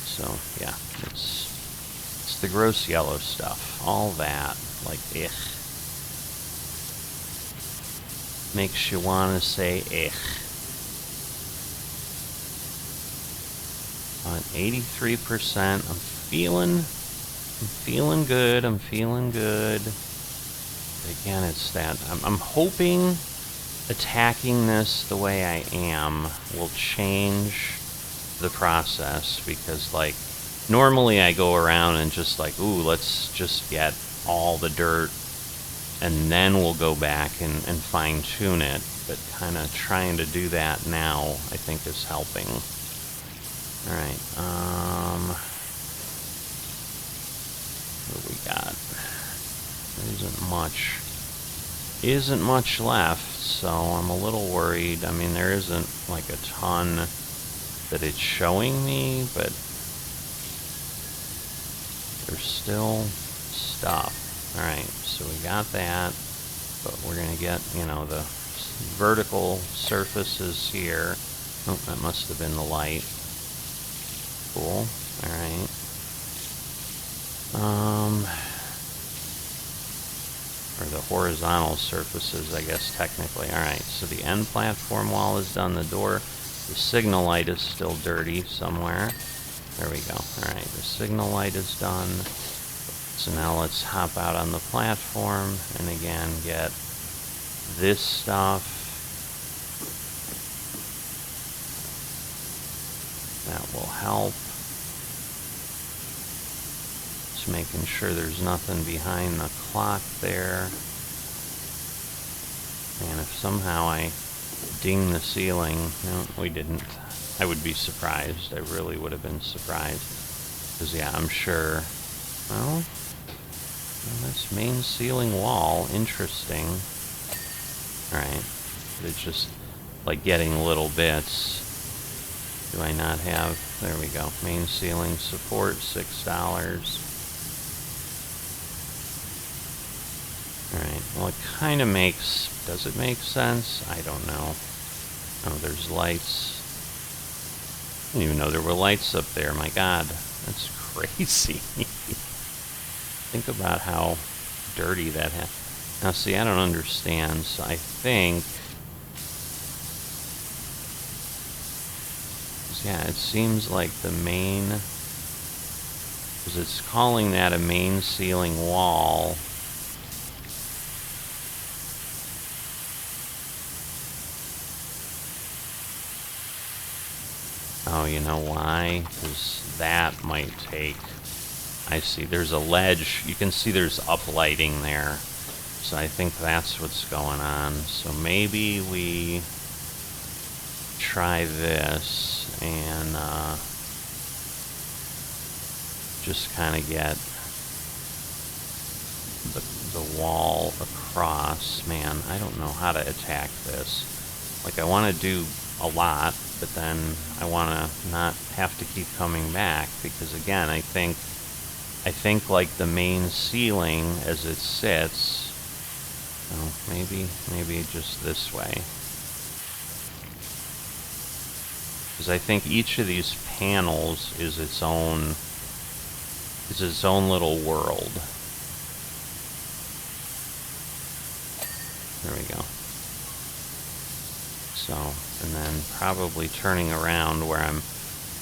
So yeah, it's the gross yellow stuff, all that, like, makes you want to say On 83%, I'm feeling good. But again, it's that I'm hoping attacking this the way I am will change the process, because like normally I go around and just like, ooh, let's just get all the dirt and then we'll go back and fine tune it. But kind of trying to do that now, I think, is helping. Alright, what do we got? There isn't much left, so I'm a little worried. I mean, there isn't like a ton that it's showing me, but there's still stuff. Alright, so we got that, but we're gonna get, you know, the vertical surfaces here. Oh, that must have been the light. Cool. Alright. Or the horizontal surfaces, I guess, technically. Alright, so the end platform wall is done. The door, the signal light is still dirty somewhere. There we go. Alright, the signal light is done. So now let's hop out on the platform and again get this stuff. That will help. Just making sure there's nothing behind the clock there. And if somehow I ding the ceiling, no, we didn't. I would be surprised. I really would have been surprised. Because yeah, I'm sure. Well, that's main ceiling wall. Interesting. Alright. It's just like getting little bits. Do I not have? There we go. Main ceiling support, $6. Alright. Well, it kind of makes... Does it make sense? I don't know. Oh, there's lights. I didn't even know there were lights up there. My God. That's crazy. Think about how dirty that has. Now, see, I don't understand. So I think, yeah, it seems like the main, because it's calling that a main ceiling wall. Oh, you know why? Because that might take... I see, there's a ledge. You can see there's uplighting there. So I think that's what's going on. So maybe we try this and just kind of get the wall across. Man, I don't know how to attack this. Like, I want to do a lot, but then I want to not have to keep coming back, because again, I think like the main ceiling as it sits, oh, maybe just this way. Because I think each of these panels is its own little world. There we go. So and then probably turning around where I'm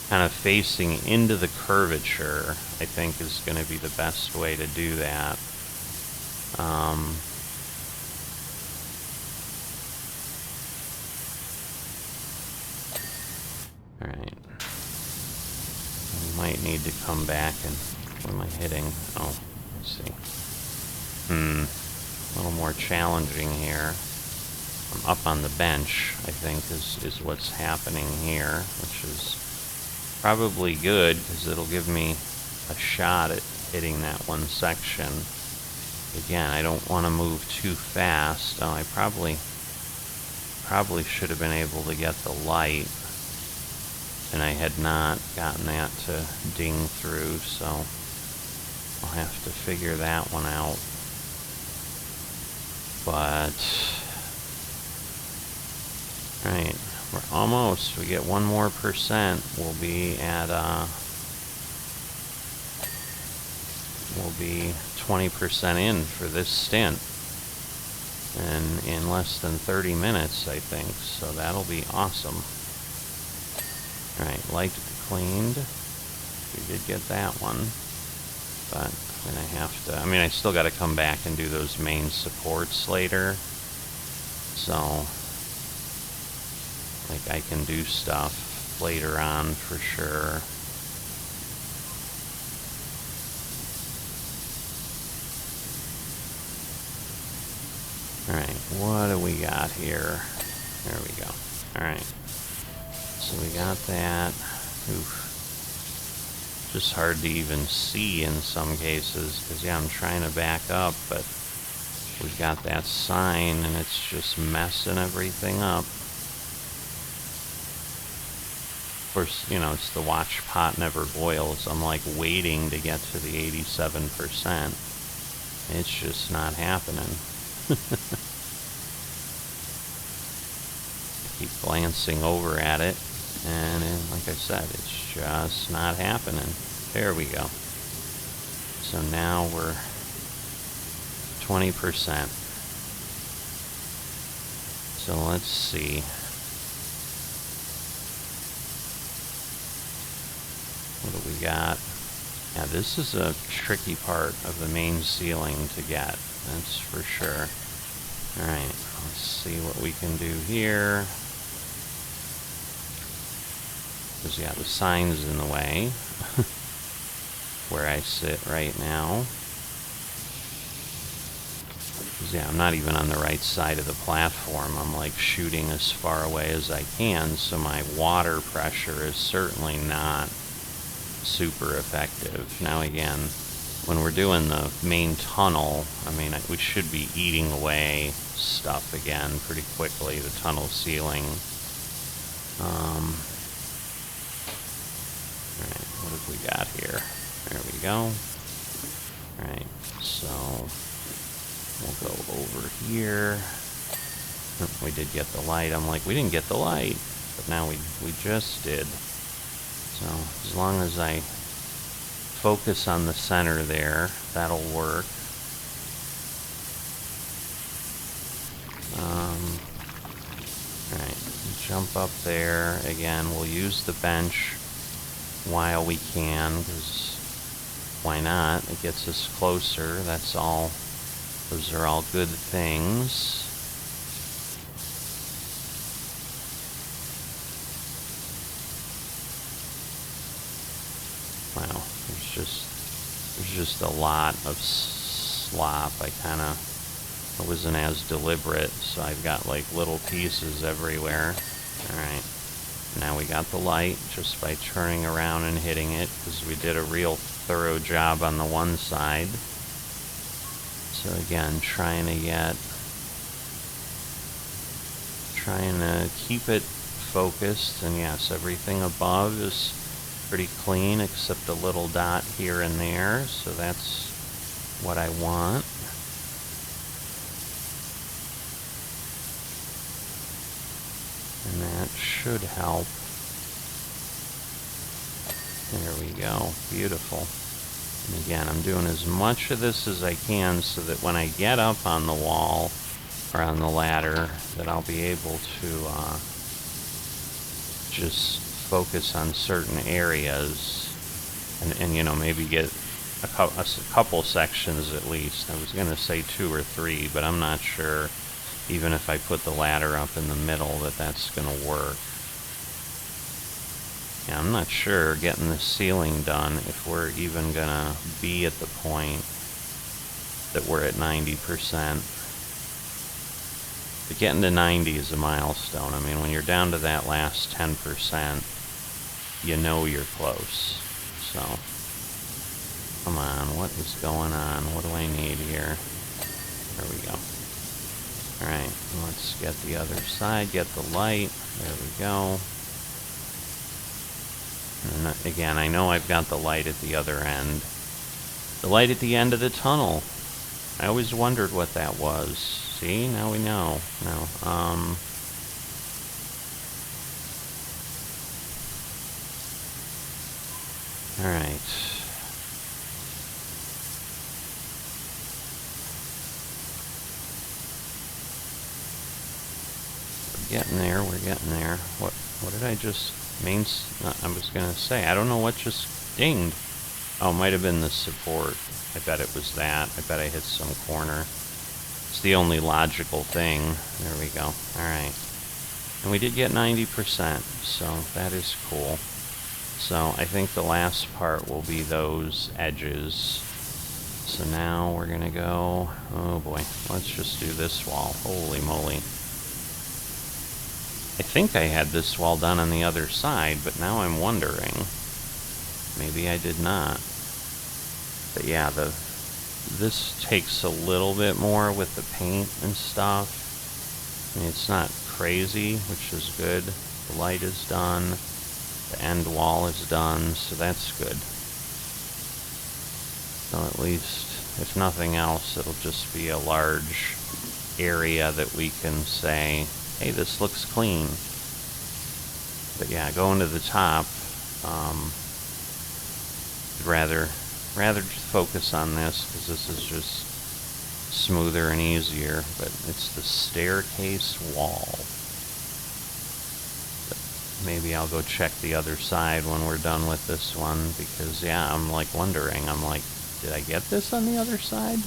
kind of facing into the curvature, I think is going to be the best way to do that. Alright. I might need to come back and... What am I hitting? Oh, let's see. A little more challenging here. I'm up on the bench, I think, is what's happening here, which is probably good, because it'll give me a shot at hitting that one section. Again, I don't want to move too fast. Oh, I probably should have been able to get the light, and I had not gotten that to ding through, so I'll have to figure that one out. But, right, we're almost, we get 1 more %, we'll be at, we'll be 20% in for this stint, and in less than 30 minutes, I think, so that'll be awesome. Alright, light cleaned. We did get that one, but I'm gonna have to, I mean, I still gotta come back and do those main supports later, so, like, I can do stuff later on for sure. Alright, what do we got here? There we go. Alright. So we got that. Oof. Just hard to even see in some cases, because, yeah, I'm trying to back up, but we've got that sign, and it's just messing everything up. Of course, you know, it's the watch pot never boils. I'm, like, waiting to get to the 87%. It's just not happening. Keep glancing over at it, and like I said, it's just not happening. There we go. So now we're 20%. So let's see. What do we got? Yeah, this is a tricky part of the main ceiling to get. That's for sure. Alright, let's see what we can do here. Because, yeah, the sign's in the way. Where I sit right now. Because, yeah, I'm not even on the right side of the platform. I'm, like, shooting as far away as I can, so my water pressure is certainly not super effective. Now, again, when we're doing the main tunnel, I mean, we should be eating away stuff again pretty quickly, the tunnel ceiling. Alright, what have we got here? There we go. Alright, so we'll go over here. We did get the light. I'm like, we didn't get the light, but now we just did. So as long as I focus on the center there, that'll work. Alright, jump up there. Again, we'll use the bench while we can, because why not? It gets us closer. That's all. Those are all good things. Wow, there's just a lot of slop. I wasn't as deliberate, so I've got like little pieces everywhere. Alright, now we got the light just by turning around and hitting it, because we did a real thorough job on the one side. So again, trying to keep it focused, and yes, everything above is pretty clean except a little dot here and there, so that's what I want. And that should help. There we go. Beautiful. And again, I'm doing as much of this as I can so that when I get up on the wall or on the ladder, that I'll be able to just focus on certain areas and you know, maybe get a couple sections at least. I was going to say 2 or 3, but I'm not sure, even if I put the ladder up in the middle, that that's going to work. Yeah, I'm not sure getting the ceiling done if we're even going to be at the point that we're at 90%. But getting to 90 is a milestone. I mean, when you're down to that last 10%, you know you're close. So, come on, what is going on? What do I need here? There we go. Alright, let's get the other side, get the light. There we go. And again, I know I've got the light at the other end. The light at the end of the tunnel. I always wondered what that was. See, now we know. No, alright. We're getting there, we're getting there. What did I just... I was gonna say, I don't know what just dinged. Oh, it might have been the support. I bet it was that. I bet I hit some corner. It's the only logical thing. There we go. Alright. And we did get 90%, so that is cool. So I think the last part will be those edges. So now we're gonna go... Oh boy. Let's just do this wall. Holy moly. I think I had this wall done on the other side, but now I'm wondering. Maybe I did not. But yeah, this takes a little bit more with the paint and stuff. I mean, it's not crazy, which is good. The light is done. The end wall is done, so that's good. So at least, if nothing else, it'll just be a large area that we can say, hey, this looks clean. But yeah, going to the top, I'd rather just focus on this, because this is just smoother and easier. But it's the staircase wall. But maybe I'll go check the other side when we're done with this one, because yeah, I'm like wondering, I'm like, did I get this on the other side?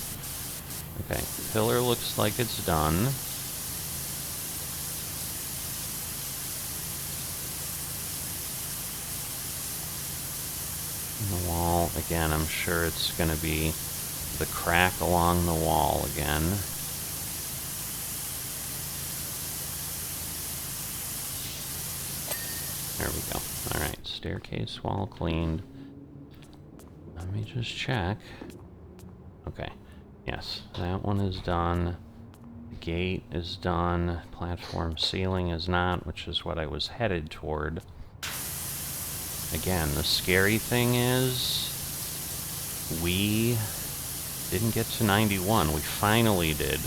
Okay, pillar looks like it's done. The wall, again, I'm sure it's going to be the crack along the wall again. There we go. Alright, staircase wall cleaned. Let me just check. Okay, yes, that one is done. The gate is done. Platform ceiling is not, which is what I was headed toward. Again, the scary thing is, we didn't get to 91. We finally did.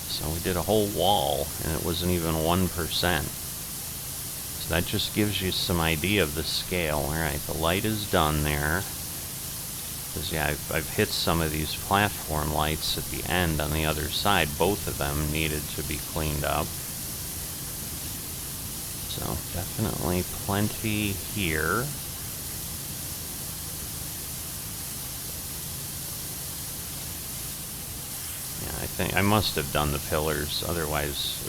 So we did a whole wall, and it wasn't even 1%. So that just gives you some idea of the scale. Alright, the light is done there. Because, yeah, I've hit some of these platform lights at the end on the other side. Both of them needed to be cleaned up. So, definitely plenty here. Yeah, I think I must have done the pillars, otherwise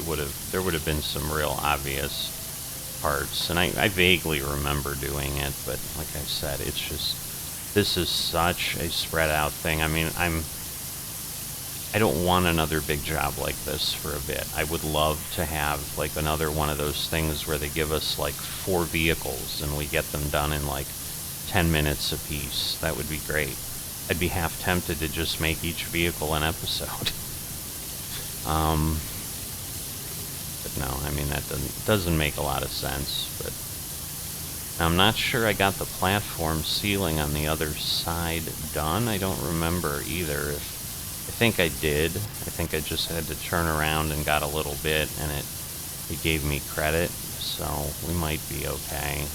there would have been some real obvious parts. And I vaguely remember doing it, but like I said, it's just, this is such a spread out thing. I mean, I don't want another big job like this for a bit. I would love to have like another one of those things where they give us like 4 vehicles and we get them done in like 10 minutes a piece. That would be great. I'd be half tempted to just make each vehicle an episode. But no, I mean, that doesn't make a lot of sense. But I'm not sure I got the platform ceiling on the other side done. I don't remember either. I think I did. I think I just had to turn around and got a little bit, and it gave me credit, so we might be okay.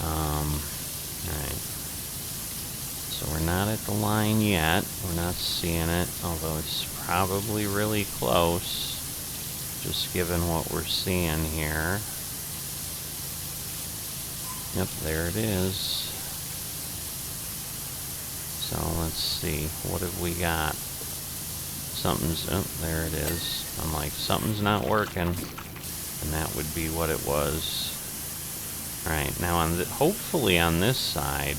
Alright. So we're not at the line yet. We're not seeing it, although it's probably really close. just given what we're seeing here. Yep, there it is. So let's see, what have we got? Something's, oh, there it is. I'm like, something's not working, and that would be what it was. Alright, now on the, hopefully on this side,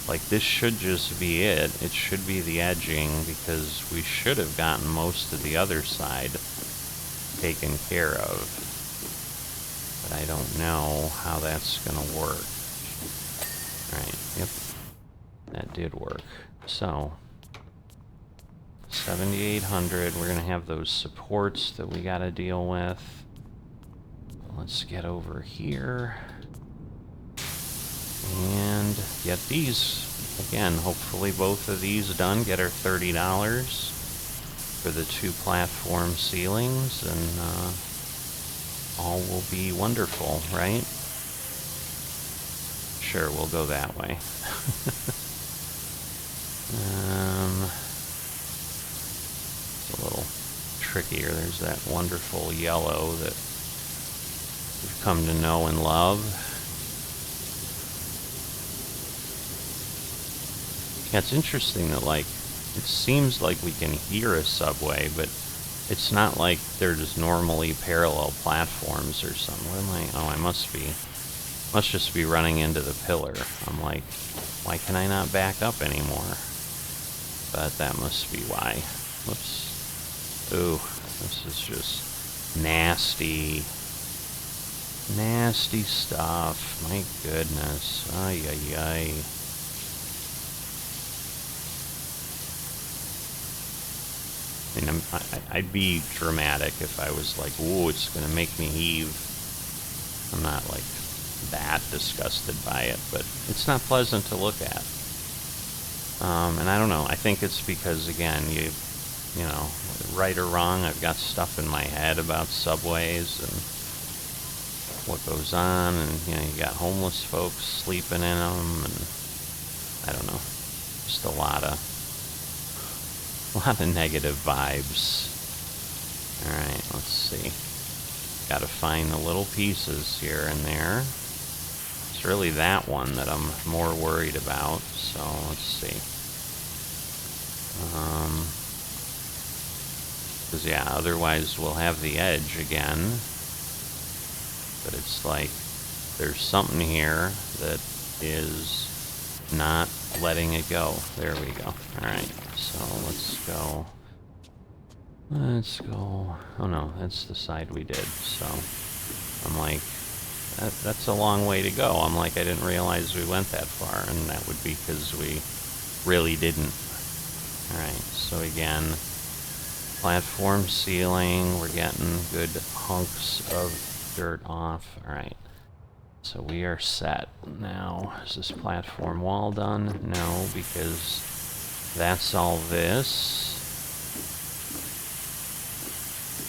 like this should just be it. It should be the edging, because we should have gotten most of the other side taken care of. But I don't know how that's gonna work. Alright, yep. That did work. So 7,800, we're gonna have those supports that we gotta deal with. Let's get over here and get these. Again, hopefully both of these done, get our $30 for the 2 platform ceilings, and all will be wonderful, right? Sure, we'll go that way. It's a little trickier. There's that wonderful yellow that we've come to know and love. Yeah, it's interesting that, like, it seems like we can hear a subway, but it's not like they're just normally parallel platforms or something. What am I? Oh, I must just be running into the pillar. I'm like, why can I not back up anymore? But that must be why. Whoops. Ooh, this is just nasty. Nasty stuff. My goodness. Ay, ay, ay. I mean, I'd be dramatic if I was like, ooh, it's gonna make me heave. I'm not like that disgusted by it, but it's not pleasant to look at. And I don't know, I think it's because, again, you know, right or wrong, I've got stuff in my head about subways and what goes on, and, you know, you got homeless folks sleeping in them, and I don't know, just a lot of negative vibes. Alright, let's see. Gotta find the little pieces here and there. It's really that one that I'm more worried about, so let's see. Because, yeah, otherwise we'll have the edge again. But it's like, there's something here that is not letting it go. There we go. Alright, so let's go. Oh no, that's the side we did. So I'm like, that's a long way to go. I'm like, I didn't realize we went that far, and that would be because we really didn't. Alright, so again, platform ceiling, we're getting good hunks of dirt off. Alright, so we are set. Now, is this platform wall done? No, because that's all this.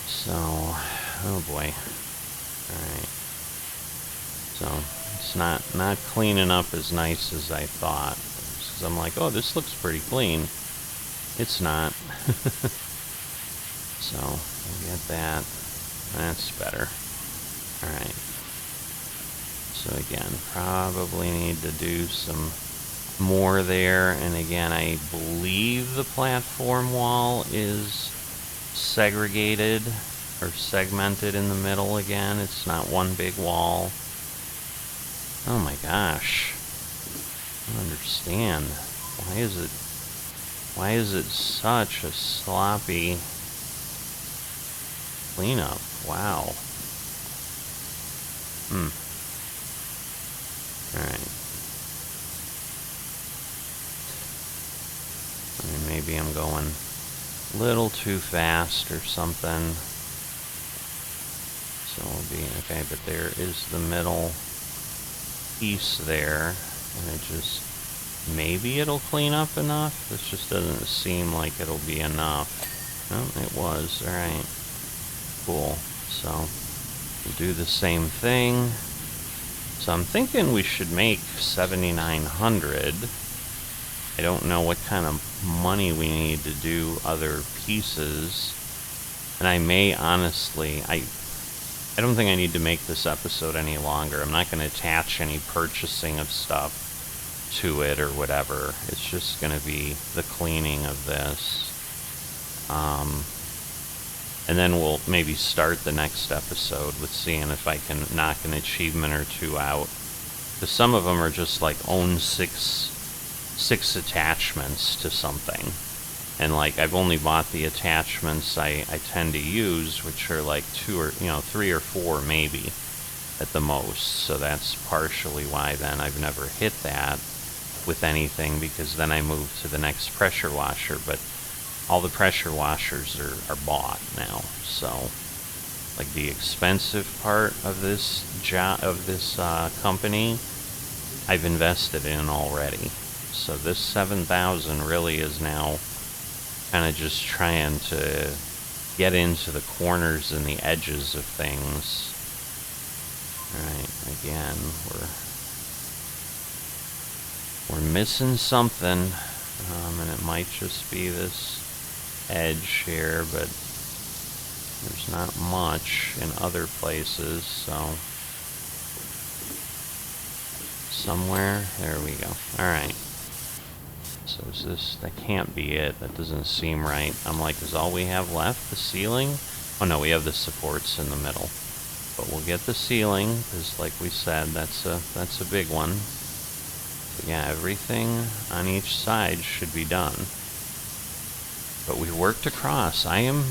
So, oh boy. Alright. So, it's not cleaning up as nice as I thought. Because I'm like, oh, this looks pretty clean. It's not. So, we'll get that. That's better. Alright. So again, probably need to do some more there. And again, I believe the platform wall is segregated or segmented in the middle again. It's not one big wall. Oh my gosh. I don't understand. Why is it such a sloppy cleanup? Wow. Alright. I mean, maybe I'm going a little too fast or something. So it'll be okay, but there is the middle piece there, and it just, maybe it'll clean up enough. This just doesn't seem like it'll be enough. Oh, it was. Alright. Cool. So we'll do the same thing. So I'm thinking we should make 7,900. I don't know what kind of money we need to do other pieces. And I may honestly, I don't think I need to make this episode any longer. I'm not going to attach any purchasing of stuff to it or whatever. It's just going to be the cleaning of this. And then we'll maybe start the next episode with seeing if I can knock an achievement or two out. Because some of them are just like own six attachments to something. And like I've only bought the attachments I tend to use, which are like 2 or 3 or 4 maybe at the most. So that's partially why then I've never hit that with anything, because then I move to the next pressure washer. But all the pressure washers are bought now. So like the expensive part of this company, I've invested in already. So this 7,000 really is now kind of just trying to get into the corners and the edges of things. Alright, again, we're missing something, and it might just be this edge here, but there's not much in other places, so somewhere, there we go. Alright. So is this, that can't be it. That doesn't seem right. I'm like, is all we have left the ceiling? Oh no, we have the supports in the middle. But we'll get the ceiling, because like we said, that's a big one. But yeah, everything on each side should be done. But we worked across. I am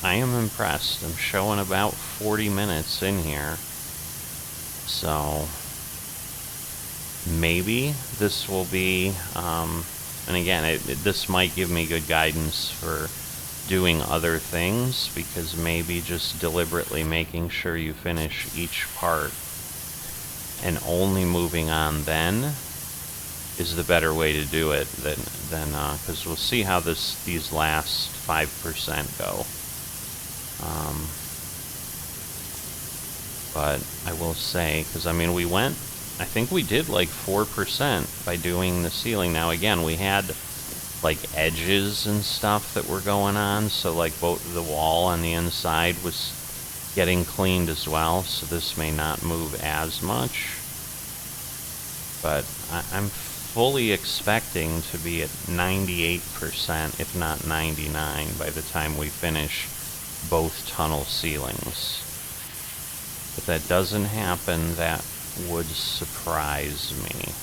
impressed. I'm showing about 40 minutes in here. So maybe this will be, and again, this might give me good guidance for doing other things, because maybe just deliberately making sure you finish each part and only moving on then is the better way to do it than because we'll see how these last 5% go. But I will say, because I mean I think we did like 4% by doing the ceiling. Now again, we had like edges and stuff that were going on, so like both the wall on the inside was getting cleaned as well, so this may not move as much. But I'm fully expecting to be at 98%, if not 99%, by the time we finish both tunnel ceilings. If that doesn't happen, that would surprise me.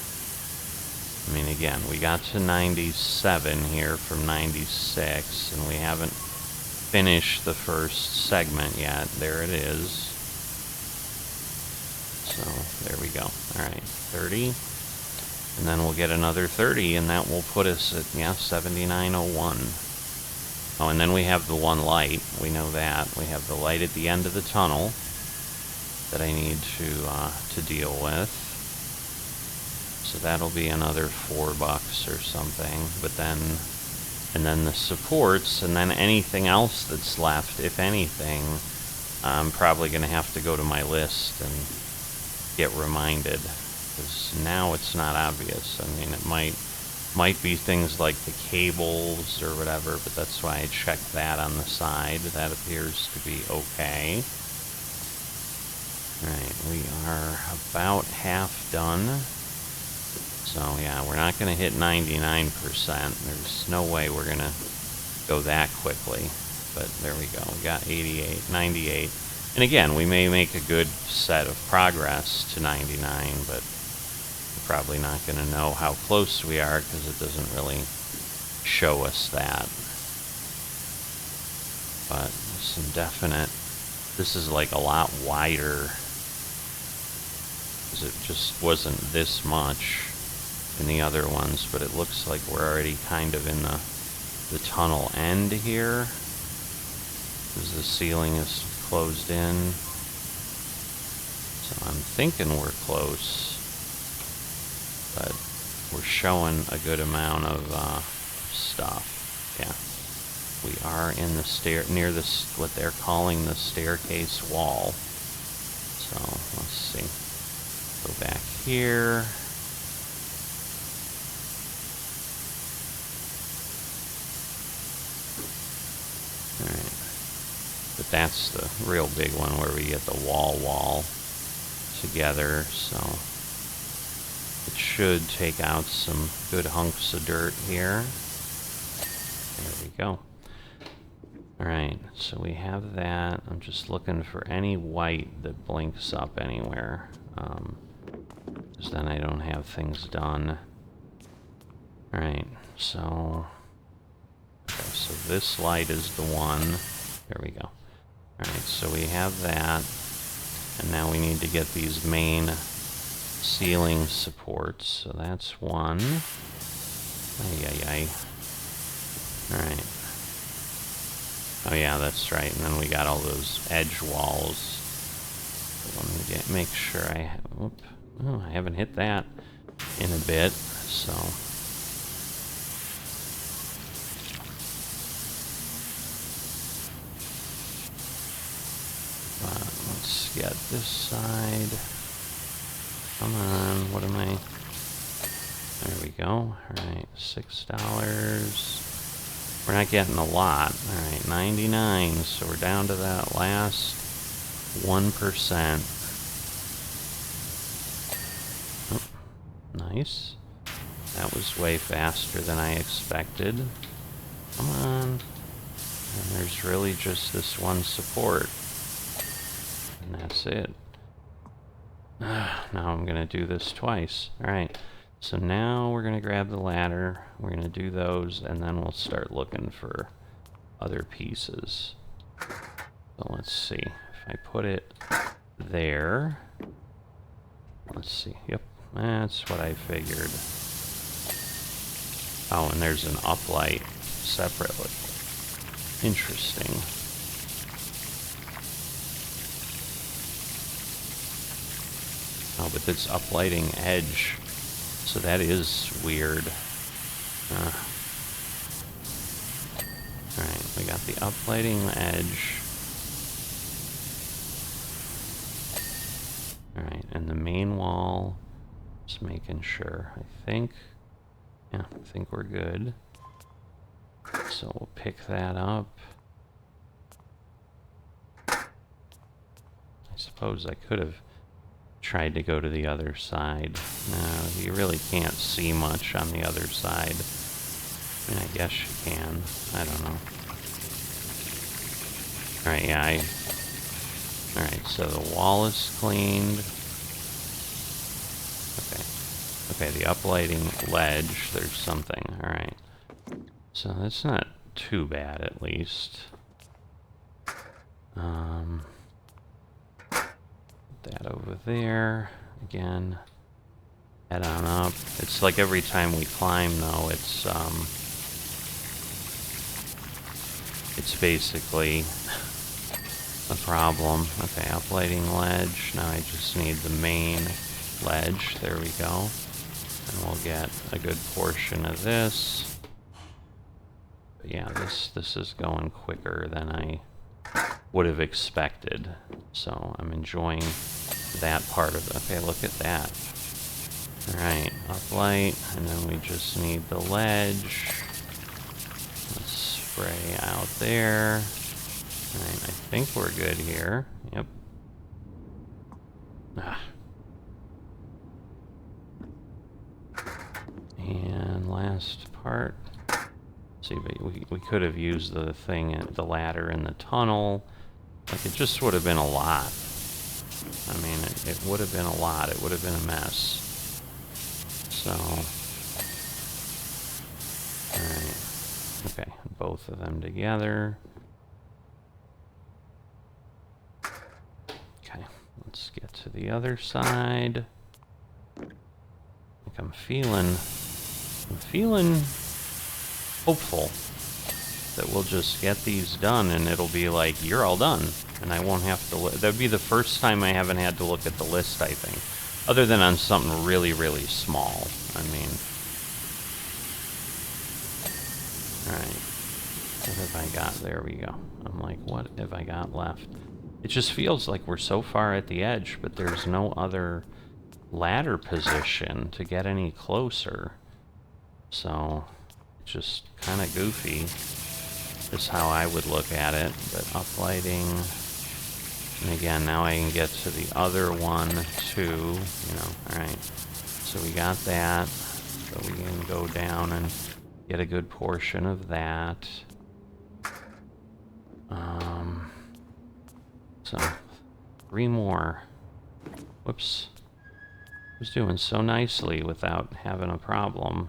I mean, again, we got to 97 here from 96, and we haven't finished the first segment yet. There it is. So, there we go. Alright, 30. And then we'll get another 30, and that will put us at, yeah, 7901. Oh, and then we have the one light. We know that. We have the light at the end of the tunnel that I need to deal with. So that'll be another $4 or something. But then, and then the supports, and then anything else that's left, if anything, I'm probably going to have to go to my list and get reminded, because now it's not obvious. I mean, it might be things like the cables or whatever, but that's why I checked that on the side. That appears to be okay. Alright, we are about half done. So yeah, we're not going to hit 99%. There's no way we're going to go that quickly. But there we go. We got 88, 98. And again, we may make a good set of progress to 99, but we're probably not going to know how close we are, because it doesn't really show us that. But some definite... This is like a lot wider, because it just wasn't this much in the other ones, but it looks like we're already kind of in the tunnel end here, because the ceiling is closed in. So I'm thinking we're close, but we're showing a good amount of stuff. Yeah, we are in the near this, what they're calling the staircase wall. So let's see. Go back here. Alright. that's the real big one where we get the wall together, so it should take out some good hunks of dirt here. There we go. Alright, so we have that. I'm just looking for any white that blinks up anywhere, because then I don't have things done. Alright, so... okay, so this light is the one. There we go. Alright, so we have that. And now we need to get these main ceiling supports. So that's one. Ay. Alright. Oh yeah, that's right. And then we got all those edge walls. So let me make sure I... oh, I haven't hit that in a bit, so... let's get this side. Come on, what am I... there we go. Alright, $6. We're not getting a lot. Alright, 99, so we're down to that last 1%. Oh, nice. That was way faster than I expected. Come on. And there's really just this one support. And that's it. Now I'm going to do this twice. Alright, so now we're going to grab the ladder. We're going to do those, and then we'll start looking for other pieces. So let's see. If I put it there... let's see. Yep, that's what I figured. Oh, and there's an uplight separately. Interesting. Oh, but it's uplighting edge, so that is weird. Alright, we got the uplighting edge. Alright, and the main wall, just making sure. I think we're good. So we'll pick that up. I suppose I could have tried to go to the other side. No, you really can't see much on the other side. I mean, I guess you can. I don't know. Alright, yeah, alright, so the wall is cleaned. Okay, the uplighting ledge, there's something. Alright. So that's not too bad, at least. That over there. Again, head on up. It's like every time we climb, though, it's basically a problem. Okay, uplighting ledge. Now I just need the main ledge. There we go. And we'll get a good portion of this. But yeah, this is going quicker than I would have expected. So I'm enjoying that part of it. Okay, look at that. Alright, uplight, and then we just need the ledge. Let's spray out there. Alright, I think we're good here. Yep. And last part. See, but we could have used the the ladder in the tunnel. Like, it just would have been a lot. I mean, it would have been a lot. It would have been a mess. So, alright. Okay, both of them together. Okay, let's get to the other side. Like, I'm feeling hopeful that we'll just get these done and it'll be like, you're all done. And I won't have to that'd be the first time I haven't had to look at the list, I think. Other than on something really, really small. I mean... alright. What have I got? There we go. I'm like, what have I got left? It just feels like we're so far at the edge, but there's no other ladder position to get any closer. So, it's just kind of goofy. is how I would look at it. But uplighting, and again, now I can get to the other one too, you know. Alright, so we got that, so we can go down and get a good portion of that. So 3 more. Whoops. I was doing so nicely without having a problem.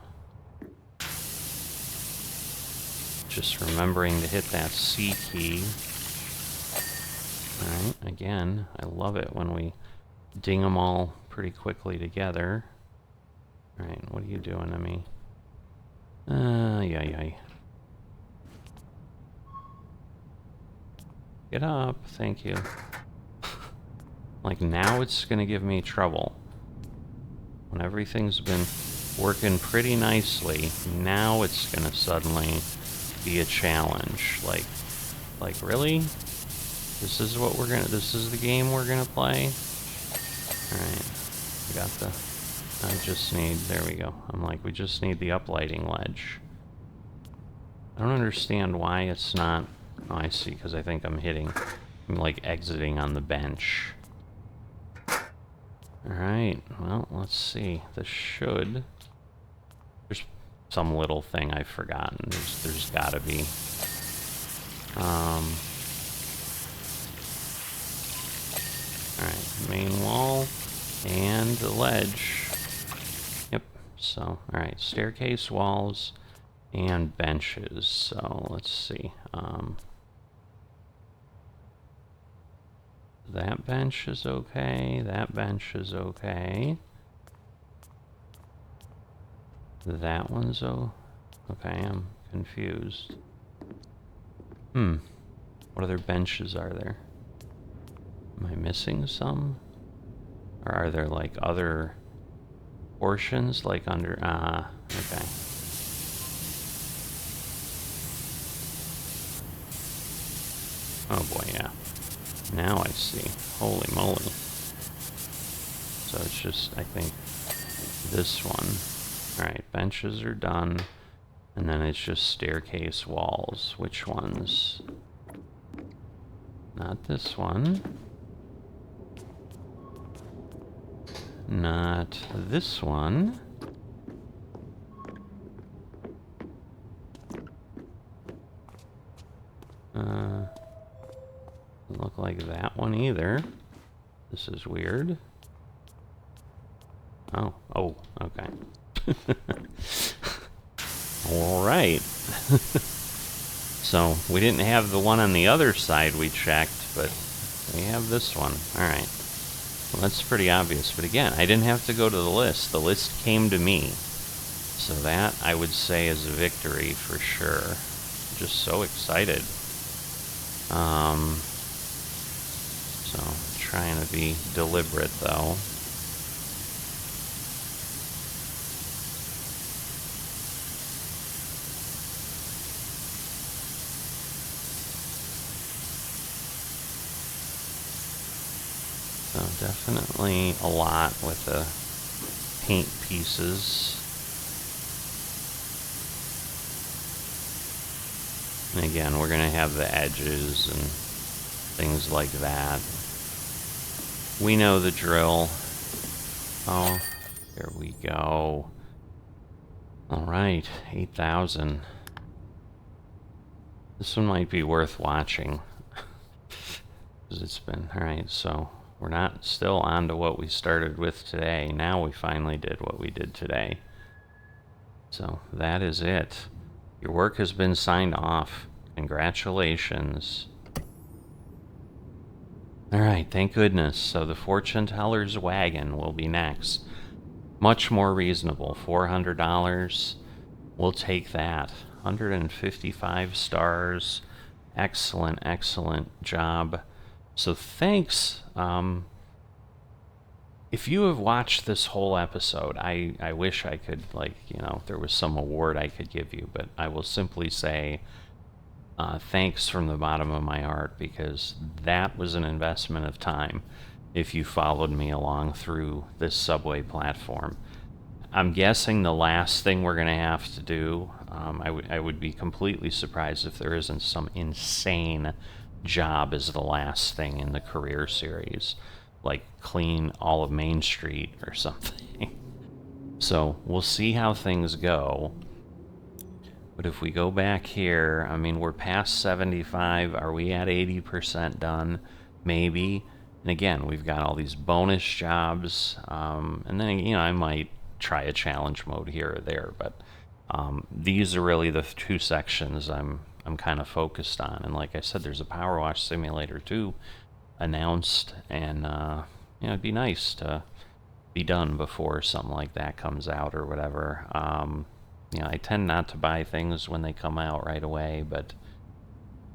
Just remembering to hit that C key. Alright, again, I love it when we ding them all pretty quickly together. Alright, what are you doing to me? Yay. Get up, thank you. Like, now it's gonna give me trouble. When everything's been working pretty nicely, now it's gonna suddenly be a challenge. Like really? This is what this is the game we're gonna play? Alright, we got I just need, there we go. I'm like, we just need the uplighting ledge. I don't understand why it's not, oh, I see, because I think I'm like exiting on the bench. Alright, well, let's see. This should, there's some little thing I've forgotten. There's gotta be. Alright, main wall and the ledge. Yep, so, alright, staircase walls and benches. So, let's see. That bench is okay, that bench is okay. That one's okay, I'm confused. What other benches are there? Am I missing some? Or are there like other portions like under, okay. Oh boy, yeah. Now I see. Holy moly. So it's just, I think, this one. Alright, benches are done. And then it's just staircase walls. Which ones? Not this one. Not this one. Doesn't look like that one either. This is weird. Oh, okay. Alright. So, we didn't have the one on the other side we checked, but we have this one. Alright. Well, that's pretty obvious. But again, I didn't have to go to the list. The list came to me. So that, I would say, is a victory for sure. I'm just so excited. So, trying to be deliberate, though. So, definitely a lot with the paint pieces. And again, we're going to have the edges and things like that. We know the drill. Oh, there we go. Alright, 8,000. This one might be worth watching. Because it's been, alright, so we're not still on to what we started with today. Now we finally did what we did today. So that is it. Your work has been signed off. Congratulations. Alright, thank goodness. So the fortune teller's wagon will be next. Much more reasonable. $400. We'll take that. 155 stars. Excellent, excellent job. So thanks. If you have watched this whole episode, I wish I could, like, you know, there was some award I could give you, but I will simply say thanks from the bottom of my heart, because that was an investment of time if you followed me along through this subway platform. I'm guessing the last thing we're going to have to do, I would be completely surprised if there isn't some insane job as the last thing in the career series, like clean all of Main Street or something. So we'll see how things go. But if we go back here, I mean, we're past 75. Are we at 80% done? Maybe. And again, we've got all these bonus jobs. And then, I might try a challenge mode here or there. But these are really the two sections I'm kind of focused on. And like I said, there's a Powerwash Simulator 2 announced. And, it'd be nice to be done before something like that comes out or whatever. I tend not to buy things when they come out right away, but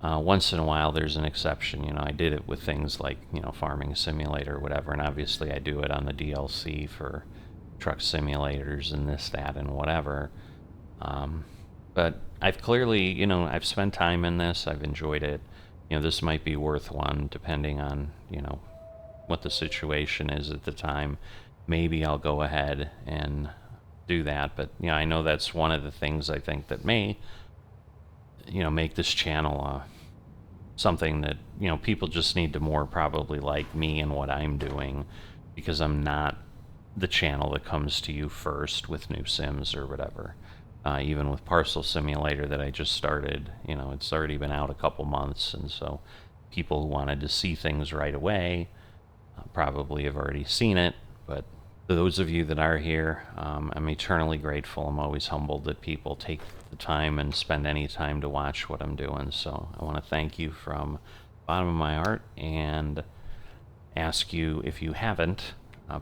once in a while there's an exception. I did it with things like, Farming Simulator or whatever, and obviously I do it on the DLC for truck simulators and this, that, and whatever. But I've clearly, I've spent time in this. I've enjoyed it. This might be worth one depending on, what the situation is at the time. Maybe I'll go ahead and do that, but I know that's one of the things I think that may make this channel something that people just need to more probably like me and what I'm doing, because I'm not the channel that comes to you first with new sims or whatever. Even with Parcel Simulator that I just started, it's already been out a couple months, and so people who wanted to see things right away probably have already seen it. But those of you that are here, I'm eternally grateful. I'm always humbled that people take the time and spend any time to watch what I'm doing. So I want to thank you from the bottom of my heart and ask you, if you haven't,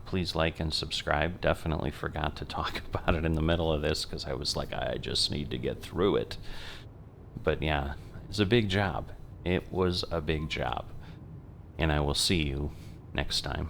please like and subscribe. Definitely forgot to talk about it in the middle of this because I was like, I just need to get through it. But yeah, it's a big job. It was a big job. And I will see you next time.